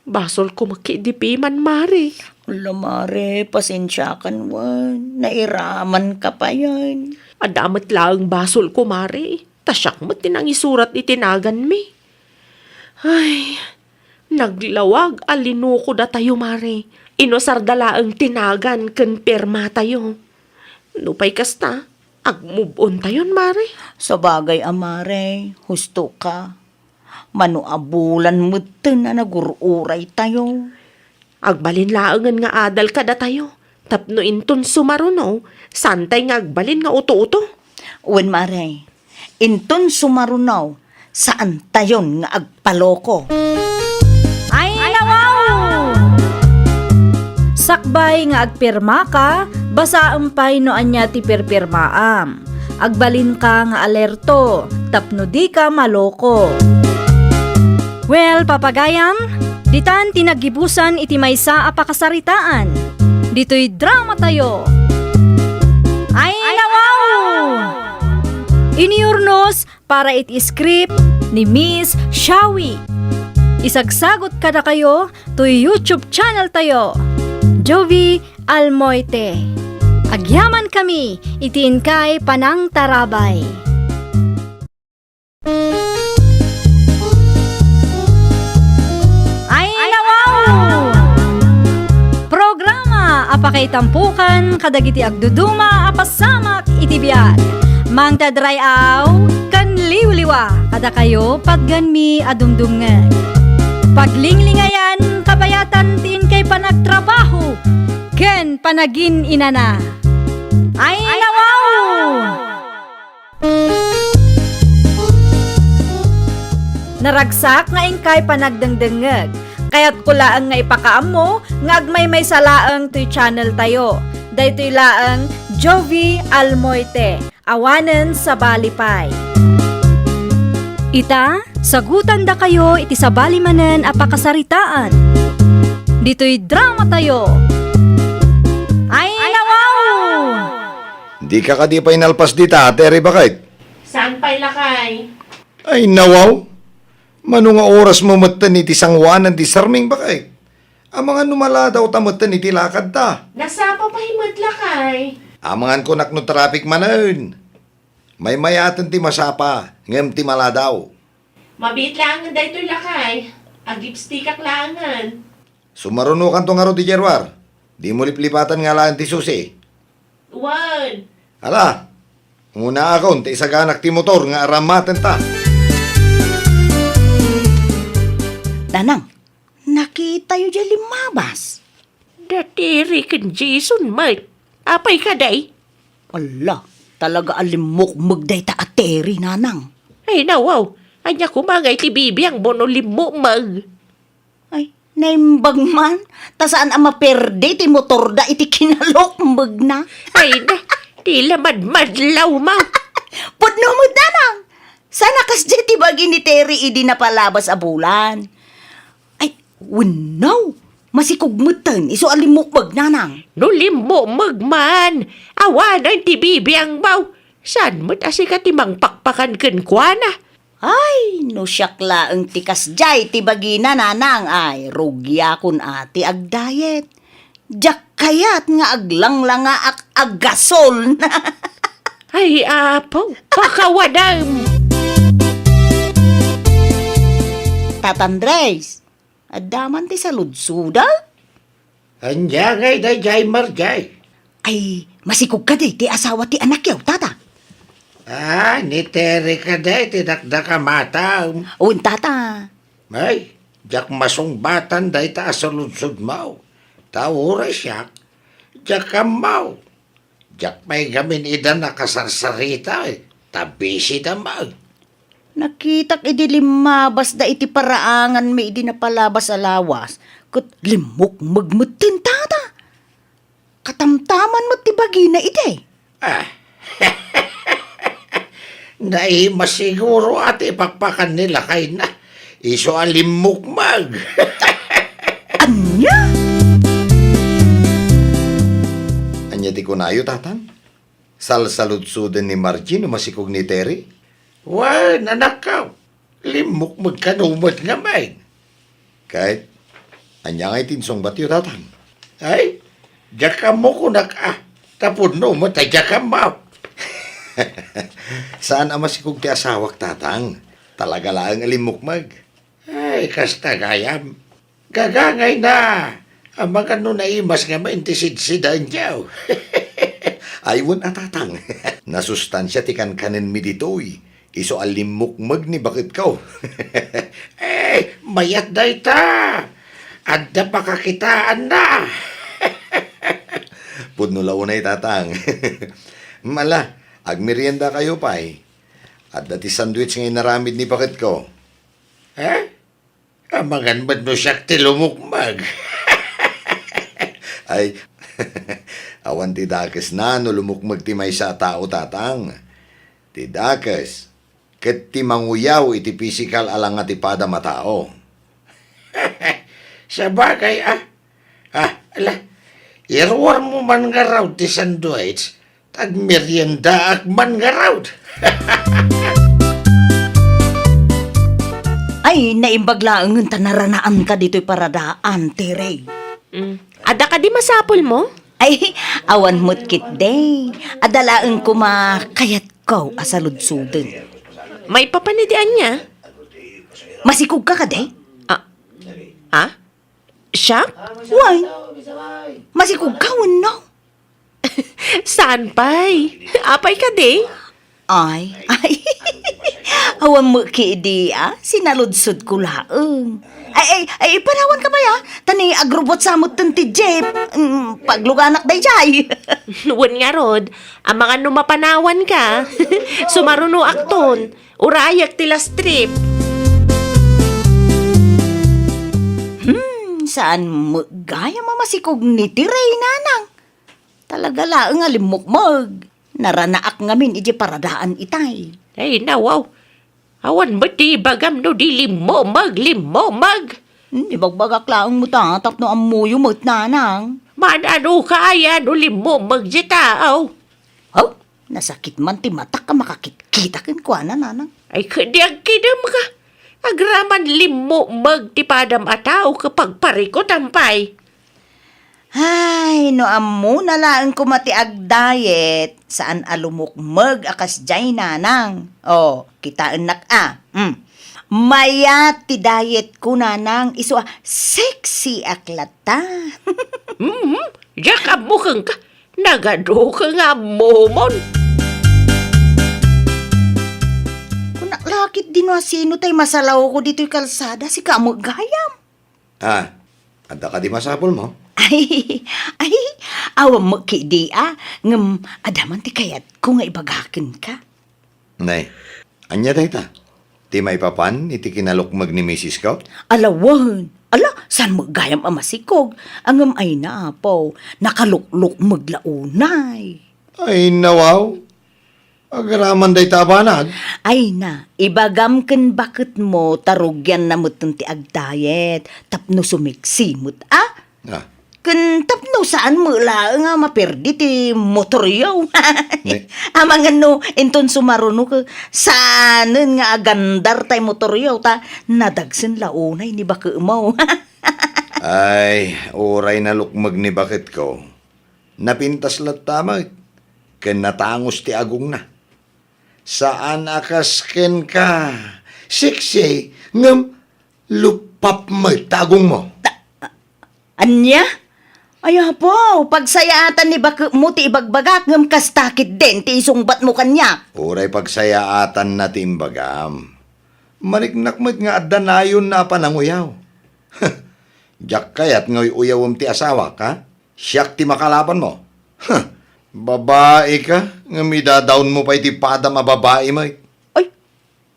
Basol ko makidipiman mari. Ala, mare, pasensya kan wan. Nairaman ka pa yan. Adamat lang basol ko mari. Tasyak mo tinang isurat itinagan mi. Ay, naglawag alinuko da tayo mari. Inosardala ang tinagan ken perma tayo. Nupay kasta, ag-move on tayon mari. Sa bagay, amare, husto ka. Manuabulan mo na nagururay tayo. Agbalin laangan nga adal kada tayo. Tapno inton sumaruno, santay nga agbalin nga uto-uto. Uwan, mare, inton sumarunaw, saan tayon nga agpaloko? Ay, nawaw! Sakbay nga agpirma ka, basaampay no anya ti pirpirmaam. Agbalin ka nga alerto, tapno di ka maloko. Well, papagayam, ditan tinagibusan iti maysa a pakasaritaan. Dito'y drama tayo. Ay, nawaw! Iniurnos para iti script ni Miss Shawi. Isagsagot kada kayo to YouTube channel tayo. Jovi Almoite. Agyaman kami, itiin kay Panang Tarabay. Ay, nawaw! Programa apakay tampukan kadagiti agduduma apasamak iti biag. Mang tadrayaw kan liwliwa kada kayo pagganmi adumdumngan. Paglinglingayan kabayatan tiin kay panagtrabaho ken panagin inana. Ay, nawaw! Naragsak nga ingkay panagdengdengeg. Kaya't kulaang nga ipakaam mo nga agmay may salaang to'y channel tayo. Daytoy laang Jovi Almoite. Awanen sa Balipay. Ita, sagutan da kayo iti sabali manen apakasaritaan. Dito'y drama tayo. Ay, nawaw! Di ka kadi pa inalpas di tateri bakit? Saan pa'y lakay? Ay nawaw, mano nga oras mo matan iti sangwanan di sarming bakit? Ang mga numala daw tamatan iti lakad ta. Nasapa pa'y madlakay? Amangan ko nakno traffic manan. May mayatan ti masapa, ngem ti mala daw. Mabit langan daytoy lakay. Agipstikak langan. Sumaruno kan to nga ro di Jerwar. Di mo liplipatan nga lang ti susi. Wan. Ala, muna ako, ti isaganak ti motor nga aramatan ta. Danang, nakita yu dyan limabas. Datiri ken Jason Mike. Apay ka day? Ala, talaga alimok magday ta ateri, nanang. Ay, nawaw. Anya kumagay ti bibiyang bono limo mag. Ay, naimbag man. Ta saan ang maperde ti motor da iti kinalokmbag na. Ay na, tila madmadlaw ma. Pudno mo danang. Sana kas ti bagi ni Terry idi na palabas a bulan. Ay, winaw. Masikugmutan, iso alimukbag nanang. No limo magman. Awanan ti bibiyang baw. San mo't asika ti mangpakpakan ken kuana? Ay, no syakla ang tikas jay ti bagi na nanang ay rugya kun ati ag diet. Jak kayat nga aglang nga aggasol na. Ay, apaw. Pakawadam. Tatandres, adaman ti saludsuda? Anya ngay day jay marjay. Ay, masikog ka di ti asawa ti anak yaw, tata. Ni Terry ka day, tinakdaka mata. Uwin, tata. Ay, jak masong batan day ta asaludsod mau. Tawura siya, jak kamaw. Jak may gamin ida nakasarsarita tabisi da mag. Nakitak idi limabas da iti paraangan may idi napalabas alawas. Kat limok magmutin, tata. Katamtaman mo ti bagi na ide. Naima siguro at ipakpakan nila kay na. Iso alimukmag. Anya? Anya di kunayo, tatang? Salsaludsudan ni Margie no masikog ni Terry? Wan, nanakaw. Limukmag kanumot nga may. Kahit, anya nga itinsong batyo, tatang? Ay, jaka mo kunak tapon no mo tayo jaka mo. Saan ang masikog ti asawak, tatang? Talaga lang alimukmag. Ay, kasta gayam. Gagangay na. Ang mga nunaimas nga maintisid-sidan niyaw. Aywan tatang. Nasustansya ti kanin mi ditoy. Iso alimukmag ni bakit kaw. Mayat day ta. Adda pa kakitaan na. Pudno launay, tatang. Mala, agmerienda kayo pay. At dati sandwich ngay naramid ni bakit ko. Amangan ba't mo siya tilumukmag? Ay, awan ti dakes na no lumukmag ti may sa tao, tatang. Ti dakes, ket ti manguyaw iti physical alang nga ti pada matao. Sa bagay, irwar mo man nga raw ti sandwich, tag merienda man nga raw. Ay, naimbag lang ang tanaranaan ka dito'y paradaan, Tere. Ada ka di masapol mo? Ay, awan mo't kit day. Adalaan ko makayat ko asaludsudan. May papanidian niya? Masikog ka day? Siya? Why? Masikog ka, no? Saan pa'y? Apay ka di? Ay, awan mo ki sinaludsod ko laang. Ay, panawan ka ba ya? Tani, agrobot samot ti Jeep. Pagluganak day jay. Nuwan nga rod, ang mga numapanawan ka. Sumaruno akton, urayak tila strip. Saan mo gaya mamasikog ni Tiray, nanang? Talaga laang alimukmag. Naranaak ngamin iji paradaan itay. Ay, nawaw. Awan ba di bagam no di limo mag. Ibagbagak laang mo tatap no amuyo mo't nanang. Manano kaya no limo mag di tao. Oh, nasakit man ti matak ka makakita kin kwa na nanang. Ay, kadiag kidam ka. Agraman limo mag ti padam ataw kapag pariko tampay. Ay, no amo na lang kumati ag diet. Saan alumukmag akas jay nanang. Oh, kitaan nak Maya ti diet ko nanang iso sexy aklata. Diyak amukang ka. Nagado ka nga momon. Kung naklakit din wa sino tay masalaw ko dito'y kalsada si kamo gayam. Anda ka di masapol mo? Ay, awam mo kidi ngam adaman ti kayat ko nga ibagakin ka. Nay, Anya dayta? Ti may papan, iti kinalukmag ni Mrs. ko? Alawan. Ala, saan magayam amasikog? Angam ay naapaw, nakalukluk maglaunay. Ay, nawaw. Agaraman dayta banag. Ay na, ibagam ken bakit mo tarugyan na mo ti agdayet, tapno sumiksimot, ah? Ah, Ken tapno saan mo nga maperdi ti motoryaw. Ne. Amangan no, enton sumaruno ka, saanen nga agandar tay motoryaw ta, nadagsen launay ni baka mo. ay, oray na lukmag ni bakit ko. Napintas lat tama. Ken natangos ti agong na. Saan akasken ka? Siksi, ngam lupap mo tagong mo. Anya? Ay po, pagsayatan ni baka mo ti ibagbagak ngam kastakit din ti isungbat mo kanya. Oray pagsayaatan na timbagam. Mariknakmat nga adda nayon na pananguyaw. Jak kayat ngoy uyawom ti asawa ka? Siyak ti makalaban mo. Babae ka? Nga midadaon mo pa iti pada mababae mo. Ay,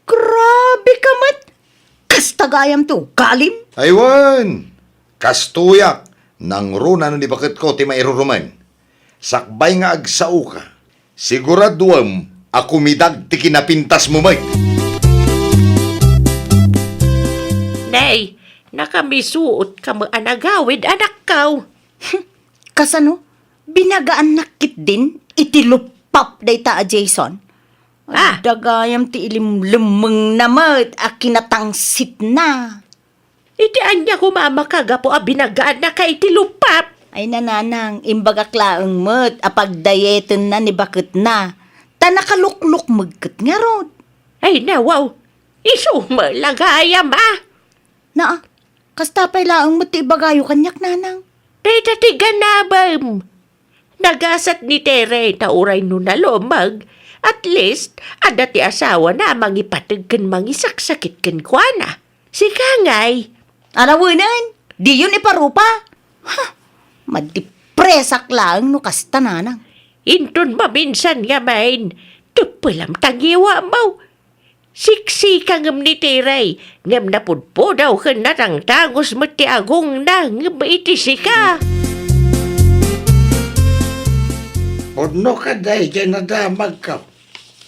grabe ka mat. Kastagayam to, kalim. Aywan! Kastuyak! Nang runa ni bakit ko ti mairuruman. Sakbay nga agsao ka. Siguraduam ako midag ti kinapintas mo, Mike. Nay, nakamisuot ka mo anagawid anak kaw. Kasano? Binagaan nakit din, itilupap day ta Jason. Ah. Dagayam ti ilimlumeng namat, akinatangsit na. Iti anya kumama kaga po binagaan na kay tilupap. Ay nananang, imbagaklaang mat, apagdayetin na ni bakit na. Ta nakalukluk magkat nga rod. Ay nawaw, iso malagayam ah. Na, kastapay laang mati ibagayo kanyak nanang. Day dati ganabam. Nagasat ni Tere na uray no nalomag. At least, ada ti asawa na mangipatag kan mangisaksakit kan kuana. Si Kangay. Arawanan, di yun iparupa. Ha, madipresak lang no kasta nanang. Inton maminsan nga main. Tupalam tagiwa mo. Siksi ka ngam ni Tere. Ngam napudpo daw ka na ng tangos mo ti agong na ngam itisi ka. Puno ka dahi dyan nadamag ka.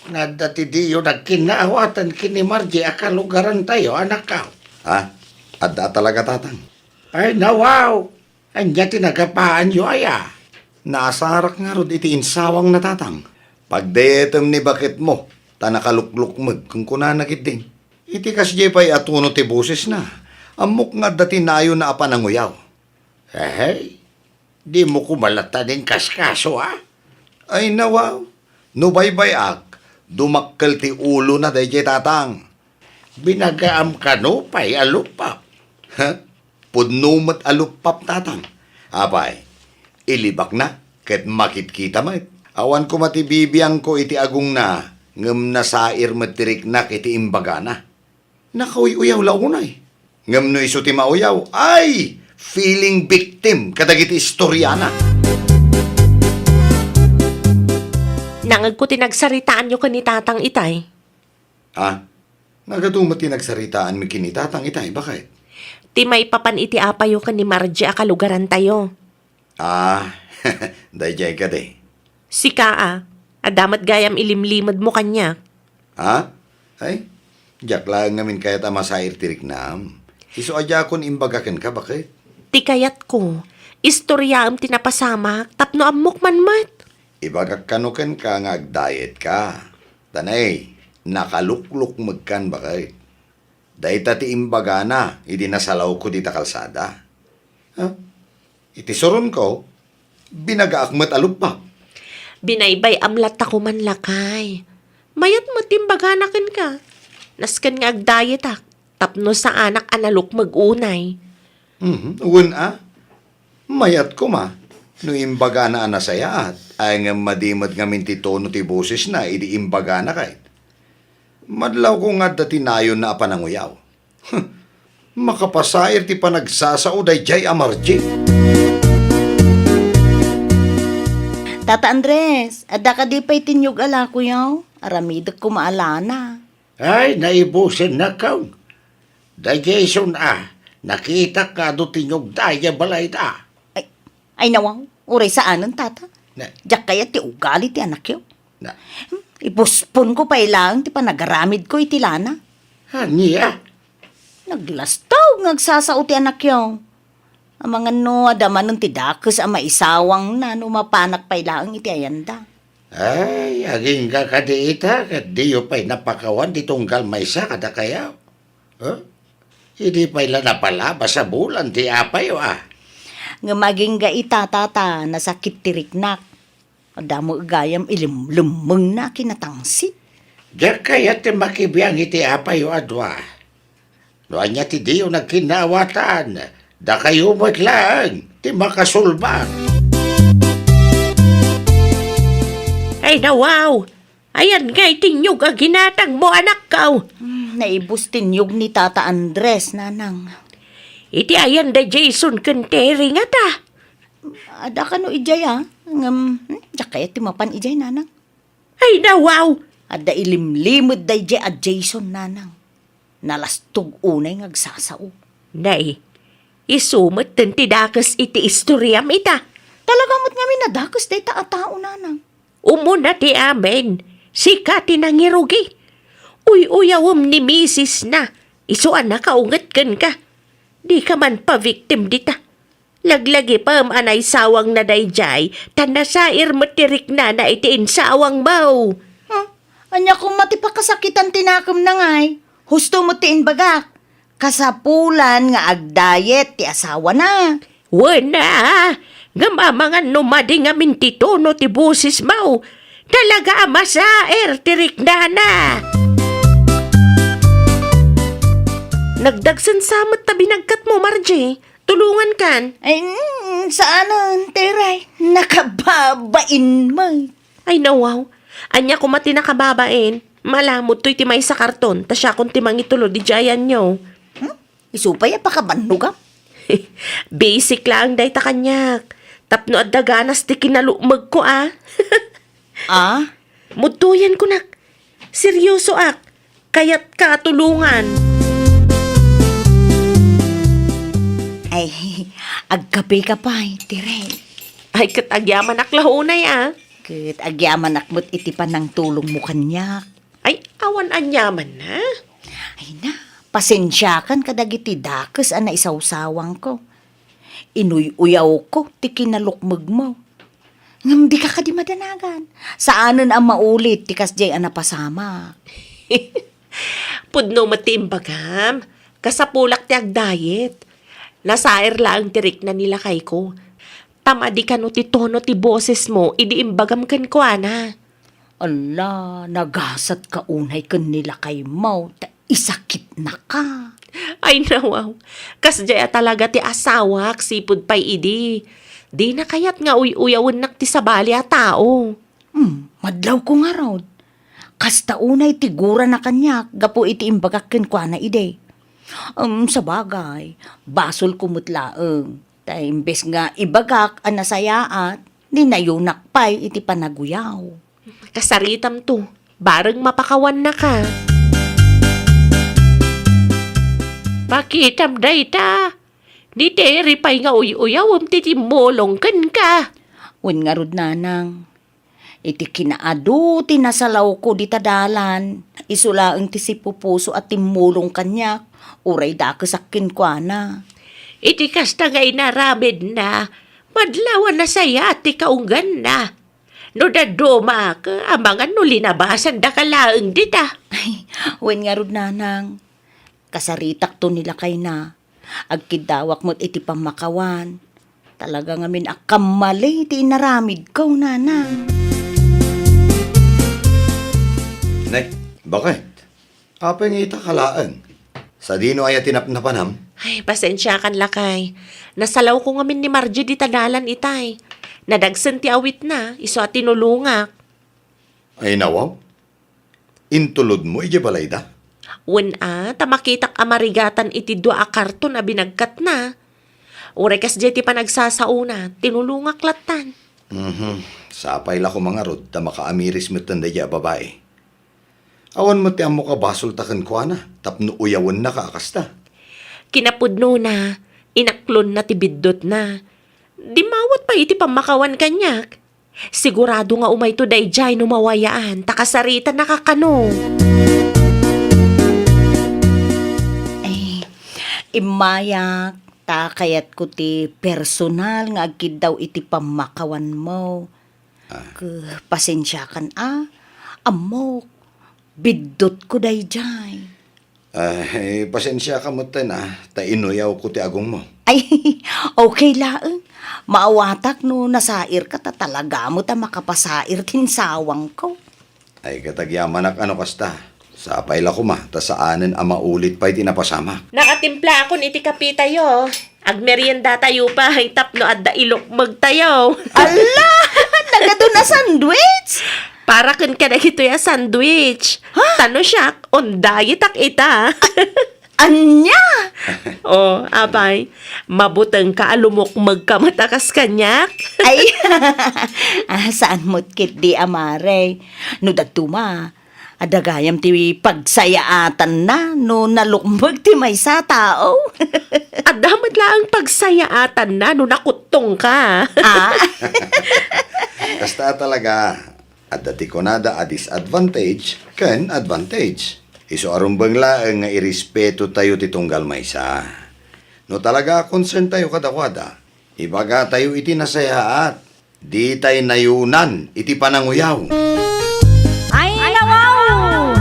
Nga dati diyo nagkinaawatan kini Margie akalugaran tayo, anak ka. Ha? Adda talaga tatang. Ay, nawaw! Anya tinagapaan yo aya. Naasarak nga rod iti insawang na tatang. Pagdayetem ni bakit mo, tanakaluklukmag kung kunanakit din. Iti kasjay pa'y atuno ti buses na. Amok nga dati nayo na apananguyaw. Eh, di mo kumalata din kaskaso, ah? Ay nawaw, nubaybay ak, dumakkel ti ulo na dayjay tatang. Binagaam ka no, pa'y alupap. Ha? Pudnumat alupap tatang. Apay, ilibak na, ket makitkita mat. Awan ko matibibiyang ko iti agong na, ngem nasair matirik na iti imbaga na. Nakauy-uyaw launay. Ngem no iso ti mauyaw, ay, feeling victim kadagiti istoryana. Nangag ko tinagsaritaan nyo ka ni Tatang Itay. Ha? Nagadumati nagsaritaan mi kinitatang itay, bakit? Ti may papan iti apayo ka ni Margie akalugaran tayo. Ah, dayjay ka de. Si Kaa, adamat gayam ilimlimad mo kanya. Ha? Ay, jak lang ngamin kayat amasair tirik nam. Iso adya kon imbagaken ka, bakit? Ti kayat ko, istorya am tinapasamak, tapno amok man mat. Ibagak kanuken ka nga agdayet ka. Tanay, nakalukluk magkan bakit? Dahita ti imbaga na, idi nasalaw ko di ta kalsada. Ha? Iti soron ko, binagaakmat alupap. Binaybay amlat ako man lakay. Mayat mo timbaganakin ka. Naskan nga agdayet ak, tapno sa anak analuk mag-unay. Uwan mayat ko ma. No imbaga na anasayaat, ay nga madimad nga minti tono ti boses na, idi imbaga na kahit. Madlaw ko nga dati nayon na apananguyaw. Makapasair ti panagsasao day jay amarji. Tata Andres, ada ka di pa'y tinyog ala ko yaw. Aramidak ko maalana. Ay, naibusin na kaw. Da Jason nakita ka do tinyog daya balay da. Ay nawaw, uray saanan tata. Na, Diyak kaya ti ugali ti anak yo. na, Ipuspon ko pa ilang ti panagaramid ko iti lana. niya. Naglastaw ngagsasao ti anak yo. Ang mga no, adaman ng tidakos ang maisawang na mapanak pa ilang iti ayanda. Ay, aging ka kadiita, di yo pa'y napakawan di tunggal may sa kada kayaw. Huh? Hindi pa'y napalaba sa bulan ti apay Nga maging ga itatata na sakit tiriknak. Adamo gayam ilimlumeng na kinatangsit. Diyak kaya ti makibiyang iti apay adwa. No anya ti di yo nagkinawatan. Da kayo lang, ti makasulbang. Ay nawaw! Ayan nga'y tinyog ang ginatang mo anak kaw. Naibus tinyog ni Tata Andres, nanang. Iti ayan da Jason Kenteri nga ta. Ada ka no ijay diyak kaya timapan ijay, nanang. Ay nawaw! Ada ilimlimod da ijay at Jason, nanang. Nalastog unay ngagsasao. Nay, isumot din ti dakas iti istoryam ita. Talaga mo't nga minadakas day tao, nanang. Umuna ti amen, sikati nangirugi. Uyawom ni misis na, isuan na kaungat kan ka. Di ka man pa victim dita. Laglagi pa anay sawang na dayjay, tan nasair matirik na iti insawang mau. Anya kung matipakasakitan tinakam na ngay, husto mo tiin bagak. Kasapulan nga agdayet ti asawa na. Wana, ngamamangan numadi nga mintitono ti busis mau. Talaga masair tirik na na. Nagdagsan samot tabi nagkat mo, Margie. Tulungan kan. Ay, saan teray? Nakababain mo. Ay nawaw, anya ko mati nakababain. Malamot to'y timay sa karton, ta siya kung timang itulo di jayan nyo. Isupay pa ka banlugam? Basic lang day ta kanyak. Tapno at daganas ti kinalumag ko Ah? Mutuyan ko nak. Seryoso kaya't katulungan. Ay, agkape ka pa, tire. Ay katagyaman aklahunay Kat agyaman akmot iti pa ng tulong mo kanyak. Ay awan anyaman na. Ay na, pasensyakan kadagiti dakes ana isawsawang ko. Inuy-uyaw ko, ti kinalukmag mo. Ngam di ka kadi madanagan. Saanan ang maulit, ti kasjay ana pasama. Pudno matiimbagam. Kasapulak ti agdayet. Nasair lang tirik na nila kay ko. Tamadi ka no ti tono ti boses mo, idiimbagam kan ko Ala, nagasat ka unay kan nila kay mo, ta isakit na ka. Ay nawaw, kasjaya talaga ti asawak, sipod pa'y idi. Di na kayat nga uyawon nak ti sabali a tao. Madlaw ko nga raw. Kasta unay tigura na kanyak, gapo iti imbagakin ko na ide. Sa bagay, basol kumutlaeng. Ta imbes nga ibagak ang nasayaat, di nayunak pa'y iti panaguyaw. Kasaritam to, bareng mapakawan na ka. Pakitam day ta. Di teri pa'y nga uyawom titimolong kan ka. Wen nga rod nanang, iti kinaadu tinasalaw ko di tadalan, isulaang ti sipupuso at timulong kanyak, uray da kasakin kwa na. Iti kasta nga inaramid na, madlawan na saya at ikaunggan na. No daduma ka, amangan no linabasan da kalaang dita. Ay, wen nga rod nanang, kasaritak to nila kay na, agkidawak mo't iti pamakawan. Talaga ngamin akamali iti inaramid ko, nanang. Nay, bakit? Apa nga itakalaan? Sa dino ay tinapnapanam? Ay, pasensya kan lakay. Nasalaw ko ngamin ni Margie di tadalan itay. Nadagsan ti awit na, iso at tinulungak. Ay nawaw? Intulod mo, ije balay da? Wen tamakitak amarigatan iti dua a karton na binagkat na. Uray kas jeti pa nagsasauna, tinulungak latan. Sapay la ko mga rod, ta makaamiris mo tanda ya babae. Awan mo ti amo ka basol taken ko na. Tapno uyawan na ka akasta. Kinapudno na, inaklon na ti biddot na. Di mawat pa iti pamakawan kanyak. Sigurado nga umay to dayjay no mawayaan, takasarita nakakano. Imayak, takayat ko ti personal nga agkid daw iti pamakawan mo. Pasensya kan amok, biddot ko dayjay. Pasensya ka mo na. Ta inuyaw ko ti agong mo. Ay, okay laeng. Maawatak no nasair ka ta talaga mo ta makapasair tinsawang ko. Ay katagyaman ak ano kasta. Sa apay la ko ma, ta saanen ang maulit pa'y tinapasama. Nakatimpla ako ni iti kapi tayo. Agmerienda tayo pa, ay tapno adda ilokmag tayo. Ala! Nagado na sandwich! Para kun ka na ito ya sandwich. Tano siya, on diet ak ita. Anya! Oh, abay, mabutang ka alumok magkamatakas kanyak. Ay, saan mo't kit di amare? No dagtuma, adagayam ti pagsayaatan na no nalukmag ti may sa tao. At damat lang pagsayaatan na no nakutong ka. Kasta talaga, at dati ko nada a disadvantage, ken advantage. Iso arumbang laeng nga irespeto tayo ti tunggal maysa. No talaga concern tayo kadakwada, ibaga tayo iti nasayaat, di tayo nayunan iti pananguyaw. Ay, nawaw!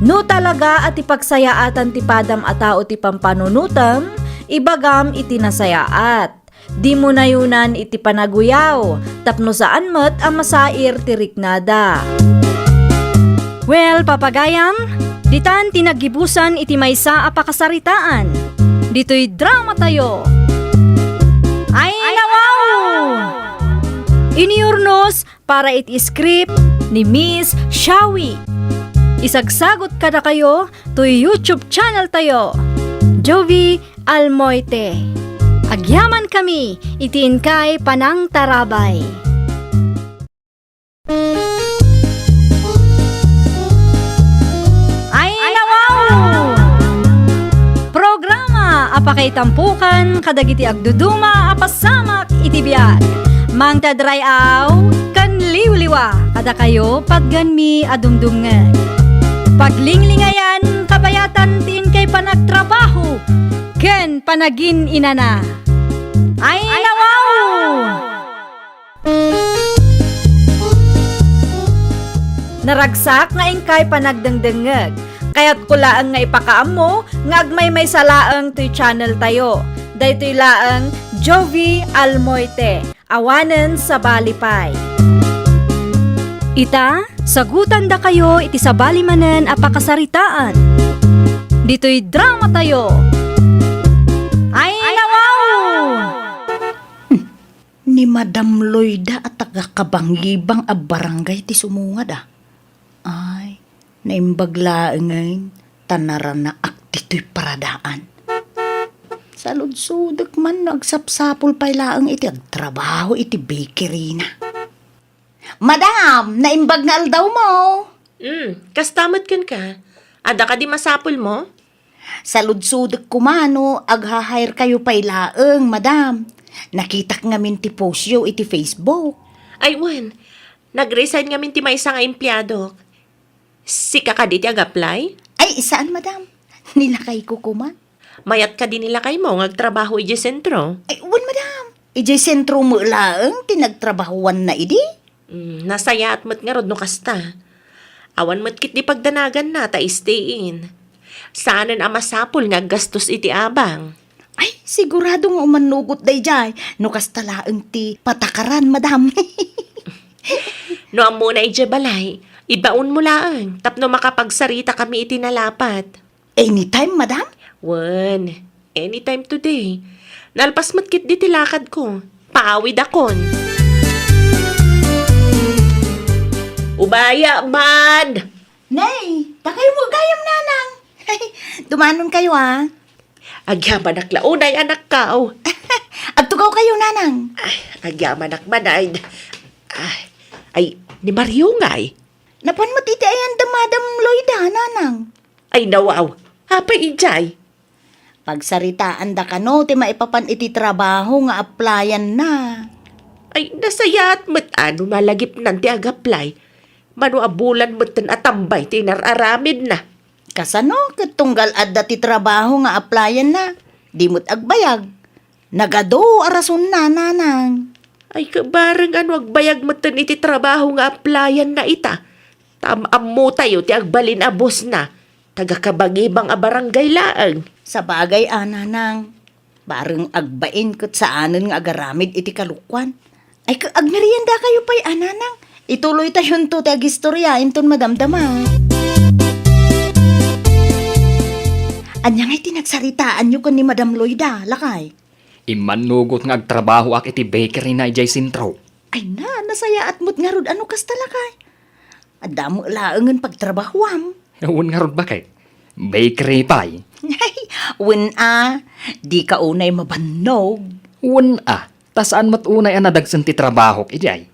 No talaga at ipagsayaatan ti padam a tao ti pampanunutam, ibagam iti nasayaat. Di mo nayunan iti panaguyaw, tapno saan met ang masair ti riknada. Well, papagayam, ditan tinagibusan iti maysa a pakasaritaan. Dito'y drama tayo. Ay, nawaw! Iniurnos para iti script ni Miss Shawi. Isagsagot kada kayo to YouTube channel tayo, Jovi Almoite. Agyaman kami, itiin kay Panang Tarabay. Ay, nawaw! Programa apakay tampukan kadagiti agduduma apasamak iti biag. Mang tadrayaw kan liwliwa kada kayo pagganmi adumdumngeg. Paglinglingayan kabayatan tiin kay panagtrabaho ken panagin inana. Ay, nawaw! Naragsak nga ingkay panagdengdengeg. Kaya't kulaan nga ipakaam mo nga agmay may salaang to'y channel tayo. Daytoy laang Jovi Almoite. Awanen sa Balipay. Ita, sagutan da kayo iti sa balimanen apakasaritaan. Dito'y drama tayo. Ay, nawaw! Ni Madam Loida at taga-kabanggibang a barangay ti sumungad Ay, naimbaglaan ngayon, tanaran na aktito'y paradaan. Sa ludsudok man, nagsapsapol pa ilaang iti agtrabaho iti bakery na. Madam, naimbag na aldaw mo. Kastamot kan ka. Ada ka di masapol mo? Sa ludsudok kumano, agha-hire kayo pa ilaang, madam. Nakita ngamin ti post yo iti Facebook. Ay, wan. Nag-resign ngamin ti may isang empleyado. Sika ka di ti ag-apply? Ay, saan, madam? Nilakay ko kuma. Mayat ka din nila kay mo, ngagtrabaho iji sentro. Ay, uwan, madam. Iji sentro mo laang, tinagtrabahuan na idi. Nasaya at mat nga rod no kasta. Awan mat kit di pagdanagan na ta stay in. Saanan ang masapol nga gastos iti abang. Ay, sigurado nga umanugot day jay. No kasta laang ti patakaran, madam. No amo na ije balay, ibaon mo laang. Tapno makapagsarita kami iti nalapat. Anytime, madam? Wan, anytime today. Nalpas mat kit di tilakad ko. Paawid akon. Ubaya, man! Nay, takay mo gayam nanang. Dumanon kayo, Agyaman ak launay anak kao. Agtugaw kayo, nanang. Ay, agyaman ak manay. Ay, ni Mario nga eh. Napan mo titi ayan da Madam Loida, nanang. Ay nawaw, hapay ijay. Pagsaritaan da ka no, ti maipapan iti trabaho nga applyan na. Ay nasayat mo't ano malagip nanti agaplay. Mano abulan mo't atambay tinararamid na. Kasano, katunggal adda ti trabaho nga applyan na. Di mo't agbayag. Nagado arason na, nanang. Ay kabarang ano agbayag mo't iti trabaho nga applyan na ita. Tamam mo tayo ti agbalin abos na. Tagakabagibang a barangay laang. Sa bagay, nanang. Bareng agbain kat saanan nga agaramid iti kalukwan. Ay, agmerienda kayo pa'y ananang. Ituloy tayon to ti agistoryain ton madamdama. Anya nga'y tinagsaritaan nyo kan ni Madam Loida, lakay. Imanugot nga agtrabaho ak iti bakery na ijay sintro. Ay na, nasaya at mo't nga rod ano kas talakay. Adamo laangan pagtrabahuam. Ewan nga rod bakit? Bakery pa'y. Ay, wen di ka unay mabannog. Wan tasaan mat unay ang nadagsan ti trabaho ijay.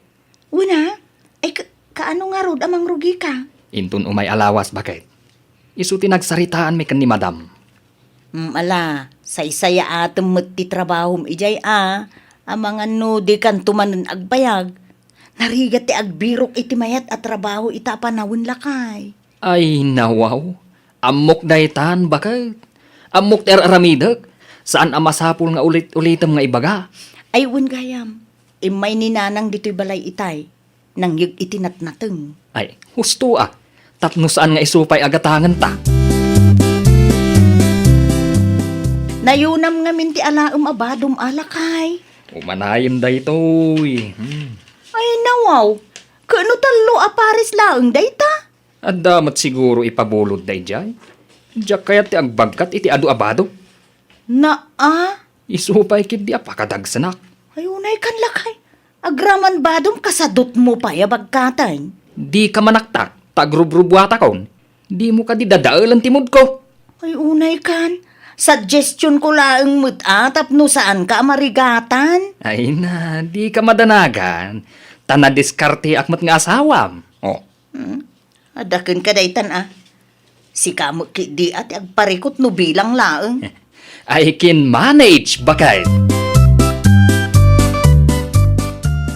Una, ay kaano nga rod amang rugi ka? Intun umay alawas bakit? Isu tinagsaritaan mi kan ni madam. Ala, saysaya atem met ti trabahom ijay amang ano di kan tumanen agbayag. Narigat ti agbirok iti mayat at trabaho ita panawin lakay. Ay nawaw. Amok daytan bakit? Amok ter aramidag. Saan ang masapul nga ulit-ulitam nga ibaga? Ay wen gayam, imay ni nanang dito'y balay itay, nang yug itinatnateng. Ay, husto Tapno saan nga isupay agatangan ta? Nayunam nga minti alaum abadom alakay. Umanayim daytoy. Ay nawaw, kano talo aparis laeng dayta? At damat siguro ipabulod dayjay. Diyak kaya ti agbagkat iti adu abado. Na Isupay kid di apakadagsanak. ay unay kan lakay. Agraman badom kasadot mo pa yabagkatay. Di ka manaktak, tagrubrubuata kon. Di mo ka di dadaalan timod ko. Ay unay kan, suggestion ko laeng mo't tapno saan ka marigatan. Ay na, di ka madanagan. Tanadiskarte akmat nga asawam. Oh, Adaken ka daytan Si kamo di at agparikot no bilang laeng. I can manage bakit?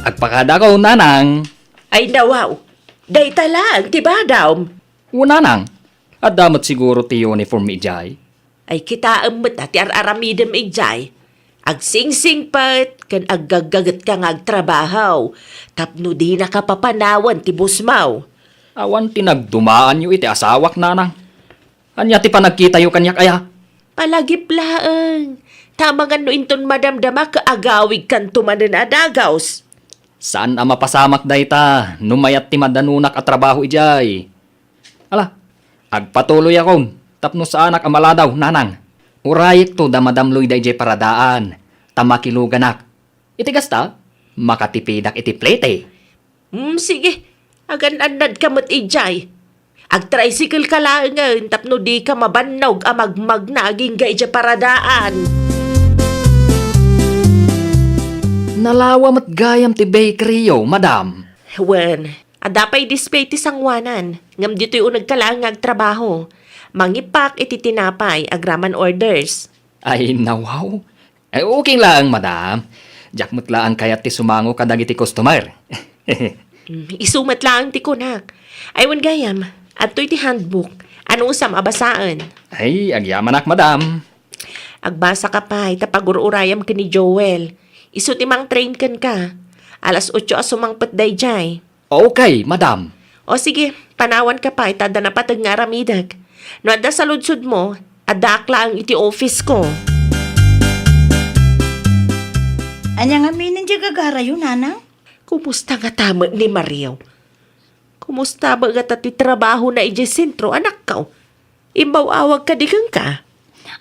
Agpakada ko, nanang. Ay nawaw, day talang tiba daw. Nanang. At damat siguro ti uniform ijay. Ay kita amat ti araramidem ijay. Agsingsing pat, kan aggagagat ka nga agtrabaho. Tapno di nakapapanawan ti busmaw. Awan tinagdumaan yu iti asawak, nanang. Anya ti panagkita yu kanya kaya? Palagip laeng. Tamangan no inton madamdama kaagawig kan tumanen adagaws. Saan ang mapasamak dayta? Numayat ti madanunak at trabaho ijay. Ala, agpatuloy akon. Tapno sa anak amaladaw, nanang. Urayik to da Madam Loida ijay paradaan. Tamakiluganak. Itigas ta? Makatipidak iti plete. Sige. Agan-anad ka mo't ijay. Ag-tricycle ka lang tapno di ka mabannog amagmag na aging ga ija paradaan. Nalawa mat gayam ti bakery yo, madam. Wen, adapay display ti sangwanan. Ngam dito'y unag ka lang agtrabaho. Mangipak iti tinapay agraman orders. Ay, nawaw. Ay, okay lang, madam. Diyak mutlaan kayat ti sumango kadag iti customer. Isumat lang ti kunak. Aywan gayam, adto'y ti handbook. Ano usam abasaan? Ay, agyamanak, madam. Agbasa ka pa, tapagururayam ka ni Joel. Isu timang train kan ka. Alas 8 asumangpat dayjay. Okay, madam. O sige, panawan ka pa, itada na patag nga ramidag. No adda sa ludsud mo, adakla ang iti office ko. Anya nga minin di gagara yun, nanang? Kumusta nga tama ni Mario? Kumusta ba nga ti trabaho na iji sentro, anak ka? Imbaw-awag ka digang ka?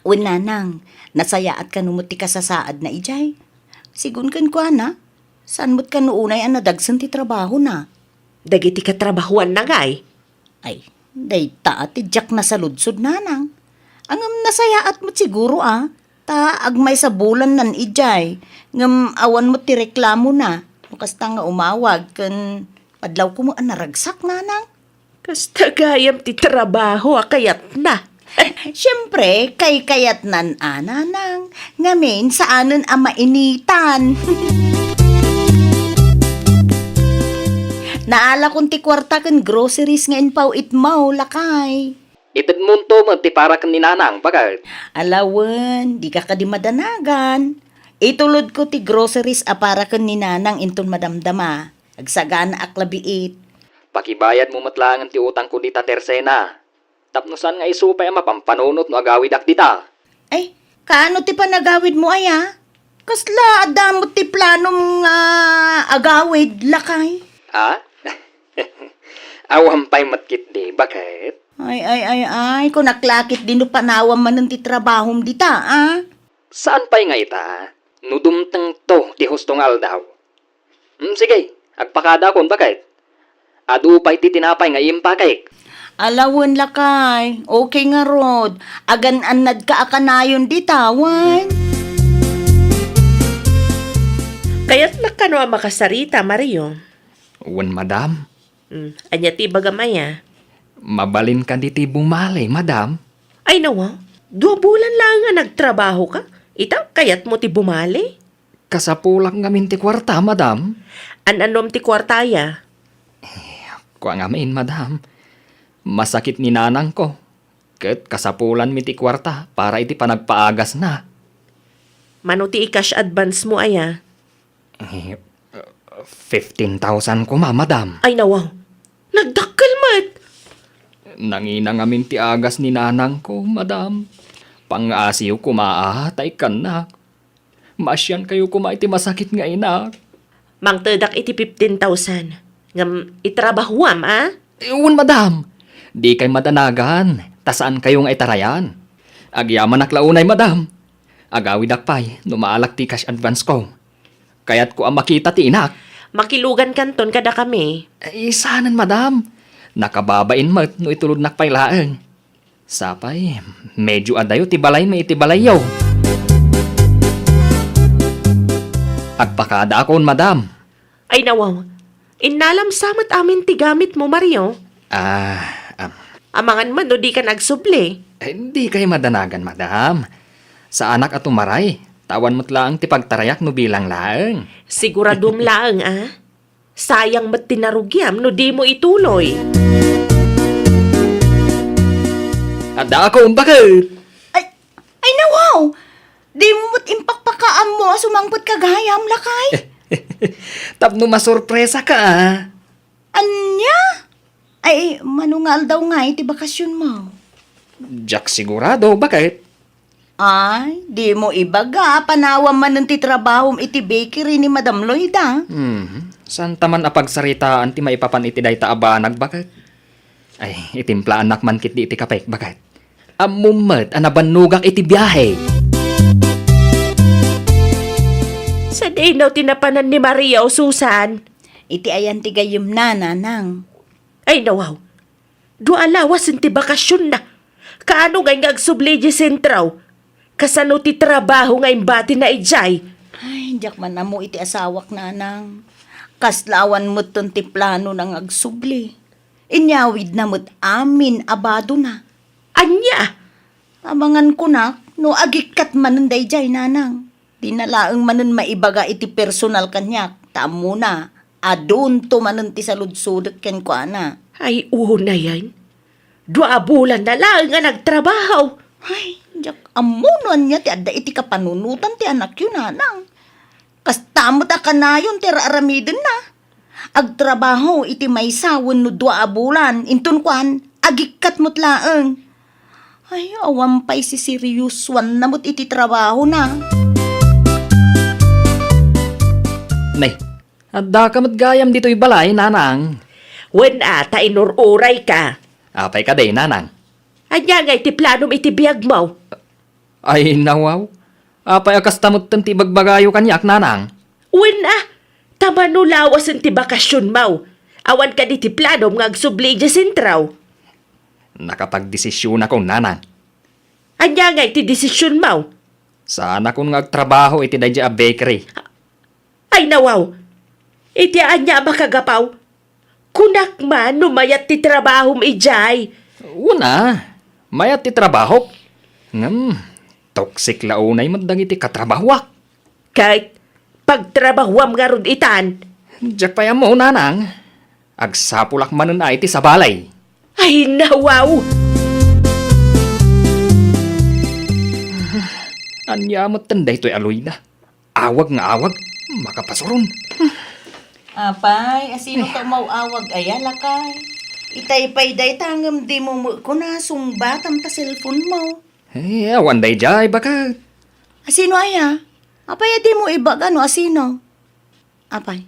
O nanang, nasaya at kanumuti ka sa saad na ijay. Sigun kan ko saan mo't kanuunay ang nadagsan ti trabaho na? Dagiti katrabahuan na ngay. Ay, dayta at tijak na sa ludsod nanang. Angam nasaya at mo't siguro ta agmay sa bulan nan ijay. Ngam awan mo't ti reklamo na. Mukas ta nga umawag kan padlaw ko mo naragsak nanang. Kasta gayam ti trabaho kayat na. Siyempre, kay kayat nan nanang, ngamin saanan ang mainitan. Naala kong ti kwarta kan groceries nga inpaw itmaw, lakay. Itad mo to mo ti para kan ni nanang, bagay. Alawan, di ka di madanagan. Itulod ko ti groceries a para kan ni nanang inton madamdama. Agsagana aklabiit. Pakibayad mo matlangan ti utang ko dita tersena. Tapnosan nga isupay ang mapampanunot no agawid ak dita. Ay, kaano ti panagawid mo aya? Kasla, adamot ti planong agawid, lakay. Ha? Awam pa'y matkit di, bakit? Ay, kung naklakit din no panawam man ng ti trabahom dita, ah? Saan pa'y nga ita? Nudumtang to, ti hustong aldaw. Sige, agpakada kon, bakit? Adu pa'y ti tinapay nga impakik. Alawon lakay, okay nga rod. Agan-anad ka akanayon dita, wan. Kaya't nakano ang makasarita, Mario. Wan, madam. Anya ti bagamaya. Mabalin ka di ti bumalay, madam. Ay nawa, 2 bulan lang nga nagtrabaho ka. Ita, kayat mo ti bumali. Kasapulak ngamin ti kwarta, madam. An-anom ti kwartaya. Kuha ngamin, madam. Masakit ni nanang ko. Ket kasapulan mi ti kwarta para iti panagpaagas na. Mano ti i-cash advance mo aya? 15,000 ko madam. Ay nawa, nagdakkel mat. Nangina ngamin ti agas ni nanang ko, madam. Pang-asiw kumaatay ka na. Masyan kayo kumaiti masakit nga inak. Mangtedak iti 15,000. Ngam itrabahuam, ah? Iwan, madam. Di kay madanagan. Tasaan kayong itarayan. Agyaman naklaunay, madam. Agawid akpay, numaalak ti cash advance ko. Kaya't ko ang makita ti inak. Makilugan kanton kada kami. Isanan, madam. Nakababain mat no itulod nakpay laeng. Sapay, medyo adayo tibalay may itibalayaw. Agpakada akon, madam. Ay nawaw, inalam samat amin ti gamit mo, Mario. Amangan man no di ka nagsubli. Hindi kayo madanagan, madam. Sa anak at umaray, tawan mo't lang ti pagtarayak no bilang laeng. Siguradum laeng, ah? Sayang mat tinarugyam no di mo ituloy. Ada ako, bakit? Ay nawaw! Di mo't impakpakaam mo sumangpot kagayam, lakay. Tapno masurpresa ka, ah. Anya? Ay, manungal daw nga iti bakasyon mo. Jack sigurado, bakit? Ay, di mo ibaga, panawam man ng titrabahom iti bakery ni Madam Lloyda. San taman apagsaritaan ti maipapan iti dayta abanag, bakit? Ay, itimpla anak man kit di iti kapek, bakit? Amumet, anabanugak iti biyahe. Sa dinaw tinapanan ni Maria o Susan. Iti ayan ti gayum na, nanang. Ay nawaw, dualawas ti bakasyon na. Kaano ngay ngagsubli di sentraw? Kasano ti trabaho ngay bati na ijay? Ay, diyak man na mo iti asawak, nanang. Kaslawan mo't ton ti plano ng agsubli. Inyawid na mo't amin abado na. Anya? Abangan ko na, no agikat manon dayjay, nanang. Dinalaang manon maibaga iti personal kanyak. Tamo na, adun to manon ti saludsudot ken ko ana. Ay na yan. 2 bulan na lang nga nagtrabaho. Ay, diyak amunuan niya ti adda iti kapanunutan ti anak yun, nanang. Kastamot akanayon ti raaramiden na. Agtrabaho iti may sawon no 2 bulan. Intun kwan, agikat mo't laeng. Ay, awampay si serious one na mo't iti trabaho na. Nay, adda ka matgayam dito'y balay, nanang. Wen ata inururay ka. Apay ka day, nanang. Anya nga iti planom iti biyag mo. Ay, nawaw. Apay akastamot tan ti bagbagayo kanyak, nanang. Wen tamano lawas ti bakasyon mo. Awan ka di ti planom nga agsubli di sentraw. Nakapagdesisyon ako, nanang. Anya nga iti desisyon mo. Sana kung nagtrabaho iti dadya a bakery. Ay nawaw, iti anya makagapaw. Kunak man, numayat ti trabaho mo ijay. Una, mayat ti trabaho. Toxic launay mandang iti katrabahwak. Kahit pagtrabahuam nga rod itan. Diyak pa yan mo, nanang. Agsapulak manan ay ti sa balay. Ay, nawaw! Anya mo tanday to'y aloy na. Awag nga awag. Makapasuron. Apay, asino ka mauawag ayala kay? Itay-pay day tangam di mo ko na sumbatam ta cellphone mo. Awan day jay, baka. Asino aya? Apay, di mo iba gano asino? Apay,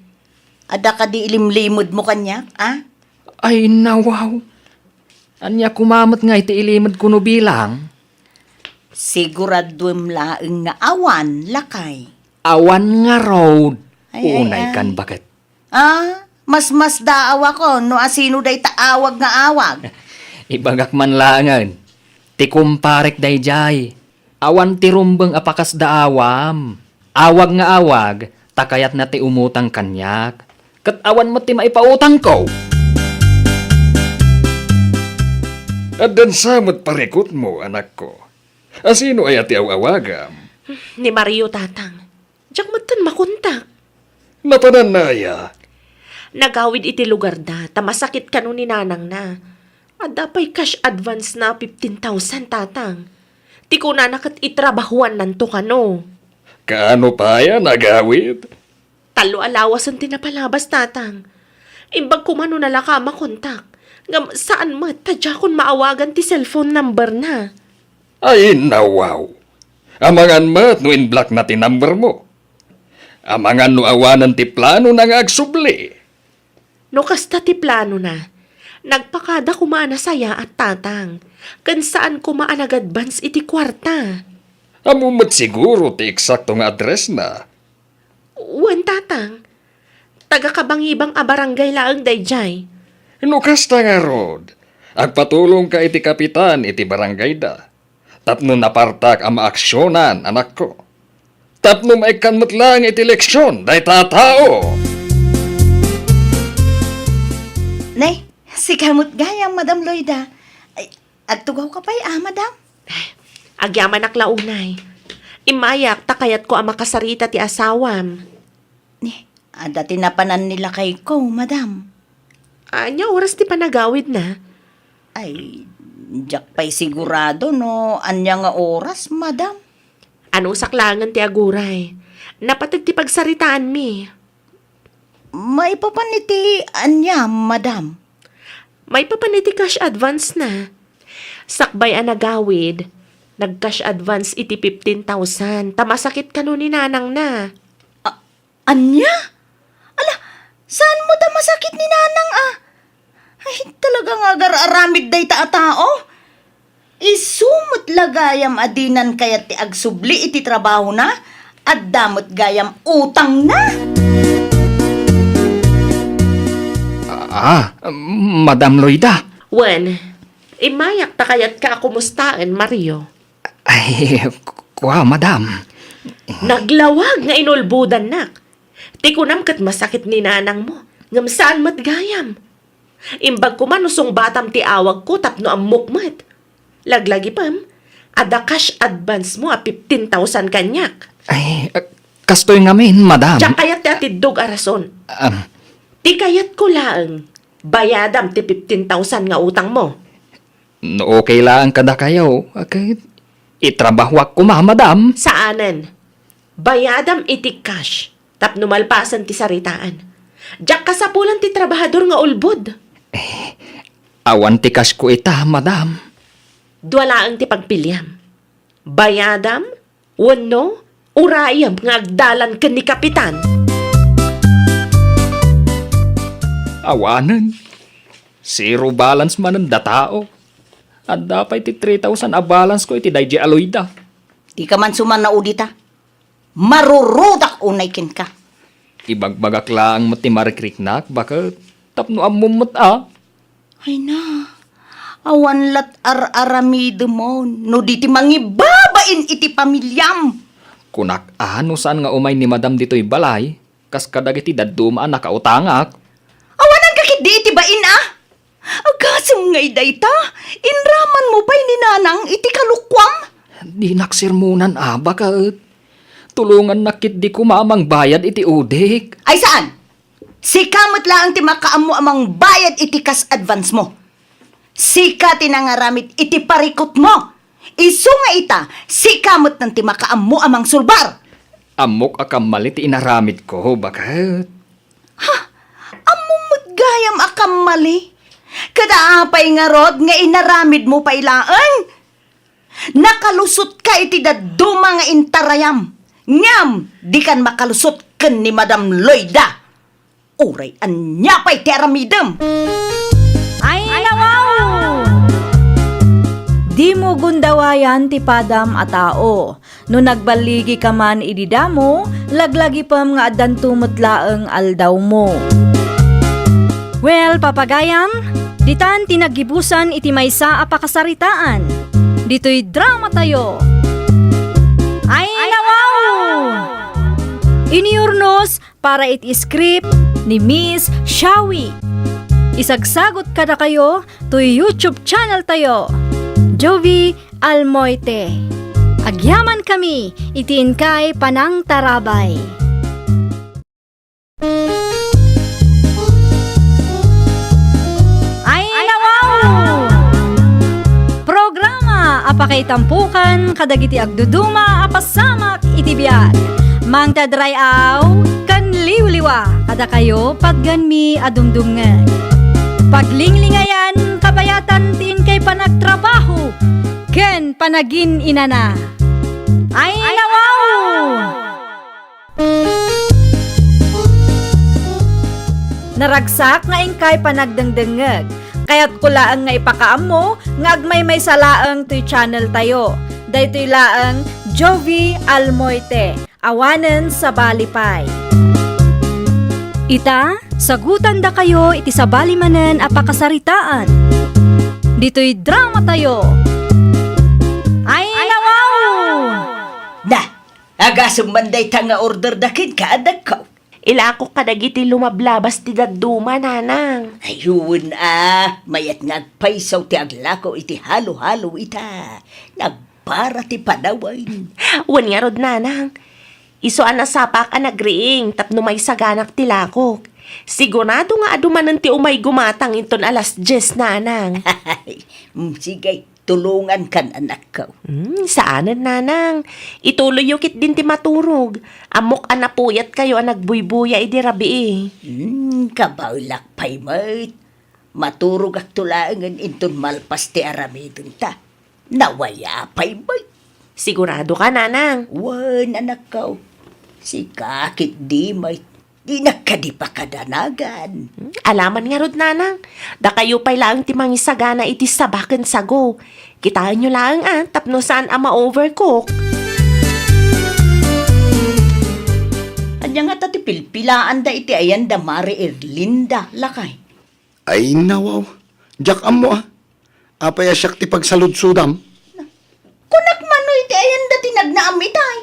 ada ka di ilimlimod mo kanya, ah? Ay, nawaw. Anya kumamat nga iti ilimad kuno bilang. Siguradum laeng nga awan, lakay. Awan nga road. Ay, Unay ay. kan bakit? Ah, mas daaw ako, no asino day taawag nga awag. Ibagak man langan. Ti kumparek day jay. Awan ti rumbeng apakas daawam. Awag nga awag, takayat na ti umutang kanyak. Kat awan mo ti maipautang ko. Adan samot parikot mo, anak ko. Asino ay ati awawagam? Ni Mario tatang. Diyak matan makontak. Napananaya. Nagawid iti lugar da, tamasakit ka ni nanang na. Adapay cash advance na 15,000 tatang. Ti ko na nakat itrabahuan nanto ka no. Kaano pa yan nagawid? Talo alawas ang tinapalabas tatang. Imbag kumano na laka makontak. Ngam saan mo, tadya kon maawagan ti cellphone number na. Ay, nawaw. Amangan mat no in-block na ti number mo. Amangan no awanan ti plano na nga agsubli. No kasta ti plano na, nagpakada kumana saya at tatang. Kan saan kumaan advance iti kwarta. Amumat siguro ti eksaktong address na. Uwan tatang, taga kabangibang a barangay laang dayjay. No kasta nga rod. Agpatulong ka iti kapitan iti barangay da. Tapno napartak ang maaksyonan, anak ko. Tapno maikanmat lang iti leksyon, day tatao. Nay, si kamot gayang, Madam Loida. Ay, agtugaw ka pa'y, madam? Agyaman aklaunay. Imayak takayat ko ang makasarita ti asawam. Ni, ada tinapanan nila kay ko, madam. Anya oras ti panagawid na. Ay, jak pa'y sigurado, no? Anya nga oras, madam? Ano saklangan ti aguray? Napatag ti pagsaritaan mi. May papaniti, anya, madam. May papaniti cash advance na. Sakbay ang nagawid, nag-cash advance iti 15,000. Tamasakit ka nun ni nanang na. Anya? Ala, saan mo da masakit ni nanang, ah? Ay, talaga nga aramid day ta tao. Isumot lagayam adinan kayat ti agsubli iti trabaho na at damot gayam utang na. Madam Loida. Wen, imayak takayat ka kumustaan, Mario. Ay, kuha, madam. Naglawag nga inulbudan nak. Tikunam kat masakit ni nanang mo. Ngam saan matgayam. Imbag kumanusong batam ti awag ko tapno ang mukmat. Laglagi pam, ada cash advance mo a 15,000 kanyak. Ay, kastoy ngamin, madam. Diyan kayat ti atidog arason. Um, Ti kayat ko laang, bayadam ti 15,000 nga utang mo. no, okay lang kada kayo. Okay. Itrabahwak ko, madam. Saanan? Bayadam iti cash, tapno malpasan ti saritaan. Diyak kasapulan ti trabahador nga ulbod. Awan ti cash ko ita, madam. Duwalaang ti pagpilyam. Bayadam, wano, urayam nga agdalan ka ni kapitan. Awanan. Zero balance man ang datao. At dapat ti 3,000 a balance ko iti dayji aloyda. Di ka man suman na udita. Marurudak unay kin ka. Ibagbagak lang mati marikriknak, baka tapno amumot Ay na, awan lat aramido mo, no di ti mangibabain iti pamilyam. Kunak ano saan nga umay ni madam dito'y balay, kas kadagiti dadduma nakautangak. Awanan ka Sakit di iti bain Agasam nga dayta. Inraman mo pa'y ni nanang iti kalukwam. Di naksirmunan baka tulungan nakit di ko mamang bayad iti udik. Ay saan? Si kamot lang ti makaam mo amang bayad iti kas advance mo. Sika tinangaramit iti parikot mo. Isu nga ita, si kamot ng ti makaam mo amang sulbar. Amok akam mali ti inaramid ko, bakit? Amumot gayam akam mali. Kadaapay nga rod nga inaramid mo pa ilaan. Nakalusot ka iti daduma nga intarayam. Ngam, di kan makalusot ken ni Madam Loida. Uray, anya pa'y ti aramidem. Ay, nawaw! Di mo gundawayan ti padam a tao. No nagbaligi ka man ididamo, laglagi pam nga adan tumutlaeng aldaw mo. Well, papagayam, ditan tinagibusan iti maysa a pakasaritaan. Dito'y drama tayo. Ay, nawaw! Iniurnos para iti script ni Miss Shawi. Isagsagot kada kayo to YouTube channel tayo. Jovi Almoite. Agyaman kami, itiin kay Panang Tarabay. Ay, nawaw! Programa apakay tampukan kadagiti agduduma apasamak iti biag. Mang tadrayaw kan liwliwa kada kayo pagganmi adumdumngan. Paglinglingayan kabayatan tin kay panagtrabaho ken panagin inana. Ay, nawaw! Naragsak nga ingkay panagdengdengeg. Kaya't kulaang nga ipakaam mo, nga agmay may salaang to'y channel tayo. Daytoy laang Jovi Almoite, awanen sa Balipay. Ita, sagutan da kayo iti sa balimanen a pakasaritaan. Dito'y drama tayo. Ay, nawaw! Na, agasam manday ta nga order dakid ka adag ka. Ilako kadagiti lumablabas ti daduma, nanang. Ayun mayat nga agpaisaw ti aglako iti halo-halo ita. Nagpara ti panawan. Wan nga rod, nanang. Iso anasapak a nagriing tapno may saganak ti lakok. Sigurado nga adumanan ti umay gumatang inton alas 10, nanang. Sige, tulungan kan anak ko. Saanan, nanang? Ituloy yukit din ti maturog. Amok anapuyat kayo ang nagbuybuya idi rabi Kabaulak pa'y mait. Maturog ak tulaangan inton malpas ti aramidon ta. Nawaya pa'y mait. Sigurado ka, nanang? Wan, anak ko. Si kakit di mait. Di nakadipa kadanagan. Alaman nga rod, nanang. Da kayo pa'y lang ti mangisagana iti sabaken sago. Kitaan nyo lang tapno saan ama overcook. Anya nga tati pilpilaan da iti ayan da Mari Erlinda. Lakay. Ay nawaw, jak amo Apaya siyak ti pagsaludsudam. Kunak mano iti ayan da tinagnaam itay.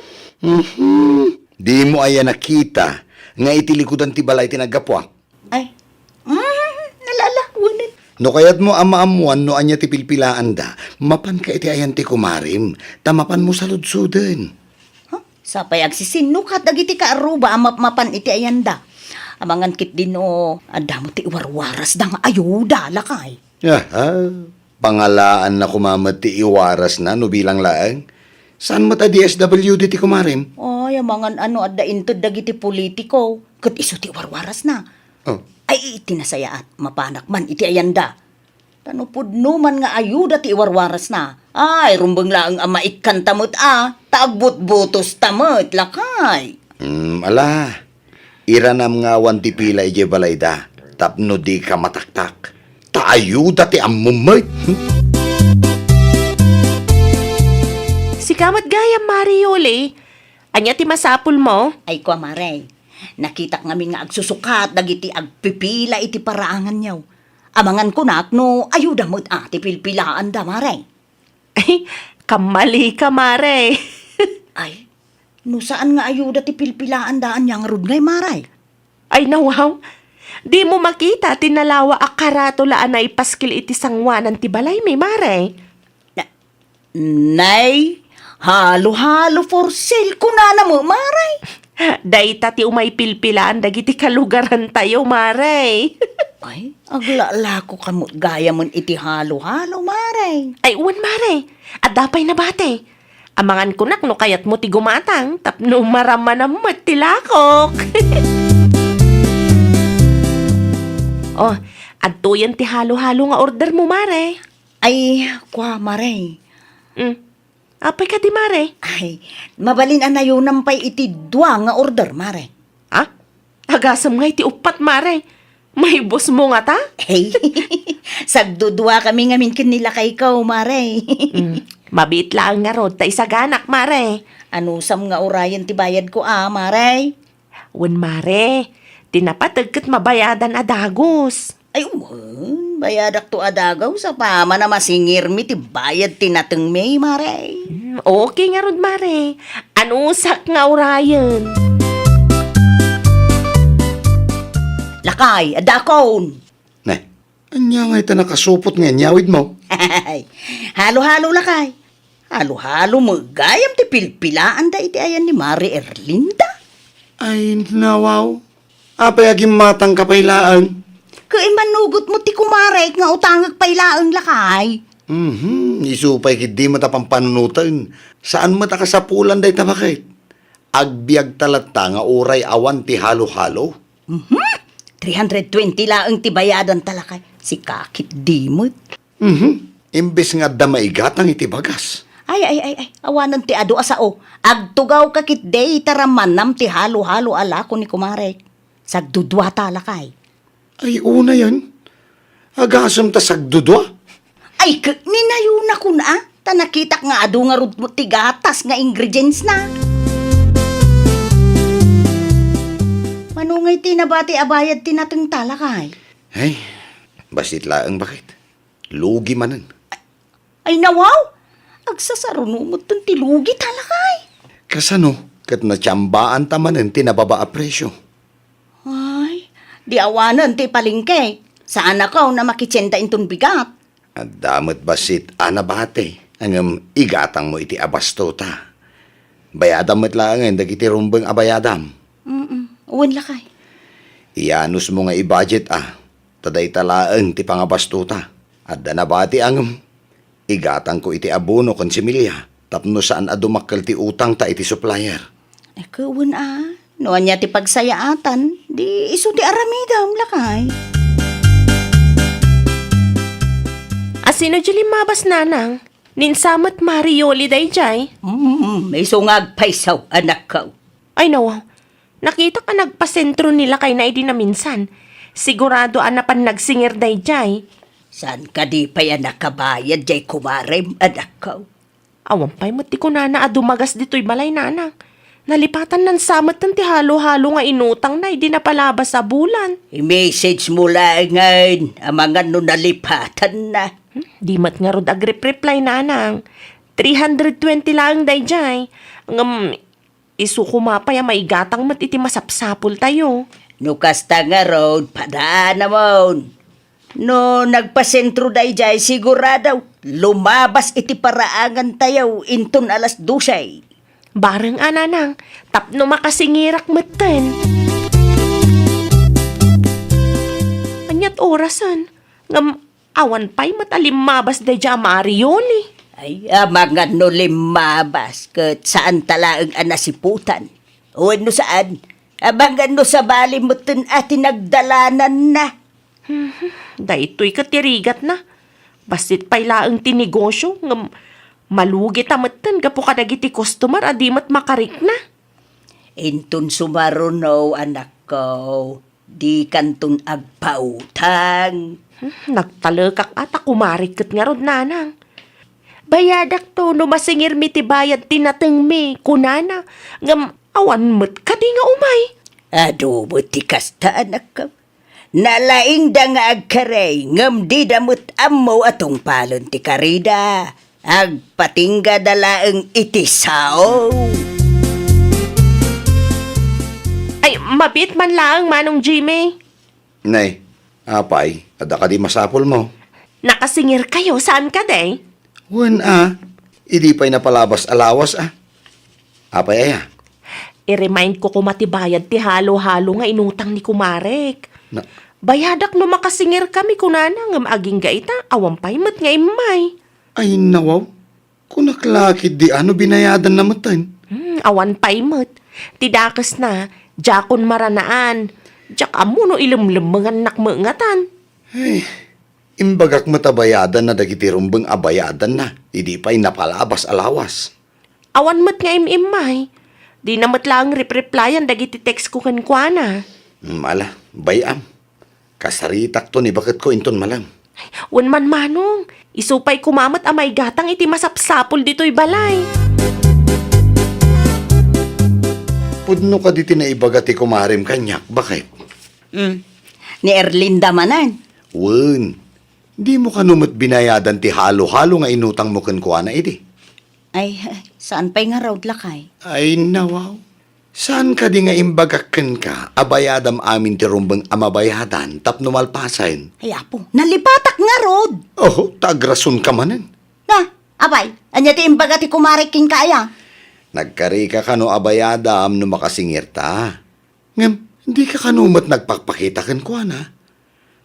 Di mo aya nakita nga itilikudan ti balay tinagapwa. Ay, nalalawanan. No kayat mo ama-amuan no anya ti pilpilaan da, mapan ka iti ayan ti kumarim, tamapan mo saludsudan. Sa payag sisinukat dagiti ka aruba mapan iti ayan da. Amangan kit din adamo ti iwarwaras da nga ayuda lakay. Pangalaan na kumamat ti iwaras na no bilang laang. Saan mo ta DSWD ti kumarim? Ay, amangan adda intod dagiti politiko. Kat iso ti warwaras na. Oh. Ay, itinasaya at mapanak man iti ayanda. Tanupod numan nga ayuda ti warwaras na. Ay, rumbang lang ang maikan tamot tagbut-butos tamot, lakay. Ala, iranam nga wan ti pila ije balayda, tapno di ka mataktak. Taayuda ti ammumay. Si kamat gaya, Mariole. Anya ti masapul mo? Ay, kwa maray. Nakita ngamin nga agsusukat, dagiti agpipila iti paraangan niyaw. Amangan ko no, ayuda mo't ti pilpilaan da, maray. Ay, kamali ka, Mare. Ay, no saan nga ayuda ti pilpilaan daan yang rud ngay, maray? Ay, nawaw. Di mo makita tinalawa a karatolaan na ipaskil iti sangwanan ti balay may mare. Nay, halo-halo for sale ko na mo, maray. Dayta ti umay pilpilaan dagiti kalugaran tayo, mare. Ay, aglala ko kamot gaya mon iti halo-halo, maray. Ay, uwan mare. At dapay na bate. Amangan kunak no kayat mo ti gumatang tapno marama na mo tilakok. Oh, adto yan ti halo-halo nga order mo, mare. Ay, kwa, maray. Apay ka di, mare? Ay, mabalin anayo nampay iti dua nga order, mare. Ha? Agasam nga iti upat, mare. May boss mo nga ta? Hey, sagdudua kami ngamin kinila kay ikaw, mare. Mabit lang nga rod, ta isaganak, mare. Ano sam nga orayan ti bayad ko, mare? Wen, mare. Tinapatag kat mabayadan adagos. Ay, bayadak to adagaw sa pama na masingir mi ti bayad tinateng may, mare. Okay nga rod, mare. Anusak nga orayan. Lakay, adakon. Ne, anya nga ita nakasupot nga nyawid mo. Ay, halo-halo lakay. Halo-halo mo, gayam ti pilpilaan da iti ayan ni Mari Erlinda. Ay, nawaw. Apay aging matang kapailaan. Kaya manugot mo ti kumarek nga utangag pailaan lakay. Isupay kit di mata pampanunutan. Saan mata kasapulan day tabakit? Agbiag talata nga uray awan ti halo-halo. 320 laang ti bayadan talakay. Si kakit dimot. Imbes nga damaigatang iti bagas. Ay, awanan ti adu asao. Agtugaw kakit day taramanam ti halo-halo ala ko ni kumarek. Sagdudwa talakay. Ay, una yan. Agasam ta sagdudwa. Ay, ninayo na ko na. Tanakitak nga adu nga rud mo ti gatas nga ingredients na. Manungay tinabati abayad tinateng talakay. Ay, basit laang bakit? Lugi manan. Ay nawaw! Agsasarunumot tong tilugi talakay. Kasano? Kat natsyambaan tamanan tinababa a presyo. Ay, di awanan ti palingke. Saan akaw na makitsenta intun bigat? At damat basit anabate. Angam igatang mo iti abastota. Bayadam met laangan dagiti rumbeng abayadam. Uwan lakay. Iyanus mo nga i-budget Taday talaan ti pangabastuta. At danabati angam. Igatang ko iti abono kon similya. Tapno saan adumakkel ti utang ta iti supplier. Kuwan Noan niya ti pagsayaatan, di iso ti aramidam lakay. Asino juli mabas nanang? Ninsamat Marioli day jay? May sungag paisaw, anak ko. Ay nawaw. Nakita ka nagpasentro nila kay na na minsan. Sigurado anapan nagsingir day jay. San ka di pa yan nakabayad, jay kumarem, anak ko. Awan pa'y mati ko na adumagas dito'y balay nanang. Nalipatan ng samat ng ti halo-halo nga inutang na hindi napalabas sa bulan. I-message mo lang ngayon, ang mga nalipatan na. Di mat nga rod agrip-reply nanang. 320 lang day jay. Isukumapay may gatang mat iti masapsapul tayo. No kasta nga road, padaan namon. No nagpasentro day jay, sigurado lumabas iti paraangan tayo inton alas 12. Bareng ananang, tapno makasingirak matan. Anyat orasan, ngam awan pa'y matalimabas da dya Marioli. Ay, mga no limabas, kat saan talaang anasiputan. O ano saan, abangan no sa bali mo tun at tinagdalanan na. Da ito'y katirigat na. Basit pa'y laang tinegosyo, ngam malugit amatan gapo kadagiti customer adimat makarik na. Intun sumaruno, anak ko, di kantun agpautang. Nagtalakak ata kumarikot nga rod nanang. Bayadak to no masingir mi ti bayad tinateng mi kunana ngam awan met kadi nga umay. Adobo ti kasta, anak ko. Nalaing da nga agkaray, ngam di damot ammo atong palon ti karida. Agpatingga dalaeng itisao. Ay, mabit man lang manong Jimmy. Nay, apay, ada ka di masapol mo. Nakasingir kayo, saan ka, day? Wan idi pa'y napalabas alawas Apay aya. I-remind ko kumatibayad ti halo-halo nga inutang ni Kumarek. Na, Bayadak no makasingir kami kunana ngam aging gaita, awampay mat nga imay. ay nawaw. Kung naklakid di ano binayadan na matan. Awan pay mat. Tidakas na, jakon maranaan. Jak amo no ilumlumangan nakmangatan. Ay, imbagak matabayadan na dagiti rumbang abayadan na. Idi pa'y napalabas alawas. Awan mat nga imay. Di na mat lang replyan dagiti text ko kankwana. Mala, bayam. Kasaritak to ni bakit ko inton malang. Wan man manong, isupay kumamat amay gatang iti masapsapol dito'y balay. Pudno ka diti na ibagati kumarim kanyak, bakit? Ni Erlinda manan. Wen, di mo kanumot binayadan ti halo-halo nga inutang mo kankwana iti. Ay, saan pa'y nga raw lakay? Ay nawaw. Saan ka di nga imbagakan ka, abayadam amin ti rumbang amabayadan, tapno malpasain? Ay, apo, nalipatak nga rod. Oh, tagrason ka manan. Na, abay, anya ti imbaga ti kumariking kaya. Nagkari ka kano abayadam no makasingir ta. Ngam, hindi ka kanumat nagpakpakita kan kwa na.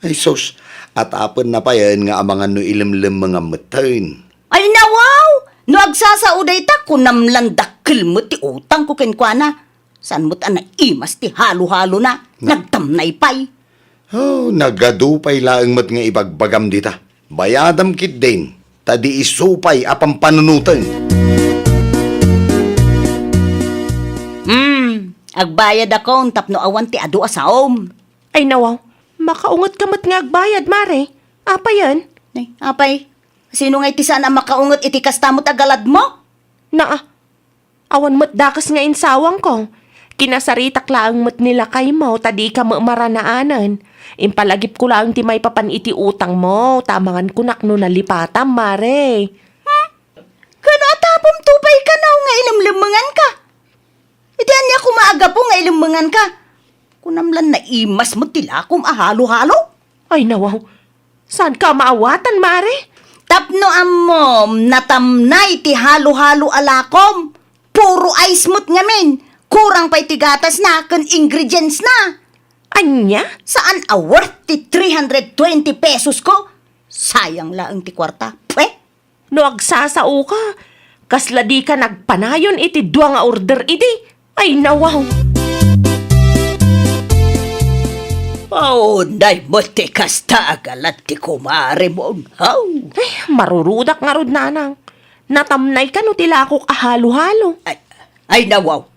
Ay sos, at apon na pa yan nga amangan no ilimlim mga matayin. Ay, nawaw! No agsasauday ta, kunamlang dakil mo ti utang ko kenkwana. San mo't na imas ti halo-halo na, nagtamnay pay. Oh, nagadupay laang mat nga ibagbagam dita. Bayadam kit din, tadi isupay apang panunutan. Agbayad ako, tapno awan ti adu asaom. Ay nawaw, makaungot ka mat nga agbayad, mare. Apa yan? Ay, apay, sino nga iti sana makaungot iti kastamot agalad mo? Naa, awan mat dakas nga insawang ko. Kinasaritak laang mat nila kay mo, tadi ka maranaanan. Impalagip ko lang ti may papan iti utang mo, tamangan kunak no nalipatam, mare. Kano atapom tupay ka na nga ilimlimangan ka? Iti anya kumaaga po nga ilimmangan ka. Kunamlan na imas mo tilakom ahalo-halo. Ay nawaw, saan ka maawatan, mare? Tapno amom, natamnay ti halo-halo alakom. Puro ice mo't ngamin. Kurang pa'y tigatas na, kan ingredients na. Anya? Saan award ti 320 pesos ko? Sayang lang ti kwarta. Pwe? No agsasao ka, kasla di ka nagpanayon iti dua nga order iti. Ay nawaw. Oh, day mo ti kasta agalat ti kumare mo. How? Ay, marurudak nga rod nanang. Natamnay ka no tilakok ahalo-halo. Ay nawaw.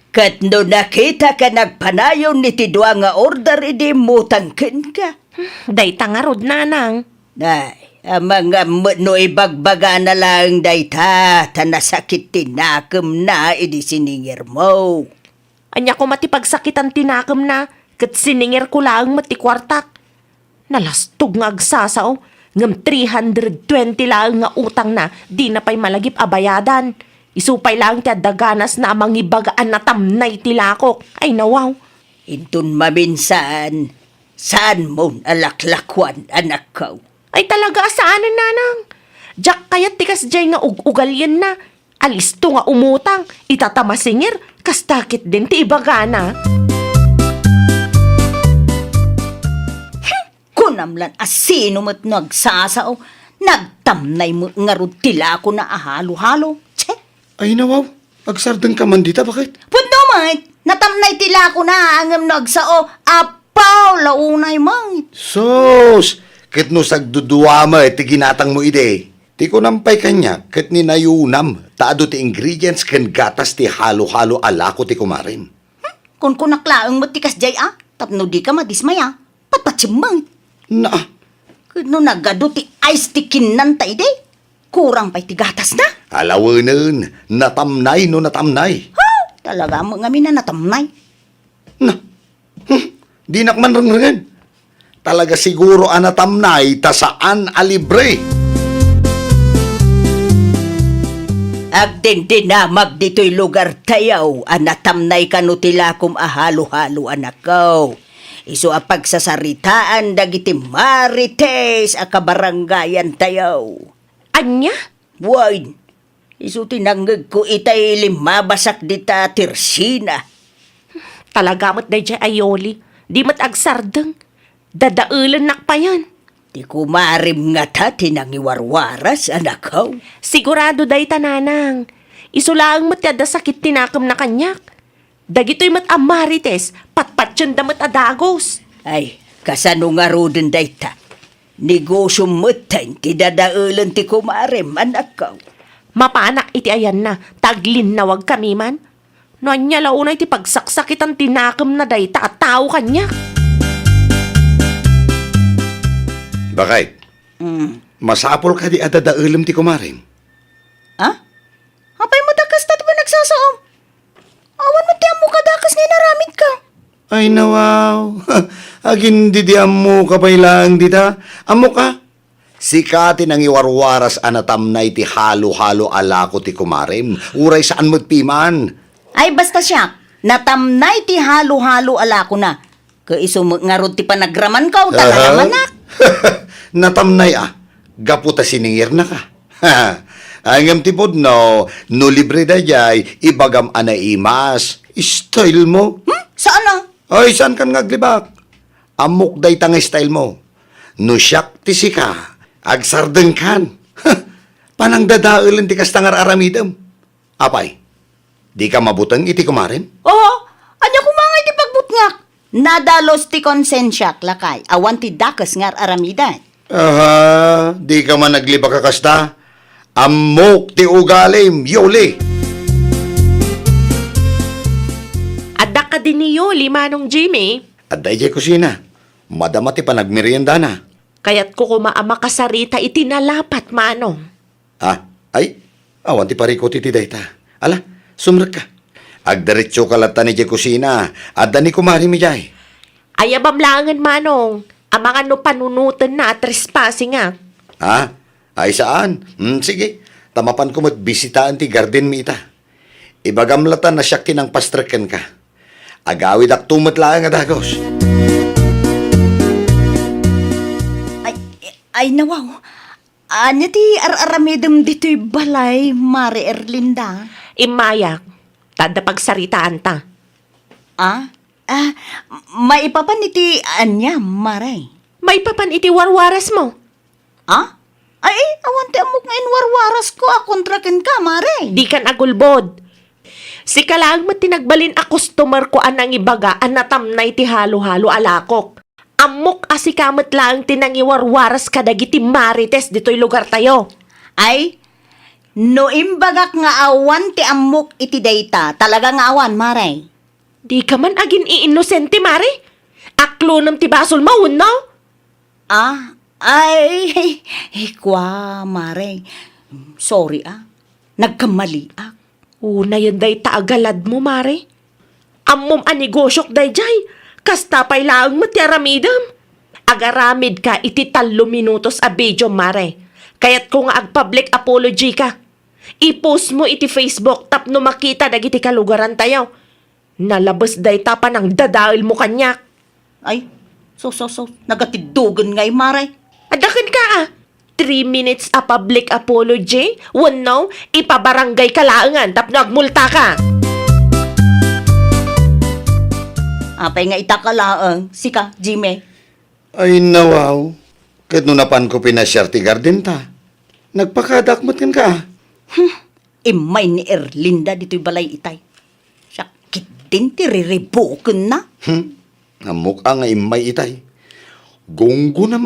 Kat no nakita ka nagpanayon ni ti dua nga order, idi mutangkin ka. Dayta nga rod nanang. Ay, mga no ibagbaga na lang dayta, tanasakit tinakam na, idi siningir mo. Anya ko matipagsakitan tinakam na, kat siningir ko lang matikwartak. Nalastog nga agsasao, ngam 320 lang nga utang na, di na pa'y malagip abayadan. Isupay lang ti daganas na amang ibagaan na tamnay tilakok. Ay nawaw. Intun maminsan, saan mo alaklakwan, anak ko? Ay talaga saanan nanang. Jack kayat tikas jay nga ugalyan na. Alisto nga umutang, itatamasingir, kastakit din ti ibagana. Kunamlan asino mo't nagsasao, nagtamnay mo nga rod tila ko na ahalo-halo. Tse, Ay nawaw, agsardeng ka man dita, bakit? puno mait, natamnay tila ko na angam nagsao, apaw launay mait. Sos, ket no sagduduama ti ginatang mo ide. Ti ko nampay kanya, ket ni nayunam, taado ti ingredients ken gatas ti halo-halo alako ti kumarin. Kung kunaklaang mo tikas jay tapno di ka madismaya, patpatsimang. Na, Kano nagado ti ice ti kinantay de, kurang pa'y tigatas na. alawanan, natamnay no natamnay. Ha? Talaga mo nga na natamnay. Na, di nakman rangrangan. Talaga siguro anatamnay ta saan alibre. Agden dinamag dito'y lugar tayaw, anatamnay ka no tila kum ahalo-halo anak ko. Iso a pagsasaritaan dagiti marites a kabarangayan tayo. Anya? Buwain, iso tinanggag ko itay limabasak dita tirsina. Talaga mo't dayjay ayoli. Di mo't agsardeng. Dadaulan nak pa yan. Di ko marim nga ta tinangiwarwaras anakaw. Sigurado day tananang. Isulaang mo't yada sakit tinakam na kanyak. Dagito'y mat amarites, patpatyan da mat adagos. Ay, kasano nga rodin dayta. Negosyo mutan ti dadaulan ti kumarim anakaw. Mapanak iti ayan na, taglin na wag kami man. No anya launay ti pagsaksakit ang tinakam na dayta at tao kanyak. Bakit? Masapol ka di adadaulam ti kumarim. Ha? Apay mo dakas ta ti ba nagsasaom? Awan mo ti amo ka dakas ni naramid ka. Ay nawaw, agin didiam mo kapay lang dita. Amo ka? Sikatin ang iwarwaras anatam na iti halo-halo alako ti kumarim. Uray saan mo't piman. Ay basta siya, natamnay ti halo-halo ala ko na. Kaiso nga rod ti panagraman ka o talaga manak. Natamnay gaputa siningir na ka. Angam tipod no libre da jay, ibagam anay imas. Style mo. Saan na? Ay, saan kan ngaglibak? Amok day tang style mo. No siyak ti sika, agsardeng kan. Panang dadaulan ti kastangar aramidam. Apay, di ka mabutang iti kumarin? Oo, anya kumangay ti pagbutngak. Nadalos ti konsensyak lakay, awan ti dakas ngar aramidan. Aha, di ka man naglibak kakasta. Amok ti ugalim, yoli. Adda ka din ni Yoli, Manong Jimmy. At dahil kusina, madama ti panagmerienda na. Kaya't ko kumaama kasarita itinalapat, Manong. Ay, awan ti pariko ti dayta. Ala, sumrek ka. Agdiretso ka lata ni kusina, at dani kumari mi jay. Ayabamlangan, Manong. Ang mga no panunutan na at trespassing nga. Ay saan? Sige, tamapan ko mo't bisitaan ti garden mi ita. Ibagamlatan na siyak kinang pastrekan ka. Agawid ak tumat lang adagos. Ay nawaw, anya ti araramidem dito'y balay, Mari Erlinda. Imayak, tada pagsaritaan ta. Maipapan iti anya, Maray. May papan iti warwaras mo. Ay, awan ti amok ngayon warwaras ko, kontrakin ka, Maray. Di kan agulbod. Si kalang mo tinagbalin a customer ko anang ibaga anatamnay ti halo-halo alakok. Amok asikamat lang tinangiwarwaras kadagiti marites dito'y lugar tayo. Ay, no imbagak nga awan ti amok iti dayta, talaga nga awan, Maray. Di ka man agin iinosente, Mari. Aklonam ti basol mo, no? Kwa, Maray. Sorry, nagkamali, Una yan day taagalad mo, Mari. Ammom anigosyok day jay. Kasta pa'y laang mo ti aramidam. Agaramid ka iti 3 minutos a video, Mari. Kaya't kung ag-public apology ka, i-post mo iti Facebook tapno makita dagiti kalugaran tayo. Nalabas day tapa ng dadail mo kanyak. Ay, nagatidugan ngay, Maray. Adakan ka 3 minutes a public apology? Wano, ipabarangay ka laangan tapno agmulta ka. Apay nga itakalaang, sika, Jimmy. Ay nawaw, kat nunapan ko pinasyar ti garden ta. Nagpakadakmat kan ka. Imay ni Erlinda dito'y balay itay. Sakit din ti riribukin na. Amok nga imay itay. Gunggunam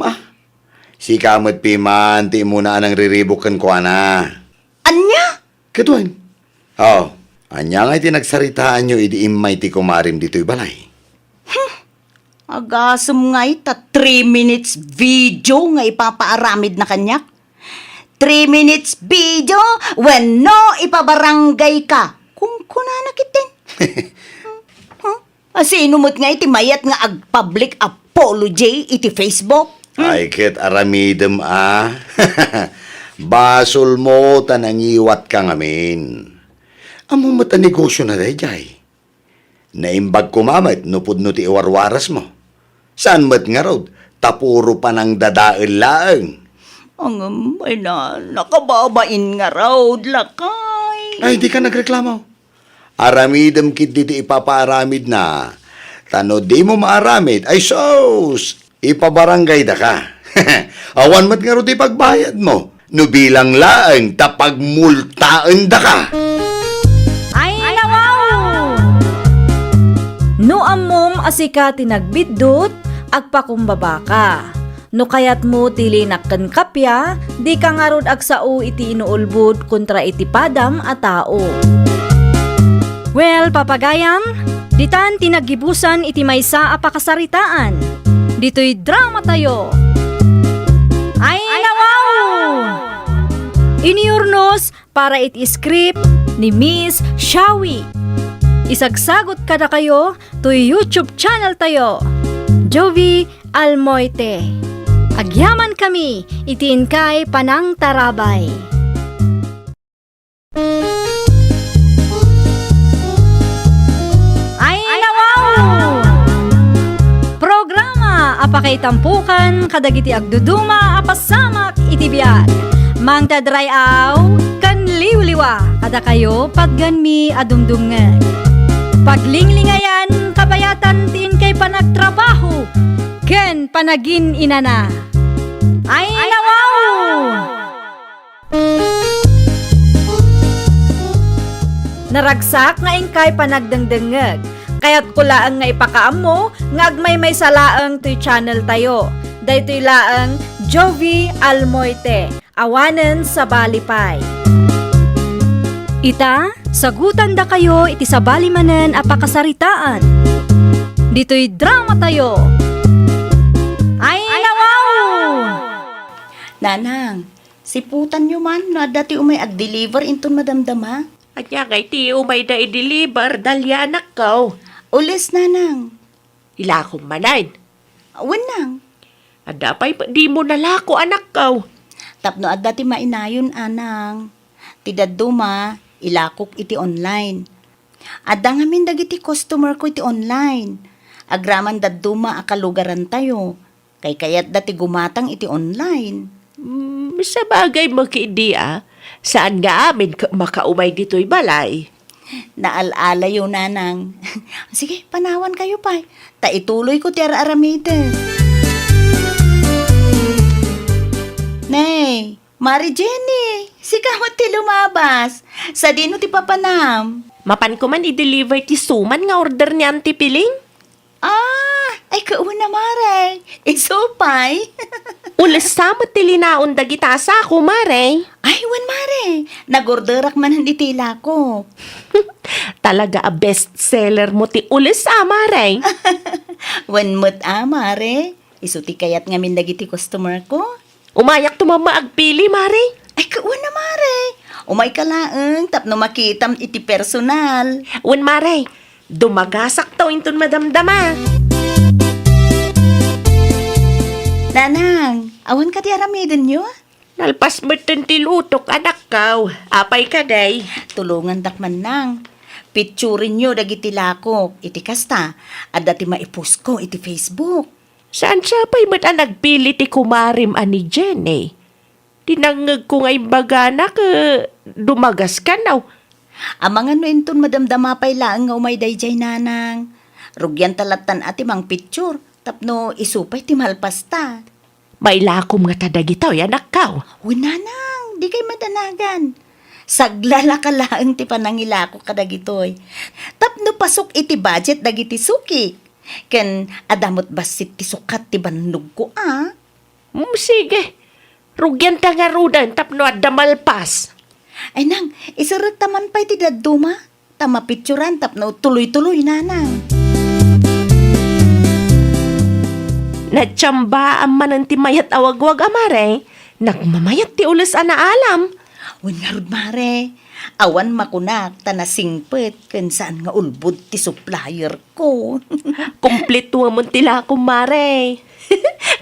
Si kamat piman, ti muna anang riribukan ko Anya? Katuan. Anya nga iti nagsaritaan nyo idi imay ti kumarim dito'y balay. Agasam nga ita, 3 minutes video nga ipapaaramid na kanyak. 3 minutes video when no ipabarangay ka. Kung kunanak itin. Sinumot nga iti mayat nga ag-public apology iti Facebook. Ay ket aramidem Basol mo tanangiwat ka ngamin. Amo mata negosyo na day jay. Naimbag kumamat nupod no ti iwarwaras mo. Saan mat nga rod? Tapuro pa ng dadael laeng. Ang ay na, nakababain nga raw, lakay. Ay, di ka nagreklamo. Aramidem kit diti ipapaaramid na. Tano di mo maaramid, ay sos, ipabarangay da ka. Awan mat nga rod ipagbayad mo. No bilang laeng tapagmultaan da ka. Ay, nawaw! No amom asika tinagbidot, agpakumbaba ka. No kayat mo tilinakkan kapya, di ka nga rod agsao iti inuulbud kontra iti padam a tao. Well, papagayam, ditan tinagibusan iti maysa a pakasaritaan. Dito'y drama tayo. Ay, nawaw! Iniurnos para iti script ni Miss Shawi. Isagsagot kada kayo to YouTube channel tayo, Jovi Almoite. Agyaman kami, itiin kay Panang Tarabay. Ay, nawaw! Programa apakay tampukan kadagiti agduduma apasamak iti biag. Mang tadray aw kan liwliwa kada kayo pagganmi adumdumngeg. Paglinglingayan kabayatan tiin kay panagtrabaho ken panagin inana. Ay, nawaw! Naragsak nga ingkay panagdengdengeg. Kaya't kulaang nga ipakaam mo, nga agmay may salaang to'y channel tayo. Daytoy laang Jovi Almoite, awanen sa balipay. Ita, sagutan da kayo iti sabali manen a pakasaritaan. Dito'y drama tayo. Ay, nawaw! Nanang, siputan nyo man na dati umay ag-deliver inton madamdama. At yan kay ti umay da i-deliver, dalya anak ko. Ulis, nanang. Ila akong manain. Awan nang. At dapay pa di mo nalako anak ko. Tapno at dati mainayon, anang. Tidaduma, ilakok iti online. Adda ngamin dagiti customer ko iti online. Agraman daduma akalugaran tayo. Kay kayat dati gumatang iti online. Sa bagay makiidiya, saan nga amin makaumay dito'y balay? Naalala yun, nanang. Sige, panawan kayo pa. Ta ituloy ko ti aramide. Nay, Mari Jenny, sikamot ti lumabas. Sa dino ti papanam. Mapan ko man i-deliver ti suman nga order ni Auntie Piling? Ay kauna Mare. Isupay. Ulas samot ti linaon dagita sa ako, Mare. Ay, wan Mare. Nagorderak man hindi tila ko. Talaga a bestseller mo ti ulis Mare. Wan mo't Mare. Isuti kayat ngamin dagiti customer ko. Umayak tumama agpili, Mare. Ay, kauna Mare. Umay kalaeng, tapno makitam iti personal. Wan, Mare. Dumagasak taw inton madamdama. Nanang, awan ka ti aramidin nyo? Nalpas mo ti lutok, anak kaw. Apay ka, day. Tulungan dakman nang. Picturin nyo dagiti lakok, iti kasta, at dati maipus ko iti Facebook. Saan siya pa'y mat nagpili ti kumarim ani Jenny? Tinangag ko nga'y bagana ka dumagas ka naw. Amang ano inton madamdama pa'y laang nga umay dayjay nanang. Rugyan talatan ati mang picture, tapno isupay ti malpasta. May lakom nga tadagitaw, anak kaw. Uy nanang, di kay madanagan. Saglala ka laang ti panangilako kadagitoy. Tapno pasok iti budget dagiti suki. Ken adamot basit ti sukat ti bannog ko Sige. Rugyan ta nga rudan, tapno at damalpas. Ay nang, isarat taman pa'y ti daduma. Tama picturan tapno tuloy-tuloy nanang. Natsambaan man ang timayat awag-wag, Amare. Nagmamayat ti ulis anaalam. Uy nga rod, Mare. Awan makunak, tanasingpet, ken saan nga ulbud ti supplier ko. Kompleto mo tila ko, Mare.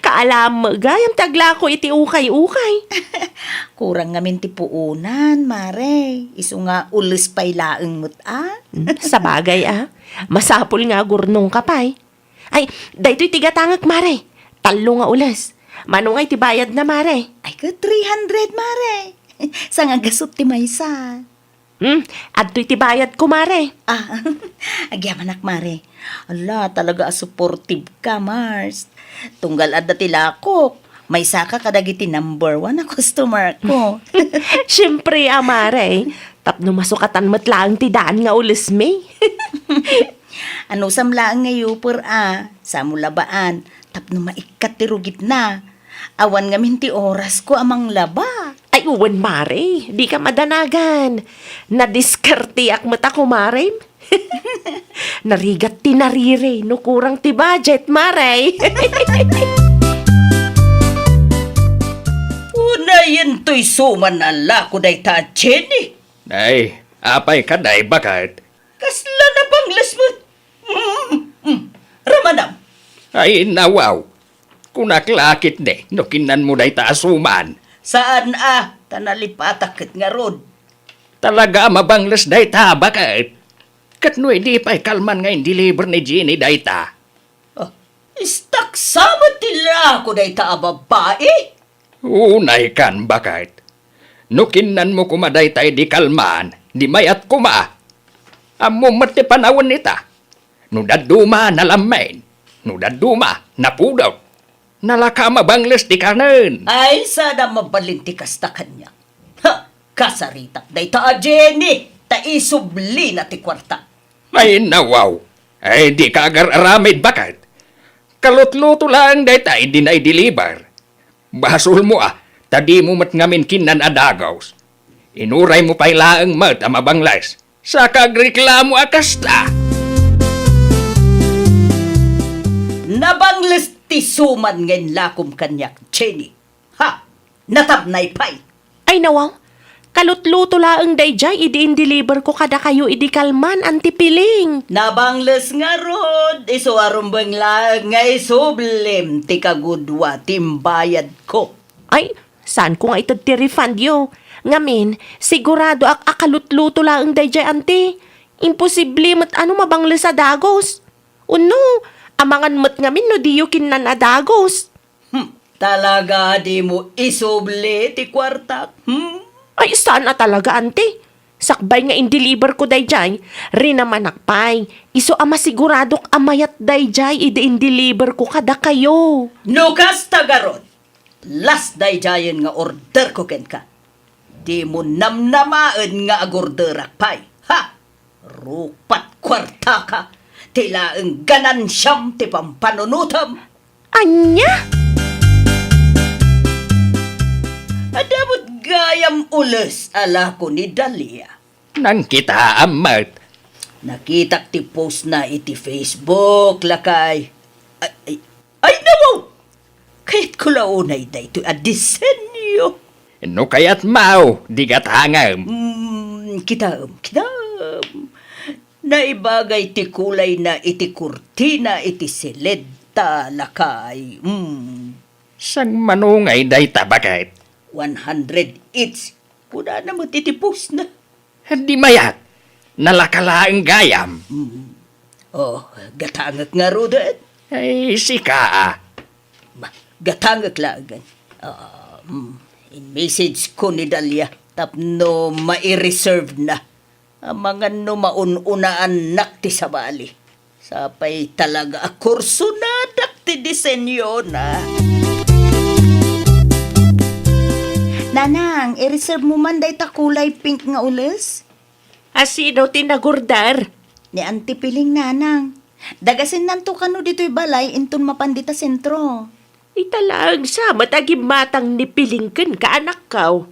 Kaalam, gayam tagla ko iti ukay-ukay. Kurang ngamin ti puunan, Mare. Isu nga ulis pa'y laeng mo't Sa bagay, Masapol nga gurnong kapay. Ay, daytoy tigatangag, mare. Talo nga ulas. Manungay tibayad na, mare. Ay ka 300, mare. Sa nga gasot ti maysa. Adtoy tibayad ko, mare. Ah, agyaman ak, mare. Ala, talaga supportive ka, Mars. Tunggal adda ti lakok. May saka kadagiti number 1 na customer ko. Siyempre, mare. Tapno masukatan mo't lang ti daan nga ulas, me. Ano samlaan ngayon per sa mulabaan. Tapno maikat ti rugit na. Awan nga minti oras ko amang laba. Ay, uwan, mare. Di ka madanagan. Nadiskarte ak mata ko, mare. Narigat ti narire. No kurang ti budget, mare. Unayin to'y suman ala ko day ta, Jenny. Ay, apay ka day bakit? Kasla na bang lasmut? Ramanam. Ay, nawaw. Kunaklakit de, no kinan mo day taasuman. Saan tanalipatakit nga rod. Talaga mabanglas day ta, bakit? Katnoy di pa'y kalman ngayon deliver ni Jenny day ta. Istak sama tila ko day ta babae. Unay kan, bakit? No kinan mo kumaday tayo di kalman, di may at kuma. Amo mati panawon nita. No daduma nalamin, no daduma napudaw. Nalaka mabanglas di kanan. Ay, sana mabalinti kasta kanya. Ha, kasaritak day ta, Jenny. Ta isubli na ti kwarta. Ay nawaw. Ay di ka agar-aramid, bakit? Kalutluto lang day tayo di na i-deliver. Basol mo tadi mo mat ngamin kinan adagaws. Inuray mo pa'y laang mat mabanglas. Sa kagreklamo akasta. Nabangles ti suman ngayon lakom kanyak, Jenny. Ha, natabnay pay. Ay, nawaw. Kalutluto laang dayjay, idi-deliver ko kada kayo idikalman, antipiling. Nabangles nga rod, iso arumbang lang nga isublim, ti kagudwa, timbayad ko. Ay, saan ko nga ito ti-refund yo? Ngamin, sigurado akalutluto laang dayjay, anti. Imposible mat ano mabangles sa dagos. Uno, amangan mat ngamin no diyo kinan adagos. Talaga di mo isubli ti kwarta. Ay, saan na talaga, ante? Sakbay nga in-deliver ko dayjay, rinamanakpay. Iso ama siguradok amayat dayjay, in-deliver ko kada kayo. Nukas tagarod, last day jayan nga order ko ken ka. Di mo namnamaan nga agorderak pay. Ha! Rupat kwarta ka. Tila ang ganansyam ti pampanunutam. Anya? Adamot gayam ules ala ko ni Dalia. Nang kita amat. Nakita ti post na iti Facebook lakay. Ay nawaw! Kahit ko launay da ito disenyo. No kayat mau, di gatangam. Kitam. Naibagay ti kulay na iti kurtina iti silid lakay. Sang manungay day ta, bakit? 100 each. Kuna na mo titipos na. Di mayat. Nalakalaang gayam. Oh, gatangak nga rodet. Ay, sika Gatangak lagan. In message ko ni Dalia. Tapno mai-reserve na. Ang mga no maununaan nakti sa bali. Sapay talaga a kurso na dakti disenyo na. Nanang, i-reserve mo man day ta kulay pink nga ules? Asino tinagurdar? Ni Auntie Piling, nanang. Dagasin nanto kano dito'y balay inton mapandita sentro. Italang sa matagim matang nipilingken ka anak kaw.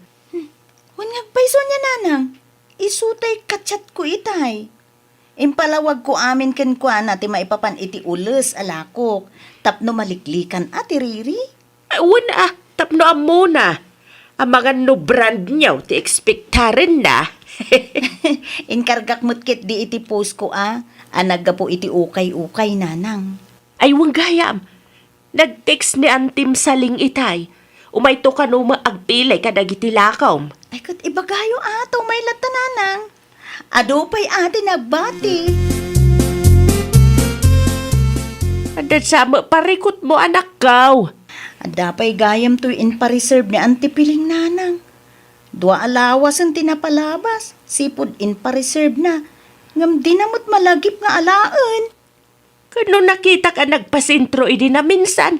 Wan ngagpaiso niya, nanang. Isutay kachat ko itay. Impalawag ko amin ken kwa na ti maipapan iti ules alakok. Tapno maliklikan ati riri. Ay, wala tapno amo na. Ang mga no brand niyaw, ti expectaren na. Inkargak mo't kit di iti post ko Anagga po iti ukay-ukay, nanang. Ay, wang gayam. Nag-text ni Antim Saling itay. Umayto ka no maagpilay kadagiti lakaw. Ay, kat ibagayo ato may lata, nanang. Ado pa'y ate nagbati. Adat sama parikot mo anak kaw. Adapay gayam to in pa-reserve ni antipiling nanang. Dua alawas ang tinapalabas. Sipod in pa-reserve na. Ngam di namot malagip nga alaan. Kano nakita ka nagpasintro idi na minsan.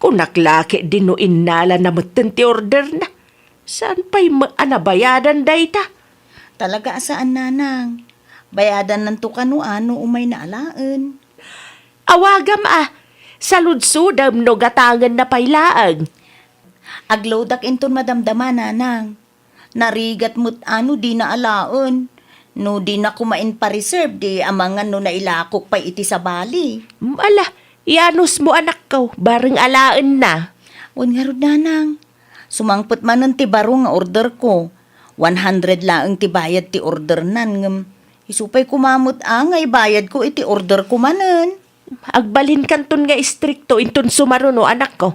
Kung naklaki din no innala na ti order na. Saan pa'y anabayadan dayta? Talaga saan nanang? Bayadan ng tukano-ano umay na alaan. Awagam sa ludsudam no gatangan na pailaang. Aglodak inton madamdama nanang. Narigat mo't ano di na alaon. No di na kumain pa-reserve di amangan no nailakok pa iti sa bali. Ala, ianus mo anak ko, bareng alaan na. Un nga rod nanang. Sumangpot man ng tibaro nga order ko. 100 laang ti bayad ti order nan. Ngam, isupay kumamot angay bayad ko iti order ko manan. Agbalhin kanton nga istrikto inton sumaruno anak ko.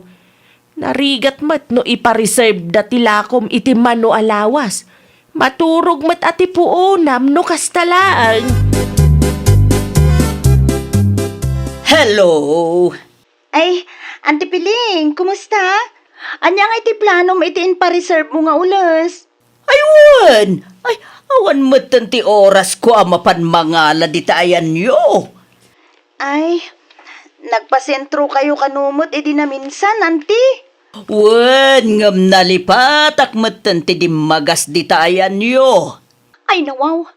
Narigat mat no ipa-reserve dati lakom iti mano alawas. Maturog mat ati puonam no kastalaan. Hello! Ay, Auntie Piling, kumusta? Anya nga iti plano mo iti pa-reserve mo nga ulas? Aywan! Ay, awan matan ti oras ko amapan mangala di tayan yo. Ay, nagpasentro kayo kanumot edi na minsan, Auntie. Wan, ngam nalipatak matan ti dimagas di tayan yo. Ay, nawaw.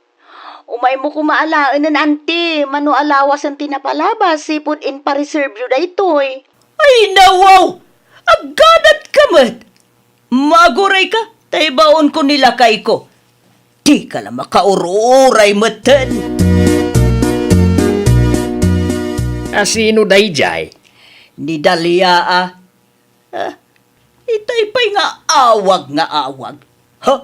Umay mo kumaalaan ng Auntie, mano alawas ang tinapalabas, sipod in pa-reserve yu da itoy. Ay, nawaw! Agadat ka mat! Maguray ka, taybaon ko nilakay ko. Di ka lang makaururay matan. Asino dayjay? Ni Dalia itay pa'y nga awag. Ha?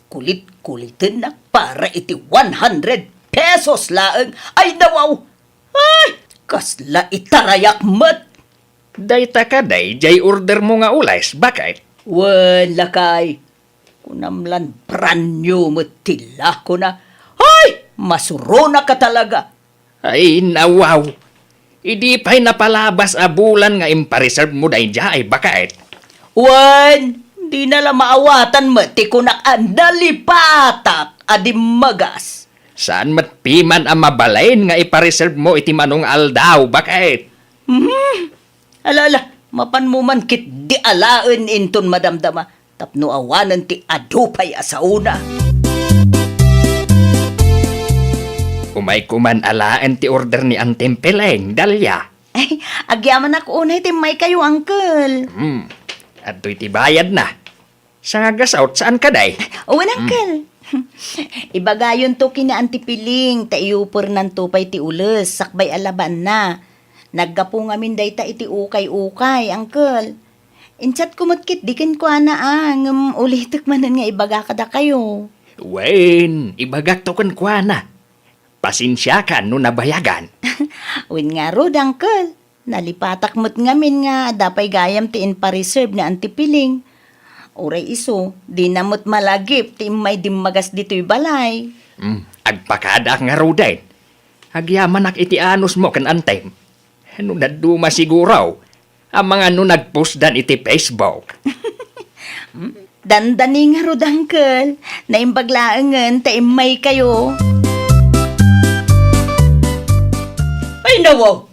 Kulit-kulitin na para iti 100 pesos laang. Ay, nawaw! Ay, kasla itarayak mat. Dayta ka dayjay order mo nga ulas, bakit? Wan lakay. Kunamlan pranyo matila ko na. Ay! Masurona ka talaga. Ay, nawaw. Idi pa'y napalabas a bulan nga impareserve mo dayjay, bakit? Wan! Di na lang maawatan mati kunak andalipatak adim magas. Saan matpiman ang mabalain nga ipareserve mo iti manong aldaw, bakit? Alala, mapan mo man kit di alaan inton madamdama. Tapno awanan ti adupay asauna. Umay kuman alaan ti order ni Antempeleng, Dalia. Ay, agyaman ako unay ti may kayo, uncle. At iti bayad na. Sa nga gasaut, saan ka day? Uwan, uncle. Ibagayon to kina antipiling, taiyupor ng tupay ti ules, sakbay alaban na. Naggapo ngamin day ta iti ukay-ukay, uncle. Inchat kumatkit, dikin ko na ulitok manan nga ibaga kada kayo. Wen, ibagak to kan kwa na. Pasensya ka no nabayagan. Win nga rod, uncle. Nalipatak mo't ngamin nga, dapay gayam ti in pa-reserve na antipiling. Uray iso, di namot malagip, ti may dimagas dito'y balay. Agpakada nga ruday. Agyaman ak iti anos mo kan antem. Ano na duma siguraw. Ang mga no nagpost dan iti Facebook. Dandani nga rod, uncle. Naimbaglaangan, ta may kayo. Ay, nawaw!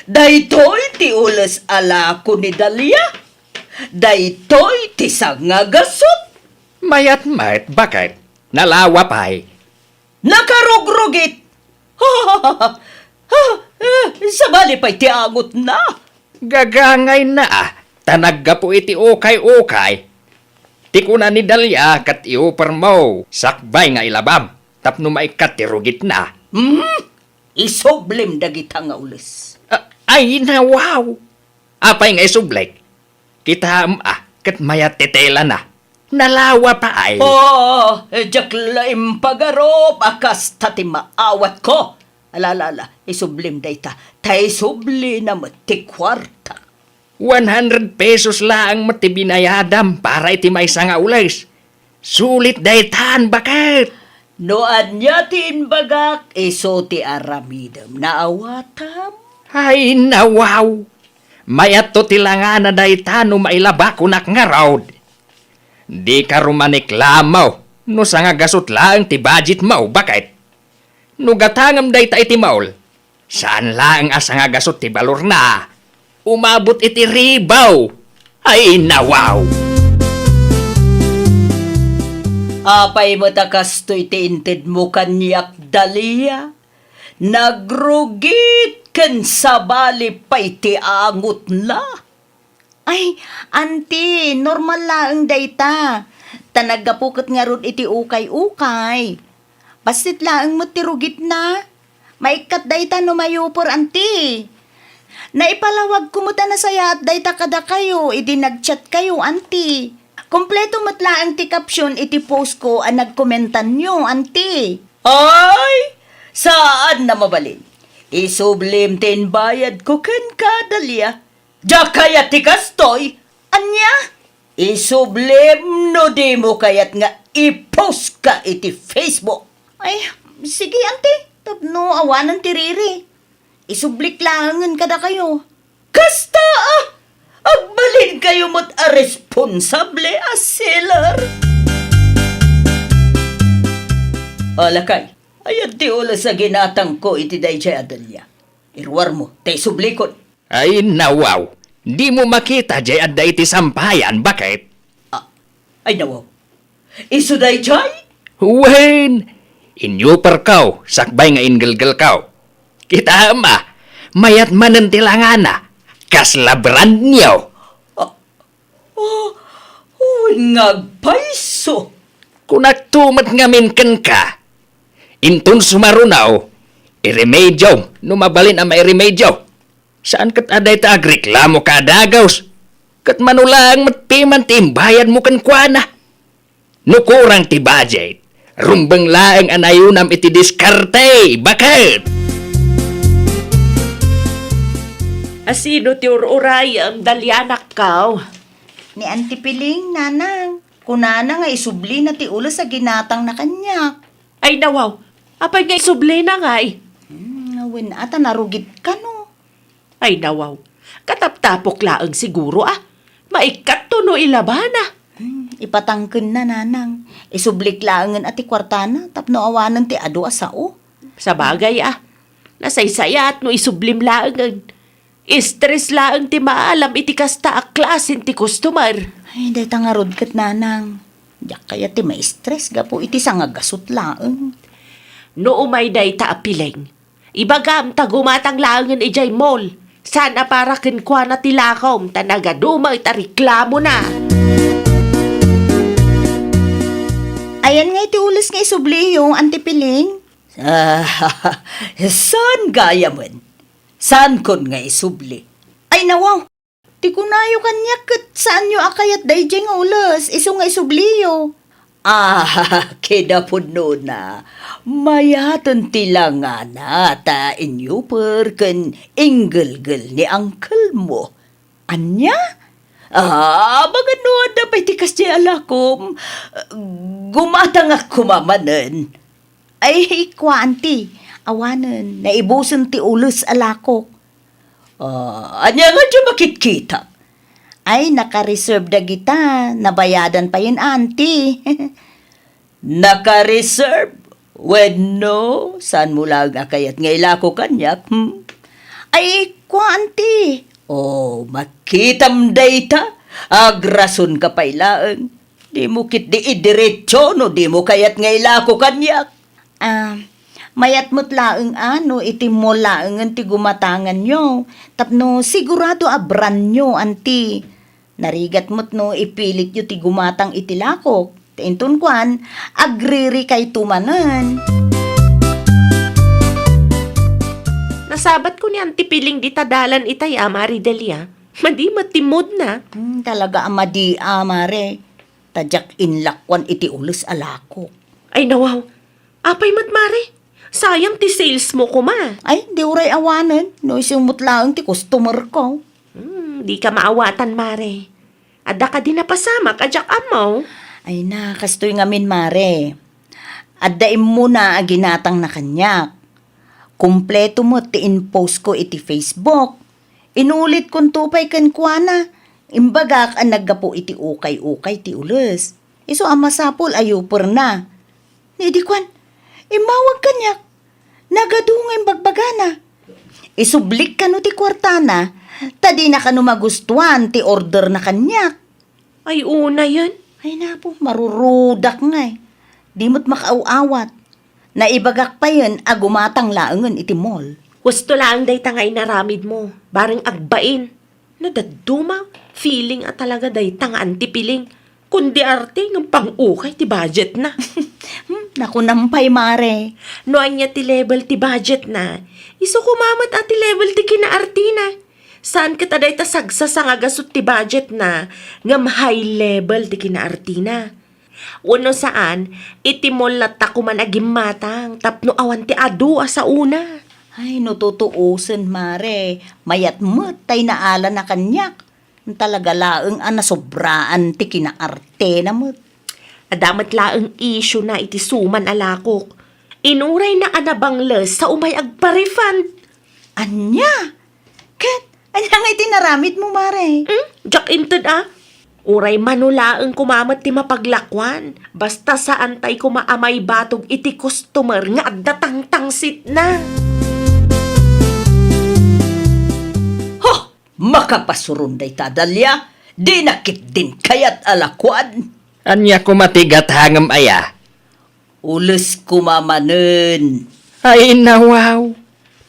Daytoy ti ulas ala ko ni Dalia. Daytoy ti sangagasot. Mayat-mayat, bakit? Nalawa pa'y. Nakarugrugit. Sabali pa'y ti angot na. Gagangay na Tanagga po iti ukay-ukay. Ti kuna ni Dalia kat iuper mo. Sakbay nga ilabam. Tapno maikat ti rugit na. Isoblim dagita nga ulas. Ay na wow. Apay nga isublek. Kita kat mayat titela na. Nalawa pa ay. Jaklaim pagarop, akas tati maawat ko. Alala, isublim dayta. Tay subli na mati kwarta. 100 pesos lang mati binayadam para iti may nga ulis. Sulit daytan, bakit? Noan niya ti inbagak, iso ti aramidam na awatam. Ay, nawaw! Mayat to tilanga na daytano mailaba kunak nga raod. Di ka rumaniklamaw, no sa nga gasot lang ti budget mo, bakit? No gatangam dayta iti maul, saan lang asa nga gasot ti balor na? Umabot iti ribaw! Ay, nawaw! Apay mo takas to itiintid mo kanyak Dalia. Nagrugit kan sabali pa'y ti angot na. Ay, auntie, normal lang dayta. Tanagapukot nga ron iti ukay-ukay. Basit lang mo tirugit na. Maikat dayta no mayupor, auntie. Naipalawag kumuta na saya at dayta kada kayo, idi nagchat kayo, auntie. Kompleto matlaang ti caption iti post ko ang nagkomentan nyo, auntie. Ay! Saan na mabalin? Isublim tin bayad ko ken kadalya. Diya kaya ti kastoy? Anya? Isublim no di mo kayat nga i-post ka iti Facebook. Ay, sige auntie. Tapno awanan ti riri. Isublik langan kada kayo. Kasta ah! Agbalin kayo mo't a responsable as seller. Alakay, ayat ti ula sa ginatang ko iti dayjay adalya. Irwar mo, tay sublikon. Ay, nawaw! Di mo makita jay adda iti sampayan, bakit? Ay nawaw, iso dayjay? Wen! Inyuper kaw, sakbay nga inggalgal kaw. Kita ma, mayat manen tilangana. Kaslabran niyo. Ngagpaiso. Kung nagtumat ngamin ken ka, intun sumarunaw, iremedyo, numabalin ang mairemedyo. Saan kat aday ta agreklamo ka adagaws? Kat manulang matpiman ti imbayad mo kan kuana. Nukurang ti budget, rumbang laeng anayunam iti diskarte, bakit? Asino ti ururay ang dalyanak kaw? Ni Auntie Piling, nanang. Kunana nga isubli na ti ulo sa ginatang na kanya. Ay nawaw, apay nga isubli na nga eh. Ngawin ata narugit ka no. Ay nawaw, kataptapok laang siguro ah. Maikat to no ilabana. Ipatangken na nanang. Isublik laangan ati kwartana tapno awanan ti adu asao. Sa bagay ah, nasaysaya at no isublim laangan. Stress laang ti maalam iti kasta a klasin ti customer. Ay, day tangarod kat nanang. Yak kaya ti ma-stress gapo iti sangagasot laang. No umay day ta apileng. Ibagam ta gumatang laangan ijay mall. Sana para kinkwa na tilakom tanagadumay ta reklamo na. Ayan nga iti ulis nga isubli yung Auntie Piling. Saan gaya mo? Saan kon nga isubli? Ay nawaw, ti kunayo kanya kat saan nyo akayat dayjay nga ulas, iso nga isubliyo. Keda po na, mayatan tilanga na ta inyo per kan ingelgel ni uncle mo. Anya? Magano da pa itikas di alakom, gumatang ako mamanan. Ay, kwa auntie, awanan, naibusan ti ulos alakok. Anya nga dyan makikita? Ay, naka-reserve na kita. Nabayadan pa yun, auntie. Naka-reserve? Bueno, saan mo lang akayat nga ilako kanyak? Ay, kwa auntie. Makitam dayta. Agrason ka pa ilaan. Di mo kit di idiretso, no di mo kayat nga ilako kanyak. Mayat mo't laeng iti mo laeng ti gumatangan nyo. Tapno sigurado abran nyo, anti. Narigat mo't no ipilit nyo ti gumatang iti lakok. Tinton kwan, agriri kay tumanan. Nasabat ko ni Auntie Piling di tadalan itay Mari Delia. Madi matimod na. Talaga amadi amare. Tadyak inlakwan iti ulos alako. Ay nawaw, apay matmari. Sayang ti sales mo kuma. Ay, di uray awanan. No isimot lang ti customer ko. Di ka maawatan, Mare. Ada ka din napasama, kadyak amaw. Ay na, kastoy ngamin mare. Addaim mo na aginatang na kanyak. Kumpleto mo ti in-post ko iti Facebook. Inulit kong tupay kan kuana. Imbagak ang naggapo iti ukay-ukay ti ules. Iso amasapol ayupor na. Ni di kwan, imawag kanyak. Nagadungay bagbagana. Isublik ka no ti kwartana. Tadi na ka no magustuhan ti order na kanyak. Ay, una yan. Ay na po, marurudak nga eh. Di mo't makauawat. Naibagak pa yun, agumatang laangan iti mall. Gusto lang day tangay naramid mo. Barang agbain. Nadaduma. Feeling at talaga day tangaan ti piling. Kundi arte ng pang-ukay ti budget na. Naku nampay, mare. No anya ti level ti budget na. Iso kumamat at ti level ti kinaarte na. Saan kita day tasagsa sa nga gasot ti budget na. Ngam high level ti kinaarte na. Uno saan, itimol lata kuman agim matang. Tapno awan ti adu sa una. Ay, nututuusin, mare. Mayat mo, tay naala na kanyak. Talaga laeng nasobraan ti kinaarte na mo. Adamat laeng issue na iti suman alakok. Inuray na anabangles sa umay agpa-refund. Anya? Kat, anya nga itinaramit mo, mare? Jack inted Uray manulaeng kumamat ti mapaglakwan. Basta sa antay kumaamay batog iti customer nga agdatang tangsit na. Makapasurunday tadalya, di nakit din kayat alakwan. Anya ko matigat hangam aya. Ules kumamanen. Ay nawaw.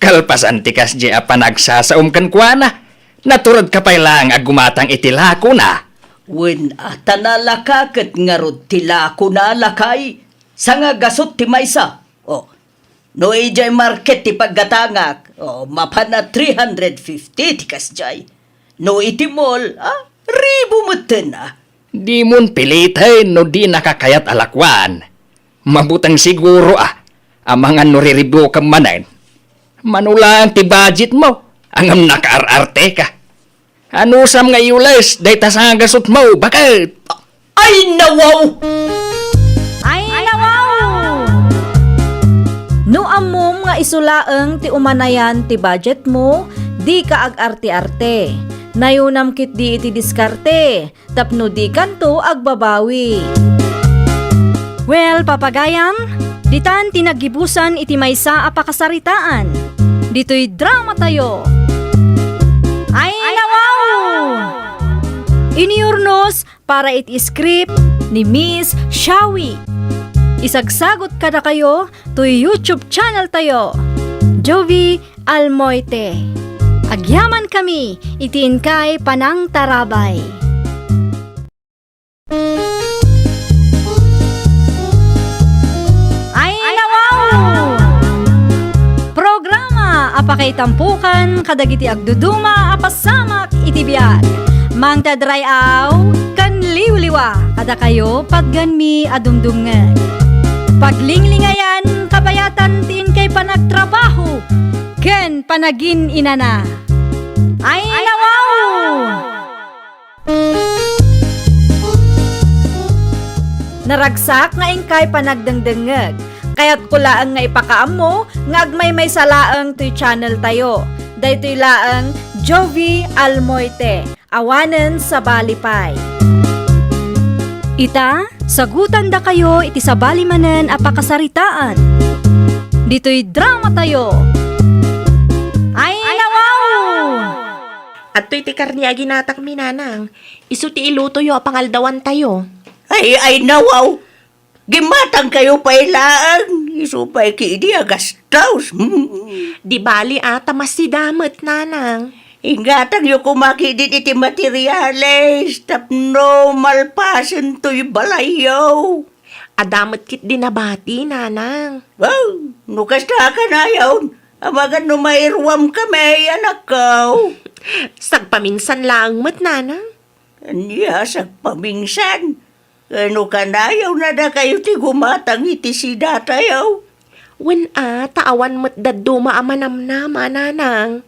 Kalpasan tikas di apa nagsasaum kan kuana. Naturod ka pa'y lang agumatang itilako na. Wen ata nalakaket nga rod tila ko nalakay. Sa nga gasot ti maysa. O, no ijay market ti paggatangak. O, mapana 350 ti kasjay. No iti mall, ribu muten Di mun pilitin no di nakakayat alakwan. Mabutang siguro ang mga nuriribo ka manan. Manulaan ti budget mo. Angam nakaararte ka. Ano sam nga yules, day tasangasot mo, bakit? Ay nawaw! Ay, nawaw! No amom nga isulaeng ti umanayan ti budget mo, di ka ag-arte-arte. Nayunam kit di iti diskarte, tapno di kanto agbabawi. Well, papagayam, ditan tinagibusan iti maysa a pakasaritaan. Dito'y drama tayo. Ay, nawaw! Iniurnos para iti script ni Miss Shawi. Isagsagot kada kayo to YouTube channel tayo, Jovi Almoite. Agyaman kami, itiin kay Panang Tarabay. Ay, nawaw! Programa apakay tampukan kadagiti agduduma apasamak iti biag. Mang tadrayaw kan liwliwa kada kayo pagganmi adumdumngan. Paglinglingayan kabayatan tin kay panagtrabaho ken panagin inana. Ay, nawaw! Naragsak nga ingkay panagdengdengeg. Kaya't kulaang nga ipakaam mo, nga agmay may salaang to'y channel tayo. Daytoy laang Jovi Almoite, awanen sa Balipay. Ita, sagutan da kayo iti sa balimanen apakasaritaan. Dito'y drama tayo. Ay, nawaw! At to'y ti karniya ginatak minanang. Isu ti iluto yo pangaldawan tayo. Ay nawaw! Gimatang kayo pa ilaan. Isupay ki di agastaws. Di bali tamas si damat nanang. Ingatang yung kumakidit iti materyales. Tapno malpasan to'y balayaw. Adamat kit dinabati nanang. Wow, nukas na ka na yun. Amagan numairwam kami, anak ko. Sagpaminsan lang mat nanang. Anya, sagpaminsan. Ano ka na yaw na kayo ti gumatang iti si datayaw. Wen taawan mat daduma amanamnama nanang.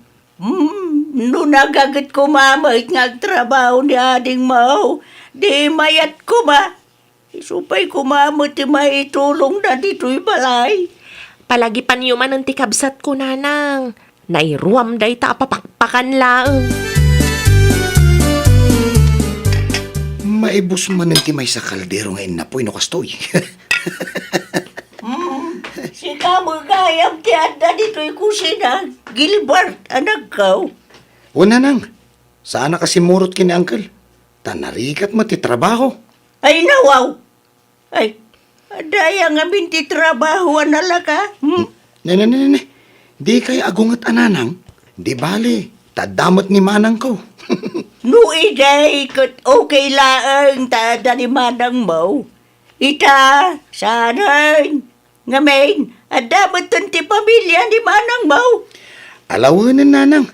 No nagagit ko mamait nga trabaho ni ading mau. Di mayat ko ma. Isupay ko mamit ti maitulong na dito'y balay. Palagi panyuman ang tikabsat ko, nanang. Nairuam day ta papakpakan laeng. Maibos man ang timay sa kaldero ngayon na po'y no kastoy. Si kamagayam ti adda dito'y kusina. Gilbert, anak ko. O nanang, saan na kasi murot kini Uncle? Tanarikat mo ti trabaho. Ay, nawaw. Ay, adaya nga binti trabaho analaka. Ne. Di kay agungat ananang. Di bali, tadamot ni manang ko. No, iday, kat okay laang tada ni manang mo. Ita, sanay. Ngamin, adabat ti pamilya ni manang mo. Alawanan nanang.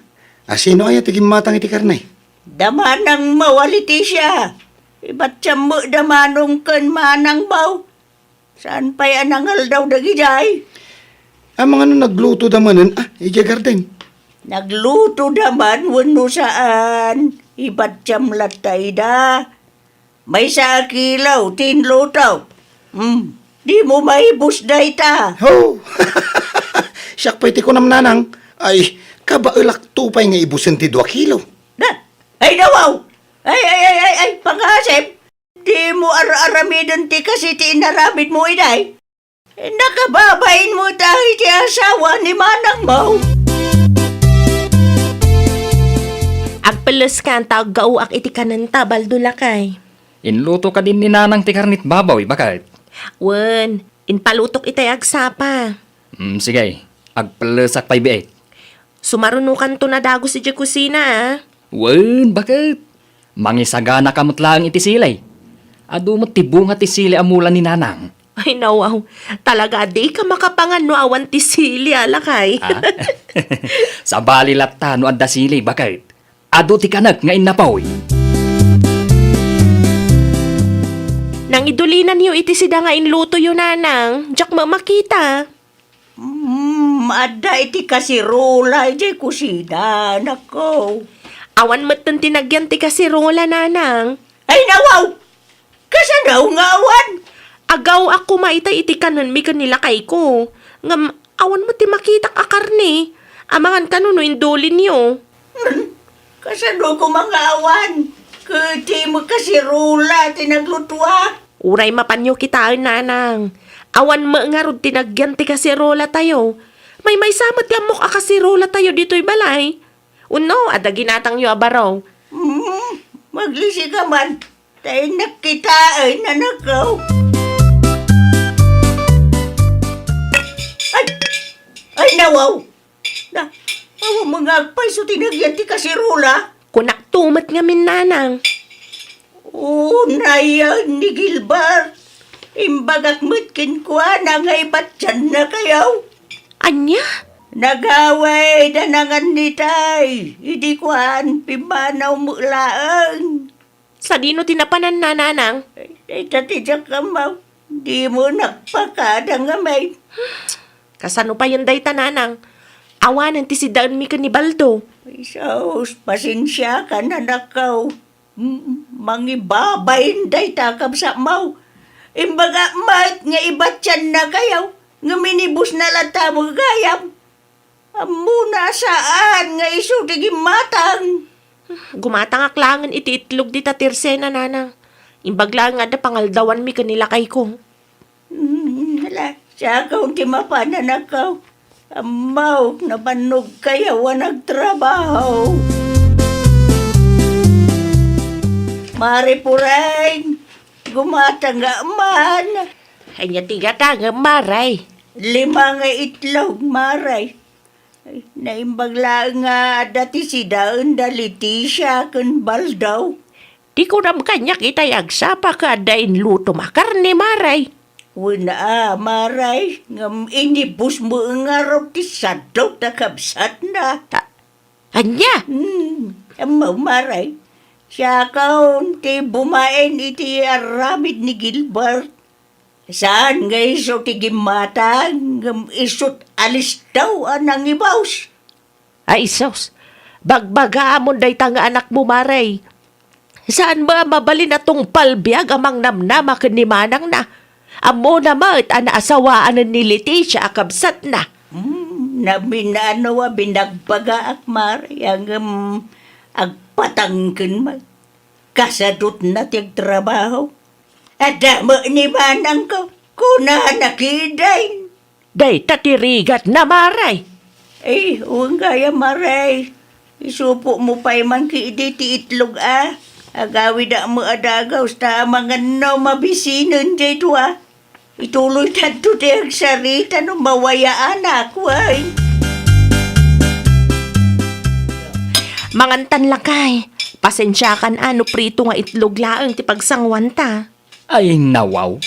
Asino ay tigim matang iti karnay? Damanang mawaliti siya. Iba't siya mo damanong kan manang mo. Saan pa'y anangal daw dagiday? Ang mga nagluto damanan, iya garden. Nagluto daman wano saan. Iba't siyam latay da. May sa kilaw, tinlutaw. Di mo maibus da ita. Ho! Siyak pa iti ko nam nanang. Ay, kabailak tupay nga ibusin ti 2 kilo. Na, ay nawaw! Ay, pangasip! Di mo aramidon ti kasi ti inaramid mo iday. Nakababain mo tayo ti asawa ni manang mo. Agpeles ka ang tawag gauak iti kananta, baldulakay. Inluto ka din ni nanang ti karnit babaw, bakit? Wen, inpalutok itay agsapa. Sige, agpalasak pa'y biit. Sumarunukan to na dago si kusina, Wen, bakit? Mangisagana kamot lang iti silay. Adu mo tibunga ti silay amulan ni nanang. Ay, nawaw. Talaga, di ka makapangan no awan ti sili, alakay. Sa bali latta no adda silay, bakit? Adu ti kanak nga inapaw. Nang idulinan niyo iti sida nga inluto yun, nanang. Diyak makita. Ada iti kasirula iti kusina, nako. Awan matan tinagyan ti kasirola, nanang. Ay nawaw! Kasanaw nga awan! Agaw ako maitay iti kanan mi kanila kay ko. Ngam, awan mo ti makita ka karne. Amangan ka no indulin niyo. Kasano ko mga awan? Kuti mo kasirula tinaglutwa. Uray mapanyo kitaan, nanang. Awan mo nga rod tinagyan ti kasirola tayo. May samat yamok a kasirola tayo dito'y balay. Uno, ada ginatang yo abaraw. Maglisi ka man. Tayo nakitaan na nakaw. Ay nawaw! Awa mga agpay so tinagyan ti kasirula. Kunak tumat nga min, nanang. Nayan ni Gilbert. Imbagak mutkin ko na nga ibat dyan na kayaw. Anya? Nagaway danangan ni tay. Idi kuan pimanaw mo laang. Sa dino tinapanan na, nanang? Ay tatidyak ka maw. Di mo nagpakadang amay. Kasano pa yung dayta, nanang? Awanan ti si Daan mi ni Baldo. Ay sos, pasensya ka na nakaw. Mangibabayin day takab sa maw. Imbaga mat nga ibat yan na kayaw. Nga minibus na lata mo gayam. Amuna saan nga iso tigim matang. Gumatang aklangan iti itlog di tatirsena, nanang. Imbagla nga da pangaldawan mi kanila kay ko. Hala, siya kaw ti mapanan akaw. Amaw, nabanog kayaw nagtrabaho. Mari pureng, gumatang nga man. Ay niya tigatang maray. 5 nga itlog, maray. Ay, naimbagla nga dati si Daon da Leticia kun Baldaw. Di ko ram kanya kita yagsapa ka dain luto makarne maray. Wala, maray. Ngam inibus mo nga raw ti sadok na kabsat na. Anya? Amaw, maray. Siya kaon ti bumain iti aramid ni Gilbert. Saan nga iso ti gimata, ngam isot alis daw anang ibaws. Ay sos, bagbaga amon day tanga anak mo maray. Saan ba mabalin atong palbiag amang namnama ni manang na? Amo na mat, asawaan ni Leticia akabsat na. Nabinanawa binagbaga ak Mari ang agpatangkin man. Kasadot na tiyag trabaho. Adamo ni manang ko, kuna nakiday. Day tatirigat na maray. Huwag kaya Maray. Isupo mo pa'y man kiidi ti itlog Agawi da mo adagaw sa mga no mabisinan dito Ituloy tanto di ang sarita no mawayaan ako Mangantan lakay. Pasensya kan prito nga itlog laang ti pagsangwan ta. Ay, nawaw.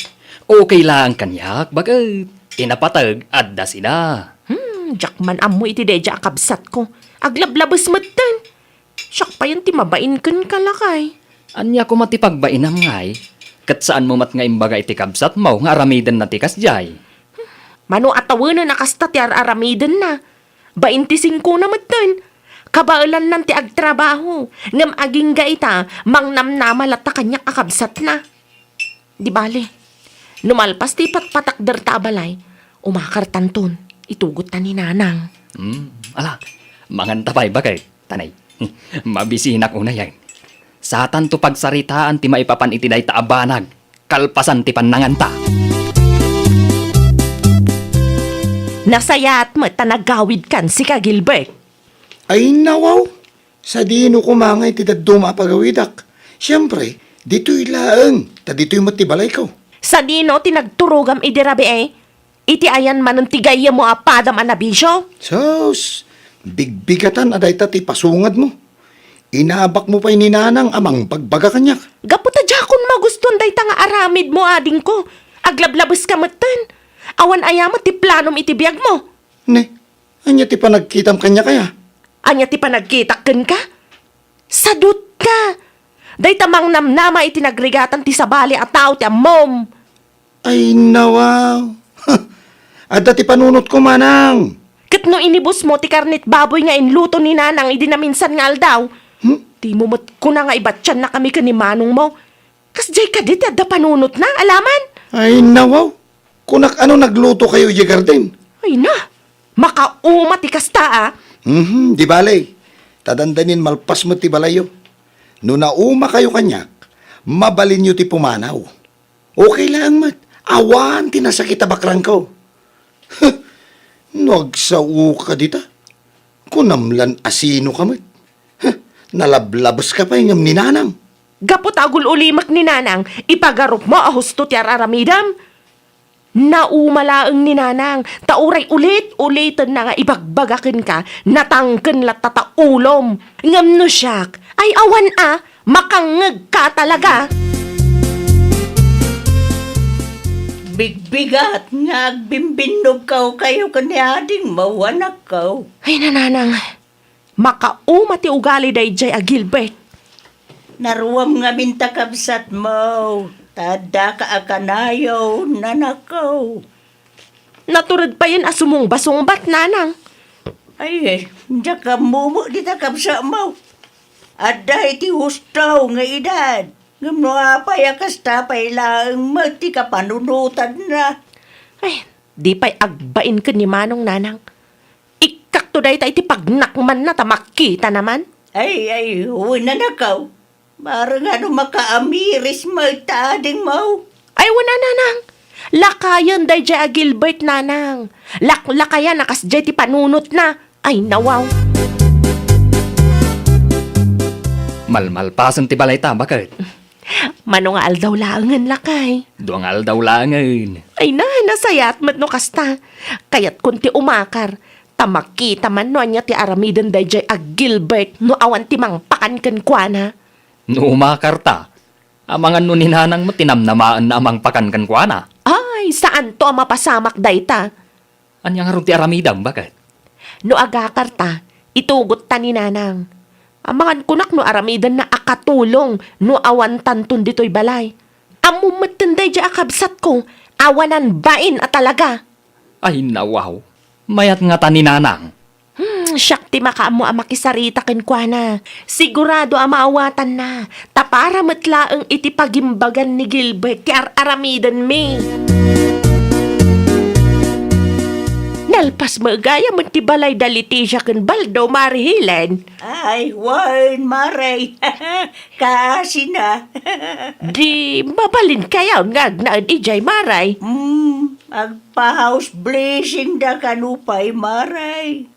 Okay lang kanyak, bagat tinapatag adda sila. Jakman amo iti deja akabsat ko. Aglablabas matan. Siyak pa yan ti mabain kan kalakay. Anya ko matipagbainam ngay. Kat saan mo mat nga imbaga iti kabsat mo nga aramidan na tikas jay. Mano atawanan na kasta ti aramidan na. 25 na matan. Kabailan nan ti agtrabaho. Ngam aging gaita, mangnamnama lata kanyak akabsat na. Di bale, numalpas ti patpatakder tabalay, umakar tanton, itugot ta ni nanang. Ala, mangantapay ba kay? Tanay, mabisinak una yan. Sa tanto pagsaritaan ti maipapan iti day taabanag, kalpasan ti pananganta. Nasayat mo tanagawid kan si ka Gilbert. Ay nawaw, sa dino kumangay ti daduma pagawidak. Siyempre, dito'y laang, ta dito'y matibalay ko. Sa dino tinagturugam idirabi iti ayan man ang tigaya mo apadam anabisyo. Sos, bigbigatan aday ta ti pasungad mo. Inabak mo pa'y ninanang amang pagbaga kanyak. Gaputa jakon maguston day ta nga aramid mo ading ko. Aglablabas ka matan. Awan ayamat ti planom iti biyag mo. Ne, anya ti panagkitam kanya kaya? Anya ti panagkitaken ka? Sadut ka. Day tamang namnama iti nagrigatan ti sabali at tao ti amom. Ay nawaw. Adda ti panunot ko manang. Kat no inibus mo ti karnit baboy nga inluto ni nanang idi na minsan nga aldaw. Di mo mat ko na nga ibatyan na kami ni manong mo. Kas jay ka dit adda panunot na, alaman? Ay nawaw. Kunak ano nagluto kayo di garden? Ay na, makauma ti kasta Di balay. Tadandanin malpas mo ti balayo. No nauma kayo kanyak, mabalin nyo ti pumanaw. Okay lang mat. Awan tinasakit bakrang ko. Nagsao ka dita. Kunamlan asino ka mat. Nalablabas ka pa yung ninanang. Gapot agul ulimak ni nanang, ipagarup mo ahusto ti araramidam. Naumalaang ni nanang, tauray ulit-ulitan na nga ibagbagakin ka, natangken lat tataulom. Ngam no siyak, ay awan makangeg ka talaga. Bigbigat nga agbimbinog kayo kanyading mawanak kaw. Ay nananang, makauma ti ugali day jay a Gilbert. Naruwam nga mintakabsat mo. Tada ka akanayaw nanakaw. Naturad pa yan asumong basungbat nanang. Ay, diya ka mumo di takabsa mo. Adda iti hustaw nga edad. Ngam apay akastapay lang magti ka panunutan na. Ay, di pa'y agbain ka ni manong nanang. Ikak to day ta iti pagnakman na tamakita naman. Ay, huwag na nakaw. Parang ano makaamiris magtading mo. Ay, wala nanang. Lakayan day jay a Gilbert nanang. Lakayan nakas jay ti panunot na. Ay, nawaw. Malmalpasan ti balay ta, bakit? Mano nga aldaw laangan lakay. Duangal daw langan. Ay na, nasayat mat no kasta. Kayat kunti umakar. Tamakita man no anya ti aramidan day jay a Gilbert no awan ti mangpakan ken kuana. No umakarta, amangan no ninanang mo tinamnamaan na amang pakankan kwa na. Ay, saan to ang mapasamak dayta? Anyang harong ti aramidam, bakit? No agakarta, itugot ta ni nanang. Amangan kunak no aramidan na akatulong no awan tantun dito'y balay. Amumatan day dya akabsat ko, awanan bain at talaga. Ay nawaw, mayat nga ta ninanang. Ang siyak ti makaamo ang makisarita ken kuana. Sigurado ang maawatan na. Tapara matlaang iti pagimbagan ni Gilbert ti aramidan mi. Nalpas magaya mo ti balay da Leticia ken Baldo Marihilen. Ay, Warren, Maray. Kasi na. Di mabalin kayaw nga agnaan ijay Maray. Agpa-house blessing da kanupay, Maray.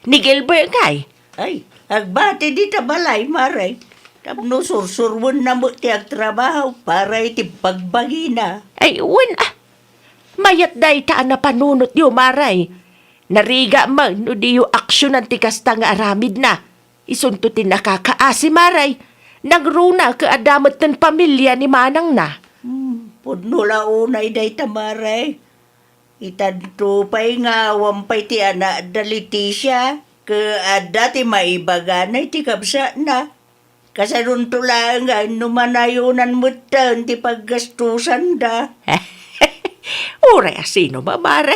Ni Gilbert kay. Ay, agbati di tabalay, Maray. Tapno sursurwon na mo ti agtrabaho para iti pagbagina. Ay, mayat day taan na panunot yo, Maray. Nariga man, no di yo aksyon ang tikasta nga aramid na. Isuntutin nakakaasi, Maray. Nagruna ka adamat ng pamilya ni Manang na. Pudno launay day tamaray. Itanto pa'y nga wampay ti anak da Leticia. Kaada ti maibaganay ti kabsa na. Kasanun tulangan numanayunan mo tan ti paggastusan da. Uray asino ba, Mare?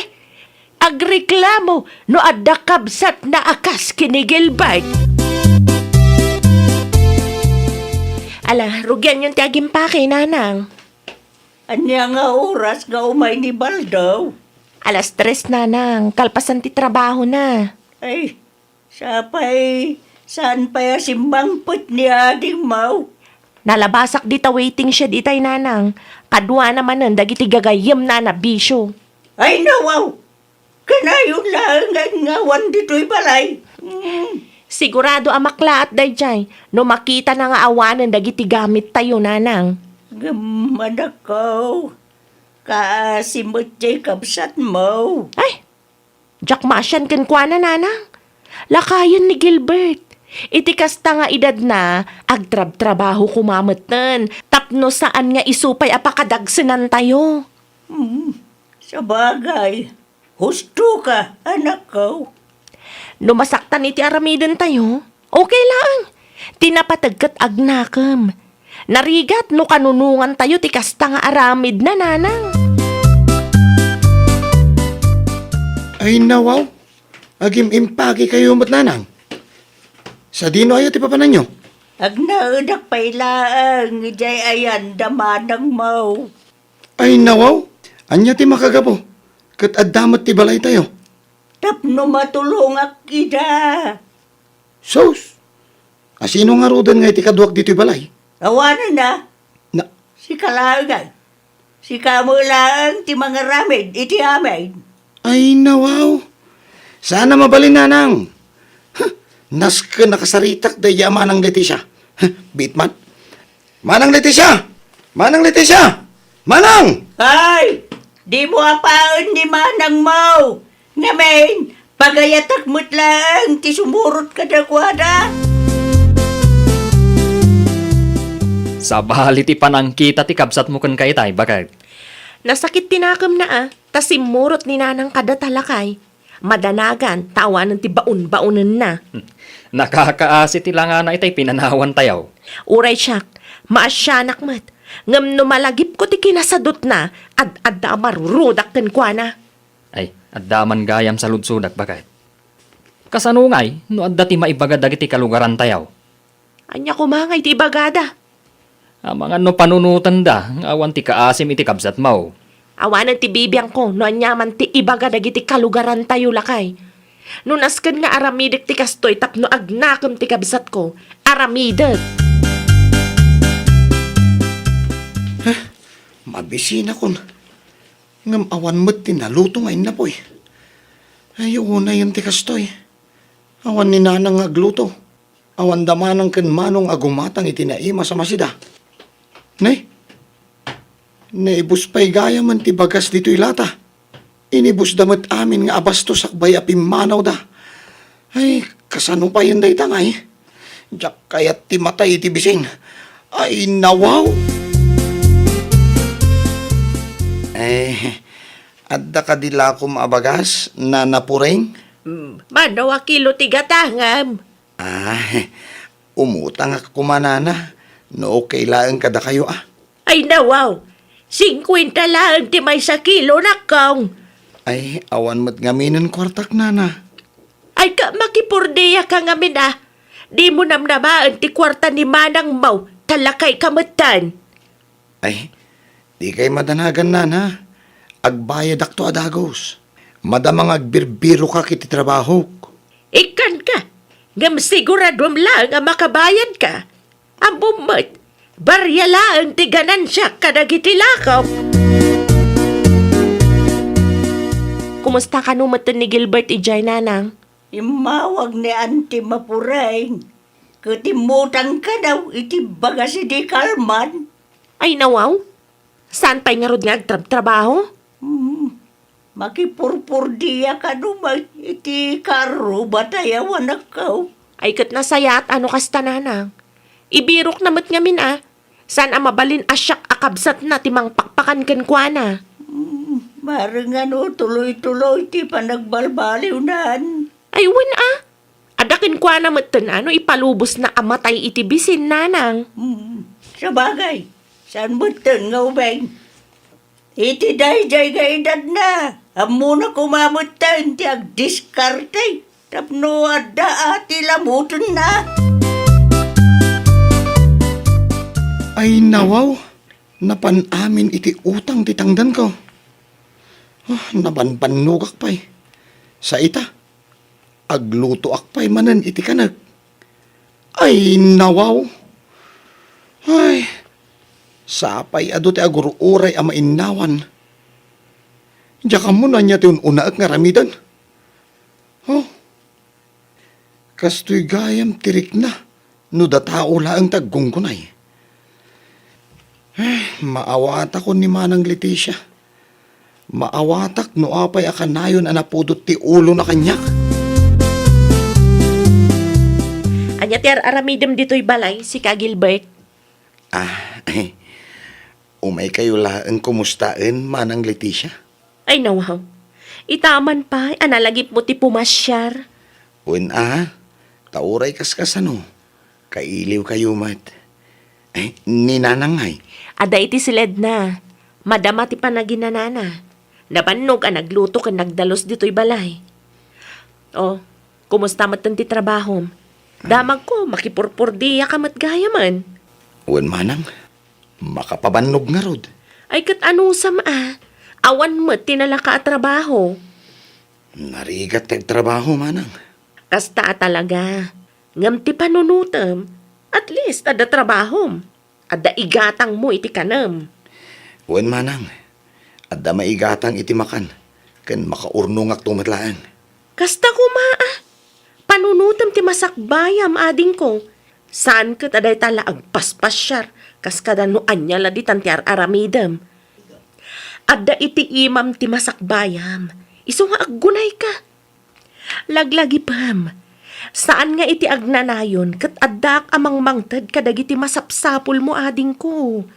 Agreklamo no adda kabsat na akas kini Gilbert. Ala, rugyan yung tiagim pa kay Nanang. Anya nga oras nga umay ni Baldaw. Alas 3, Nanang. Kalpasan ti trabaho na. Ay, saan pa simbangpot ni ading mau? Nalabasak dita waiting siya ditay, Nanang. Kadwa naman nun, dagiti gagayim na na bisyo. Ay, nawaw! Kanayon lang ang ngawan dito'y balay. Sigurado amakla at dayjay, no makita na nga awanan dagiti gamit tayo, Nanang. Gamanak ko. Kaasimot jay kabsat mo. Ay, jak masyan kan kwa na, Nanang. Lakayan ni Gilbert. Iti kasta nga edad na, agtrab-trabaho kumamatan. Tapno saan nga isupay apakadagsanan tayo. Sa bagay, husto ka, anak ko. Numasaktan iti aramidan tayo, okay lang. Tinapatagkat agnakam. Narigat no kanunungan tayo ti kasta nga aramid na, Nanang. Ay nawaw, agim impagi kayo mat Nanang. Sa dino ayo ti papanan nyo? Agnaudak pailaang, ijay ayan damanang mau. Ay nawaw, anya ti makagapo. Kat addamat ti balay tayo. Tapno matulong ida. Sos, asino nga rodan nga iti kaduak dito'y balay? Awanan na. Na, Si Kalagan. Si Kamulang ti mga ramid, iti amin. ay nawaw. Sana mabalin Nanang. Nas ka nakasaritak daya Manang Leticia. Bitman. Manang Leticia! Manang Leticia! Manang! Ay! Di mo apaon ni Manang mau. Ngamen, pagayatak mo't lang, ti sumurot ka na kwada. Sa bahali ti panangkita ti kabsat mo kan kay tay, bakit? Nasakit tinakam na tas simurot ni Nanang kada talakay. Madanagan, tawanan ti baun-baunan na. Nakakaasi ti lang na itay pinanawan tayaw. Uray siyak, maasyanak mat. Ngam no malagip ko ti kinasadot na, ad-adda marurudak kan kwa na. Ay, addaman gayam sa ludsudak, bakit? Kasanungay, no adda ti maibagad dagiti kalugaran tayaw. Anya kumangay ti bagada. Amang ano panunutan da, awan ti kaasim iti kabsat mo. Awanan ti bibiyang ko, no anyaman ti ibaga dagiti kalugaran tayo lakay. No nasken nga aramidik ti kastoy tapno agnakam ti kabsat ko, aramidik. Mabisina kon. Ngam awan mo't tinaluto ngayon na po'y. Ayaw na yun ti kastoy. Awan ni Nanang agluto. Awan damanang ken manong agumatang itinaima sa masida. Nay, naibus pa'y gaya man ti bagas dito'y lata. Inibus damat amin nga abasto sakbay apimanaw da. Ay, kasano pa yun day tangay? Diyak kayat ti matay ti bising. Ay, nawaw! Adda ka dila ko maabagas na napureng? Manawa kilo ti gatangam. Umutang ako kumanana. No, kailangan kada kayo Ay nawaw, 50 lang ti may sa kilo na kong. Ay, awan mo't ngaminan kwartak nana. Ay ka makipurdiya ka nga mina. Di mo namnamaan ti kwarta ni Manang Mau, talakay kamatan. Ay, di kay madanagan na na. Agbayad akto adagos. Madamang agbirbiro ka kiti trabaho. Ikan ka. Ngam siguradom lang ang makabayad ka. Ang bumot, barya lang ti ganansya kadagiti lakaw. Kumusta ka numatan ni Gilbert ijay nanang? Imawag ni Auntie Mapuray. Katimutang ka daw, iti baga si Di Carman. Ay nawaw? Saan pa'y nga rod nga agtrabaho? Makipurpurdiya ka naman, iti karo batayawan akaw. Ay kat nasaya at ano kasta nanang? Ibirok namat nga min Saan ang mabalin asyak akabsat na timang pakpakan kan kwa na? Marang tuloy-tuloy ti panagbalbaliw nan. Ay win Adakin kwa na matan ipalubos na amatay itibisin nanang. Sa bagay, saan mo nga ubeng? Iti day-day ka edad na. Amo na kumamutan ti agdiskarte. Tapno adda ati lamuton na. Ay nawaw, napanamin iti utang titangdan ko. Nabanbanugak pa'y. Sa ita, agluto akpay manan iti kanag. Ay nawaw. Ay, sapay ado ti agururay ama innawan. Diya ka mo na niya ti una at ngaramidan. Kastoy gayam tirik na, no datao laang taggunggunay. Maawatak ko ni Manang Leticia. Maawatak no apay akanayon anapudot ti ulo na kanyak. Anya ti aramidem dito'y balay, si Ka Gilbert. Umay kayo laang kumustaan, Manang Leticia. Ay nawaw. Itaman pa, analagip mo ti pumasyar. Tauray kaskas ano. Kailiw kayo mat. Ninanangay. Ada iti siled na. Madama ti panaginanana. Nabannog ang nagluto kan nagdalos dito'y balay. Kumusta matan ti trabahom? Damag ko, makipurpurdiya ka matgaya man. Manang, makapabannog nga rod. Ay kat ano awan mo tinalaka at trabaho. Narigat trabaho, Manang. Kasta talaga. Ngam ti panunutam. At least, ada trabahom. Ada igatang mo iti kanam. Manang, adda maigatang iti makan. Kan makaurnungak tumatlaan. Kasta ko panunutam ti masakbayam ading ko. Saan ka taday tala agpaspasyar. Kas kada no anya la di tantiar aramidam. Adda iti imam ti masakbayam. Iso nga aggunay ka. Laglagi pam. Saan nga iti agnanayon kat addak amang mangtad kadagiti masapsapul mo ading ko.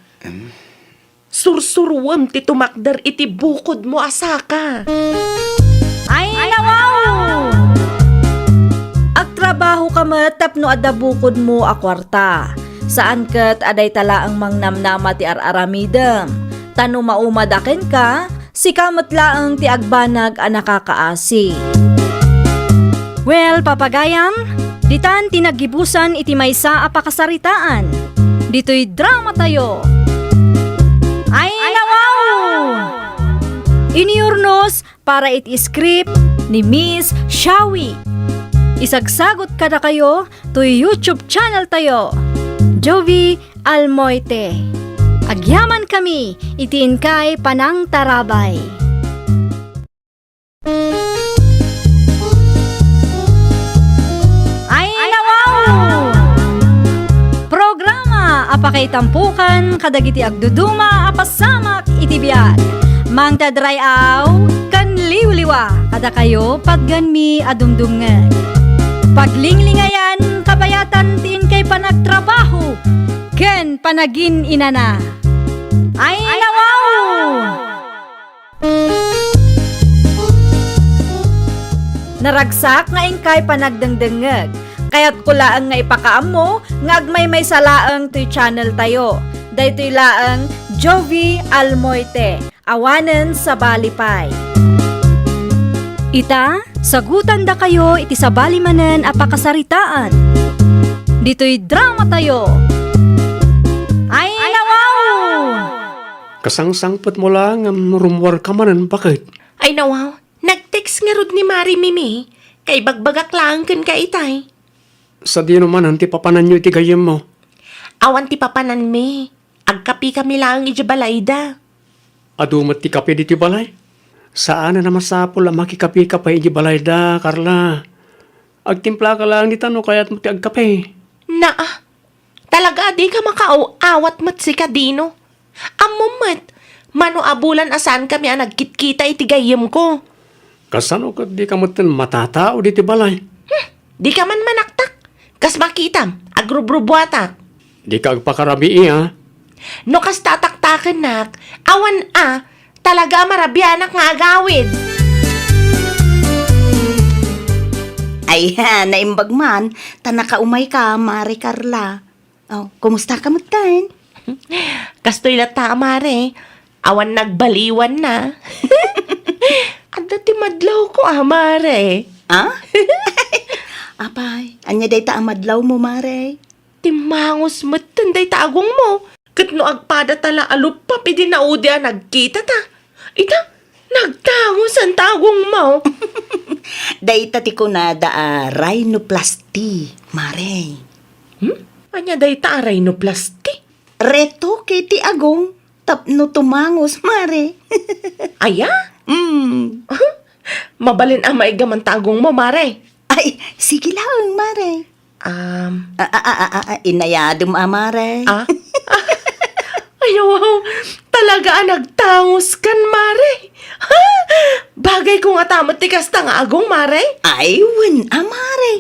Sursurwam ti tumakder iti bukod mo asaka. Ay, nawaw! Agtrabaho ka matap no adda bukod mo a kwarta. Saan kat aday tala ang mangnamnama ti araramidem. Tano maumadaken ka, si kamatlaang ti agbanag a nakakaasi. Well, papagayam, ditan tinagibusan iti maysa a pakasaritaan. Dito'y drama tayo. Ay, nawaw! Iniurnos para iti script ni Miss Shawi. Isagsagot ka na kayo to YouTube channel tayo, Jovi Almoite. Agyaman kami, itiin kay Panang Tarabay. Ay, nawaw! Programa apakay tampukan kadagiti agduduma apasamak iti biag. Mang tadrayaw kan liwliwa kada kayo pagganmi adumdumngeg. Paglinglingayan kabayatan tiin kay panagtrabaho ken panagin inana. Ay, nawaw! Naragsak nga ingkay panagdengdengeg. Kaya't kulaang nga ipakaam mo nga agmay may salaang to'y channel tayo. Daytoy laang Jovi Almoite. Awanen sa Balipay. Ita, Sagutan da kayo iti sabali manen a pakasaritaan. Dito'y drama tayo. Ay nawaw! Kasangsangpot mo lang rumwar ka manan, bakit? Ay nawaw, nag-text nga rod ni Mari Mimi. Kay bagbagak lang kan ka itay. Sa di naman, anti papanan nyo iti gayem mo. Awan ti papanan mi. Agkapi kami lang ijabalayda. Adumat ti kape diti balay. Saan na namasapol ang makikapi ka pa iti balay da, Carla? Agtimpla ka lang dito, no, kaya't mo ti agkape. Talaga di ka makaaw-awat mat si Kadino. Amo mat, mano abulan asan kami ang nagkitkita iti gayem ko. Kasano ka di ka matin matatao diti balay? Di ka man manaktak. Kas makitam, agrubrubuatak. Di ka agpakarabi ha? No kas tataktakan nak, awan talaga marabianak nga agawid. Ay, naimbag man, tanakaumay ka, Mari Carla. Oh, kumusta ka magkain? Kastoy lata, Mare. Awan nagbaliwan na. At dati madlaw ko, Mare. Ah? Apay, anya day ta amadlaw mo, Mare? Timangos matanday taagong mo. Kat no agpada tala alupap, idi naudi nagkita ta. Ita, nagtangos ang tagong mo. Day ta ti kunada rhinoplasty, Mare. Anya day ta rhinoplasty. Reto kay ti agong, tapno tumangos, Mare. Aya? Mabalin ang maigaman tagong mo, Mare. Ay, sige lang, Mare. Inayadom, Mare. Ay, wow. Talaga nagtangos kan, Mare. Ha? Bagay ko nga tamot ti kasta nga agong, Mare. Ay, wen, Mare.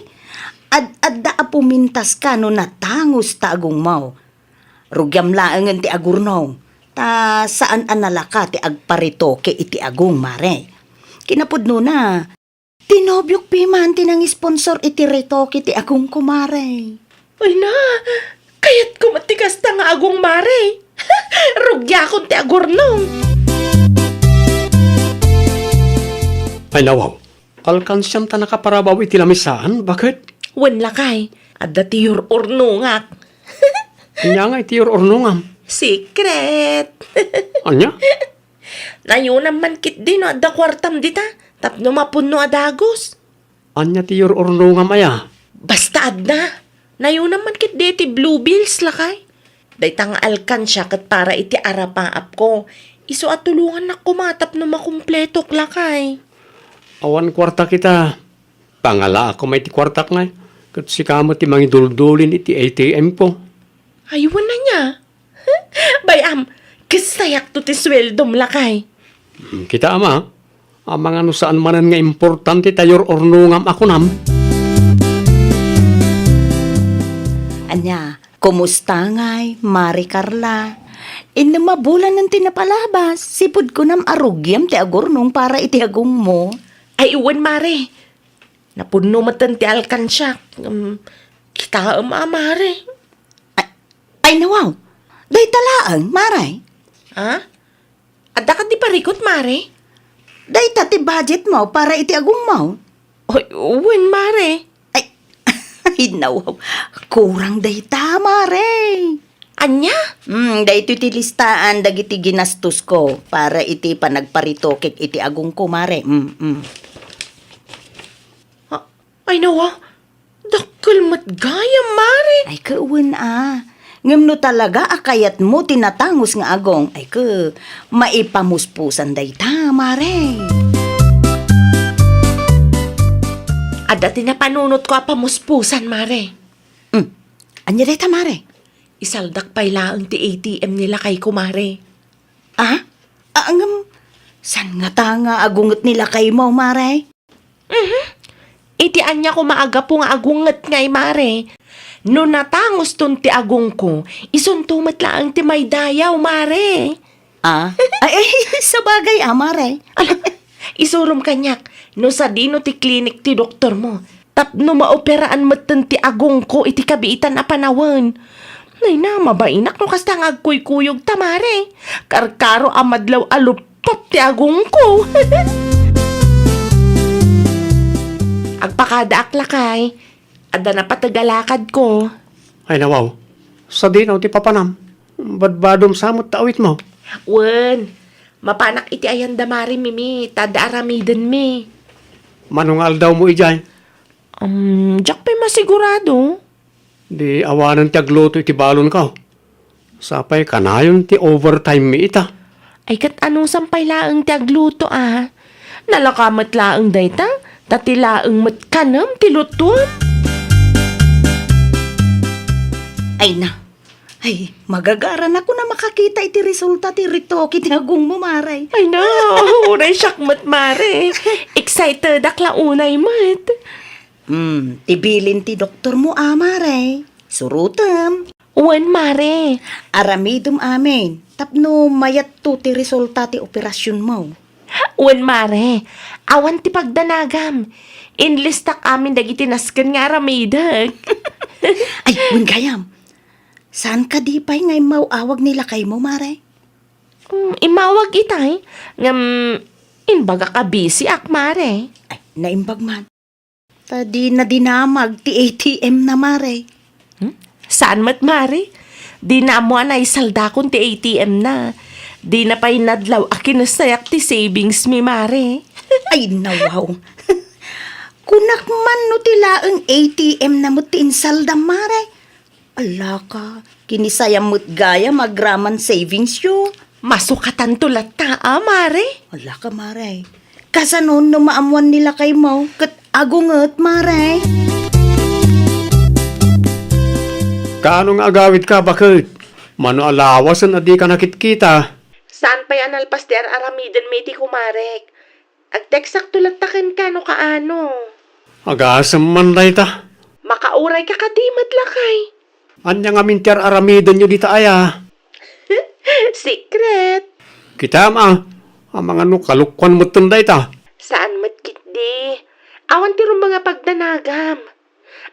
Adda pumintas ka no natangos ta agong mau. Rugyam laangan ti agurnong. Ta saan analaka ti agparitoke iti agong, Mare. Kinapudno na. Tinobyok piman tinang sponsor iti retoke ti agong kumare. Ay na, kayat ko matikas ta nga agong, Mare. Rugya akong ti agurnong. Ay nawaw, alkansyam ta nakaparabaw iti lamisaan, bakit? Wen lakay, at dati your urnungak. Kanya nga iti ornongam. Secret. Anya? Nayunam man kit din no, adda kwartam dita. Tapno mapuno adagos. Anya ti ornongam aya? Basta adna. Nayunam man kit di ti blue bills lakay. Daytang alkansya kat para iti arapaap ko. Iso at tulungan na kumatap no makumpletok lakay. Awan kwarta kita. Pangala ako may ti kwartak ngay. Kat si kamo ti mangiduldulin iti ATM po. Aywan na niya. Bayam, kasayak to ti sweldom lakay. Kita ama, amang ano saan manan nga importante tayor ornongam ako nam. Anya, kumusta ngay, Mari Carla? Mabulan ng tinapalabas. Sipod ko nam arugyam ti agurnong para iti agong mo. Ay, uwan, Mare. Napuno matan ti alkansya. Kita Mare. Ay nawaw, day talaang, Maray. Ha? Adda ka di parikot, Mare? Day tati budget mo para iti agong mo. Oy, uwan, Mare. Ay nawaw, kurang day ta, Mare. Anya? Day ito iti listaan dagiti ginastos ko para iti panagparitokik iti agong ko, Mare. Ay nawa, dakkel matgaya, Mare. Ay kauwan ngem no talaga akayat mo tinatangos nga agong. Ay maipamuspusan day ta, Mare. Adda tinapanunot ko apamuspusan, Mare. Anya day ta, Mare? Isaldak pay laang ti ATM nila kay kumare. Angam, san nga ta nga agungot nila kay mo, Mare? Itian niya ko maaga po nga agungat ngay, Mare. No natangos ton ti agong ko, isuntumat laang ti may dayaw, Mare. Ay, sa bagay, Mare. Isurom kanyak, no sa dino ti klinik ti doktor mo. Tapno maoperaan matan ti agong ko iti kabiitan a panawan. Nay na, mabainak no kasta nga agkuy-kuyog ta, Mare. Karkaro amadlaw alupap ti agong ko. Agpakada aklakay. Ada na patagalakad ko. Ay nawaw, sa dinaw ti papanam. Badbadom samot taawit mo. Wen, mapanak iti ayan damari mimi. Tada aramiden mi. Manungal daw mo ijay. Diyak pa masigurado. Di awanan ti agluto iti balon ka. Sapay kanayon ti overtime mi ita. Ay kat anong sampay laang ti agluto Nalakamat laang dayta. Tati laang matkanam ti luton. Ay na. Ay, magagaran ako na makakita iti resulta ti ritoki ti agong mo, maray. Ay no, unay syakmat mare. Excited akla unay mat. Tibilin ti doktor mo, maray. Surutam. Uwan mare. Aramidum amin. Tapno mayat to ti resulta ti operasyon mo. Uwan mare. Awan ti pagdanagam. Inlistak amin dagiti nasken nga ramidag. Ay, wingayam. Saan ka di pa'y ngay mauawag nila kay mo, maray? Imawag itay. Inbaga ka busy ak mare. Ay, naimbag man. Tadi na dinamag ti ATM na, maray. Saan mat mare? Di na mo anay saldakon ti ATM na. Di na pa'y nadlaw akinasayak ti savings mi mare. Ay, nawaw. Kunak man no ti laeng ATM na mo ti insaldam, maray. Ala ka, kinisayam mo't gaya magraman savings yo. Masukatan tulat ta, mare. Ala ka, maray. Kasanon no maamuan nila kay mo, kat agungot, maray. Kaanong agawit ka, bakit? Mano alawasan na di ka nakitkita. Saan pa'y analpas di aramiden may ti kumarek? Agteksak tulat taken ka no kaano. Agasam man day ta. Makauray ka kadimat lakay. Anya nga mintiar aramidan nyo dita aya. Secret. Kita ang mga kalukwan mo tunday ta. Saan matkit di? Awan ti rum mga pagdanagam.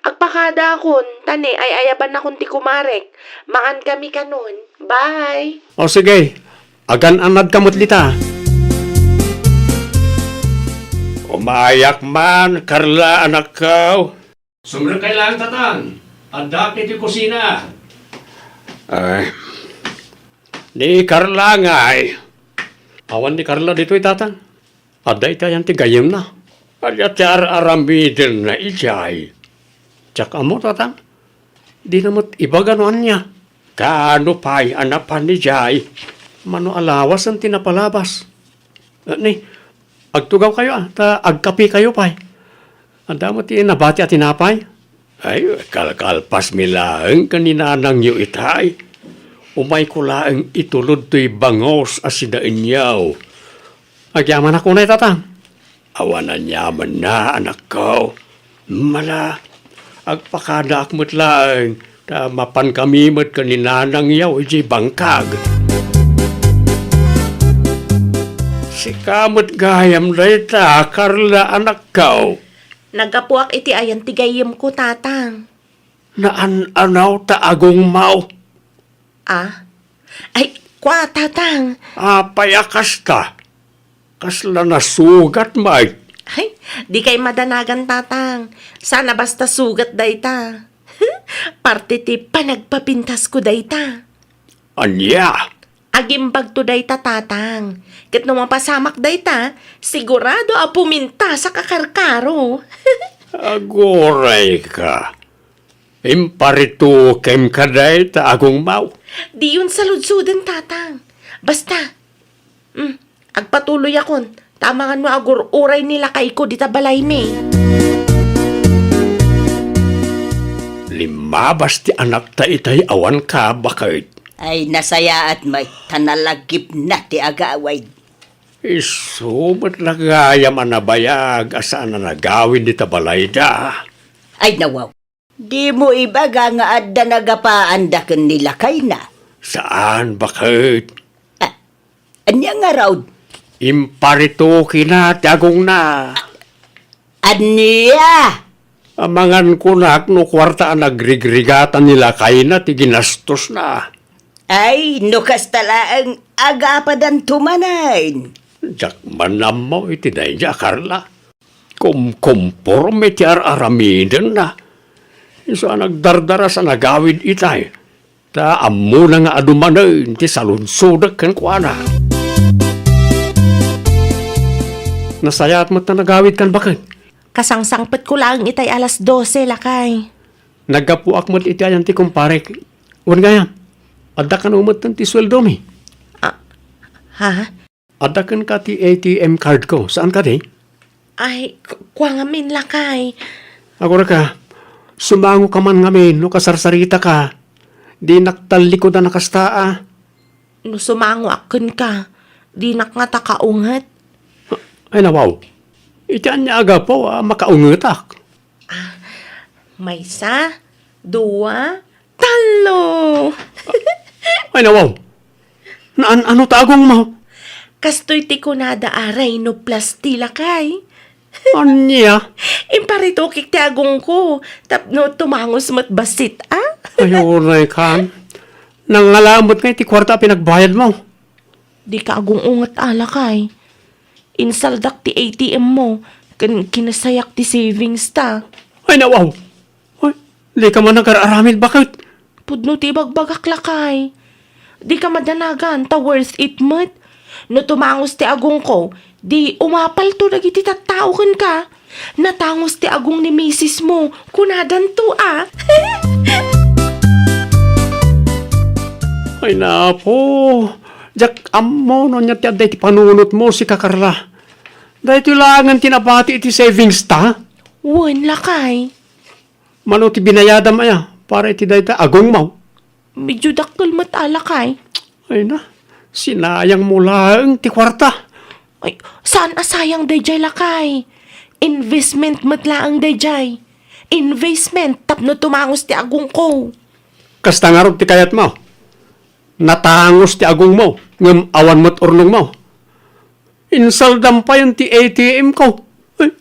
Agpakada akon, tani ay ayaban akon ti kumarek. Mangan kami kanon. Bye. O sige, agan anad kamot lita. Umayak man, Carla, anak ko. Sumra kailangan tatang. Adak ni ti kusina. Ay, Ni Carla nga ay. Awan ni Carla dito tatang. Aday tayan ti gayem na. Kaya ti aramidin na ijay. Tsaka mo tatang. Di namat iba ganuan niya. Kaano pa'y anapan ni Jay. Mano alawas ang tinapalabas. Ni, agtugaw kayo ta agkapi kayo pa'y. Anda mo ti nabati at tinapay. Ay, kalkalpas mi laeng kanina nang yu itay. Umay ko laeng itulod to'y bangos asidaan yaw. Agyaman ako na tatang. Awanan yaman na, anak ko. Mala, agpakada akmat laeng. Ta mapan kami mat kanina nang yaw iji bangkag. Si kamot gayam dayta, Carla, anak ko. Nagapuak iti ayan tigayim ko tatang. Naan-anaw ta agong mau. Ay, kwa tatang. Payakas ta. Kasla nasugat, Mike. Ay, di kay madanagan tatang. Sana basta sugat dayta. Parte ti panagpapintas ko dayta. Anya? Agimbag to dayta tatang. Ket no mapasamak dayta, sigurado a puminta sa kakarkaro. Agoray ka. Imparito kem kaday ta agong mau. Di yun saludsuden tatang. Basta, agpatuloy akon. Tamangan mo agur uray nila kay ko dita balay me. Limabas ti anak ta itay awan ka bakit. Ay, nasaya at may tanalagip na ti agaway. Isumat lagaya manabayag asaan na nagawin di tabalay da. Ay, nawaw. Di mo ibaga nga adda nagapaan da ken nila kay na. Saan bakit? Anya nga raw? Imparito kinati agong na. Anya? Amangan ko na no kwarta ang nagrigrigatan nila kay na ti ginastos na. Ay, nukas talaang agapadan tumanan. Jak manam mo iti na Carla. Kumporme ti aramiden na. Isa nagdardara sa nagawid itay. Ta ammo na nga adumanay ti salunsodak kan kuana. Nasayat mo't na nagawid kan bakit? Kasangsangpet ko lang itay alas 12, lakay. Nagkapuak mo't itayan ti kumpare. Wan gaya, adda kan umot ti sweldo mi. Ha? Adda kan ka ti ATM card ko. Saan ka di? Ay, kwa ngamin, lakay. Agora ka, sumango ka man ngamin, no kasarsarita ka. Di naktali ko na nakastaa. No sumango akon ka, di nga takaungat. Ay nawaw, itian niya aga po, makaungutak. May isa, dua, talo. Ay nawaw, ano tagong mo? Kastoy ti kunada aray no plasti, lakay. Anya? Imparitukik ti agong ko, tapno tumangos mat basit, ah? Ayunay ka. Nangalamot nga ti kwarta pinagbayad mo. Di ka agong ungat alakay. Insaldak ti ATM mo, kinasayak ti savings ta. Ay nawaw. Ay, di ka man nag-araramid bakit? Pudno ti bagbagak lakay. Di ka madanagan, ta worth it mat. No tumangos ti agong ko, di umapal to nagiti tattaukan ka. Natangos ti agong ni misis mo, kunadan to ah. Ay napo. Jak ammo no niya ti aday ti panunot mo si Kakarla. Dahil tulangan tinapati iti savings ta. Wan lakay. Mano ti binayadam aya para iti dayta agong mo. Medyo dakkel mat alakay. Ay na, sinayang mo lang ti kwarta. Ay, saan asayang dayjay lakay? Investment mat laang dayjay. Investment tapno tumangos ti agong ko. Kasta nga rin ti kayat mo. Natangos ti agong mo. Ngam awan mo't urnong mo. Insaldam pa yung ti ATM ko. Ay,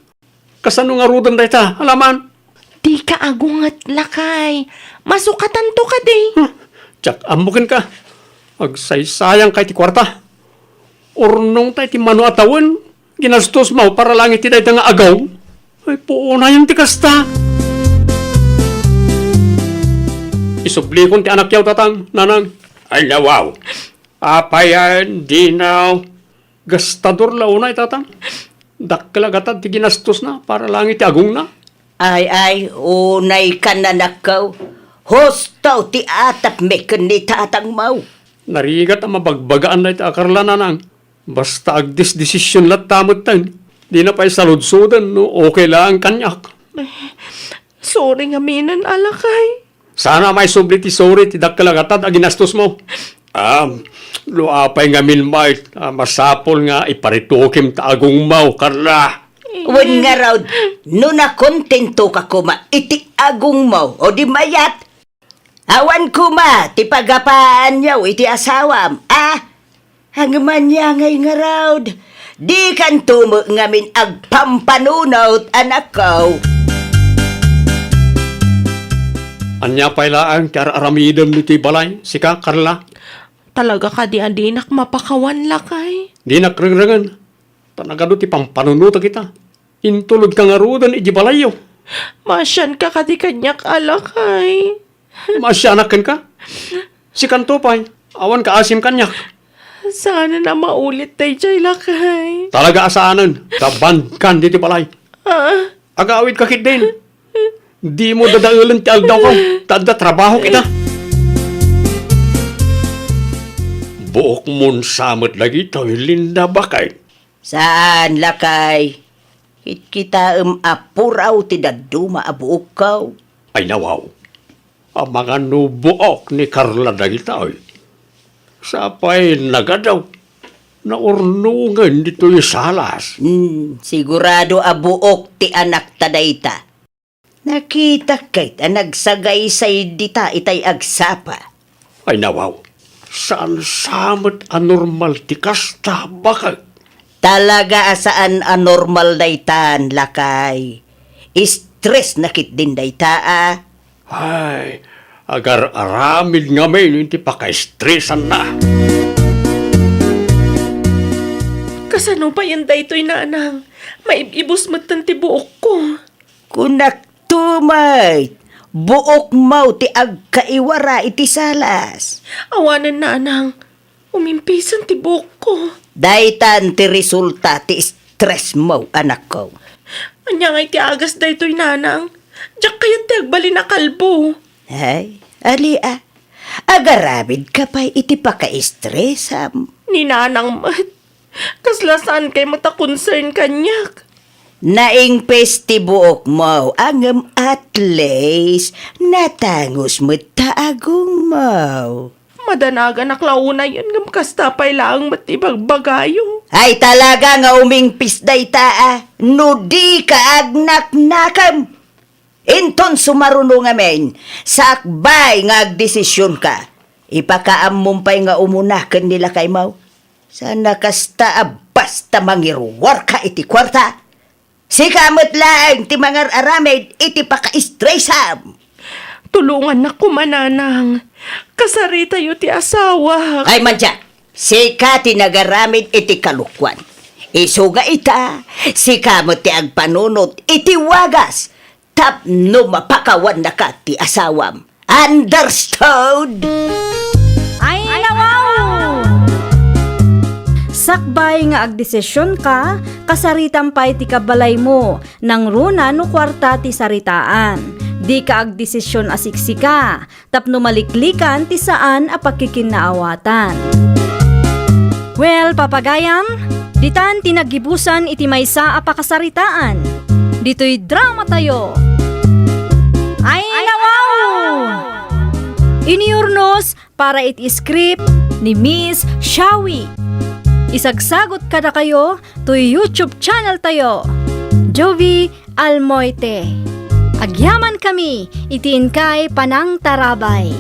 kasano nga rudan dayta? Alaman. Di ka agungat lakay. Masukatan to ka di. Tsak, amukin ka. Agsaysayang kay ti kwarta. Urnong tayo ti mano atawan. Ginastos mo para lang iti dayta nga agaw. Ay, puuna yung ti kasta. Isubli kong ti anak yaw tatang, nanang. Ay, nawaw. Apayan, dinaw. Gastador launay tatang. Dakkalagatan ti ginastos na para lang iti agong na. Ay, unay ka na nakaw. Hostaw ti atap mekan ni tatang mau. Narigat ang mabagbagaan na iti akarla nanang. Basta agdis desisyon lat tamot tan. Di na pa'y saludsudan no okay lang kanyak. Sorry nga minan alakay. Sana may subli ti sorry ti dakkalagatan ang ginastos mo. Luapay nga minmay, masapol nga iparitukim ta agong mau, Karla. Wan nga raw, no na kontento ka kuma, iti agong mo, o di mayat. Awan kuma, ti pagapaan yaw, iti asawam. Hangman niya ngay nga raw, di kan tumo ngamin agpampanunaw anak ko. Anya pa'y laang ti aramidam ni ti balay, sika, Karla. Talaga ka di adinak mapakawan lakay. Di nakrengrengan. Tanagado ti pampanunuta kita. Intulod ka nga rudan iji balayo. Masyan ka di kanyak alakay. Masyanakan ka. Si Kantopay, awan ka asim kanyak. Sana na maulit tayo jay lakay. Talaga asaanan, kabandkan di ti balay. Agawid ka kit din. Di mo dadaulan ti aldaw ko. Tada trabaho kita. Buok mon samot lagi to'y linda bakay. Saan lakay? Hit kita apuraw ti daduma abuok kaw. Ay nawaw. Ang mga nubuok ni Carla dagitoy. Sapay nagadaw. Naurnungan dito'y salas. Sigurado abuok ti anak tadayta. Nakita kay nagsagaysay dita itay agsapa. Ay nawaw. Saan samot anormal ti kasta bakay. Talaga asaan anormal daytan lakay. Stress nakit din dayta Ay, agar aramid nga may hindi pa ka-stressan na. Kasano pa yan daytoy nanang? Maibibos matan ti buok ko. Kunak tumay, buok mau ti agkaiwara iti salas. Awanan nanang, umimpisan ti buok ko. Daytan ti resulta ti stress mo, anak ko. Anya nga iti agas daytoy nanang. Diyak kayat ti agbali na kalbo. Ay, alia, agaramid ka pa iti paka-stressam. Ni nanang mat. Kaslasaan kay mata concern kanyak. Naing pestibuok mo, angem at least, natangos mo taagong mo. Madanaga naklauna yan ngam kastapay lang matibag bagayo. Ay talaga nga umingpis day taa, no di ka agnak-nakam. Inton sumaruno nga men, sakbay nga agdesisyon ka. Ipakaamumpay nga umunakan nila kay mau. Sana kasta basta mangiruwar ka iti kwarta. Sikamot lang ti mga aramid iti paka-stressam. Tulungan na kumananang. Kasari tayo ti asawa. Ay mancha, sika ti nagaramid iti kalukwan. Isuga ita, sikamot ti agpanunot iti wagas. Tapno mapakawan na ka ti asawam. Understood? Ay, nawaw! Sakbay nga agdesisyon ka, kasaritan pa iti kabalay mo, nang runa no kwarta ti saritaan. Di ka agdesisyon asiksika, tapno maliklikan ti saan a pakikinaawatan. Well, papagayam, ditan tinagibusan iti maysa a pakasaritaan. Dito'y drama tayo. Ay, nawaw! Iniurnos para iti script ni Miss Shawi. Isagsagot kada kayo to YouTube channel tayo, Jovi Almoite. Agyaman kami, itiin kay Panang Tarabay.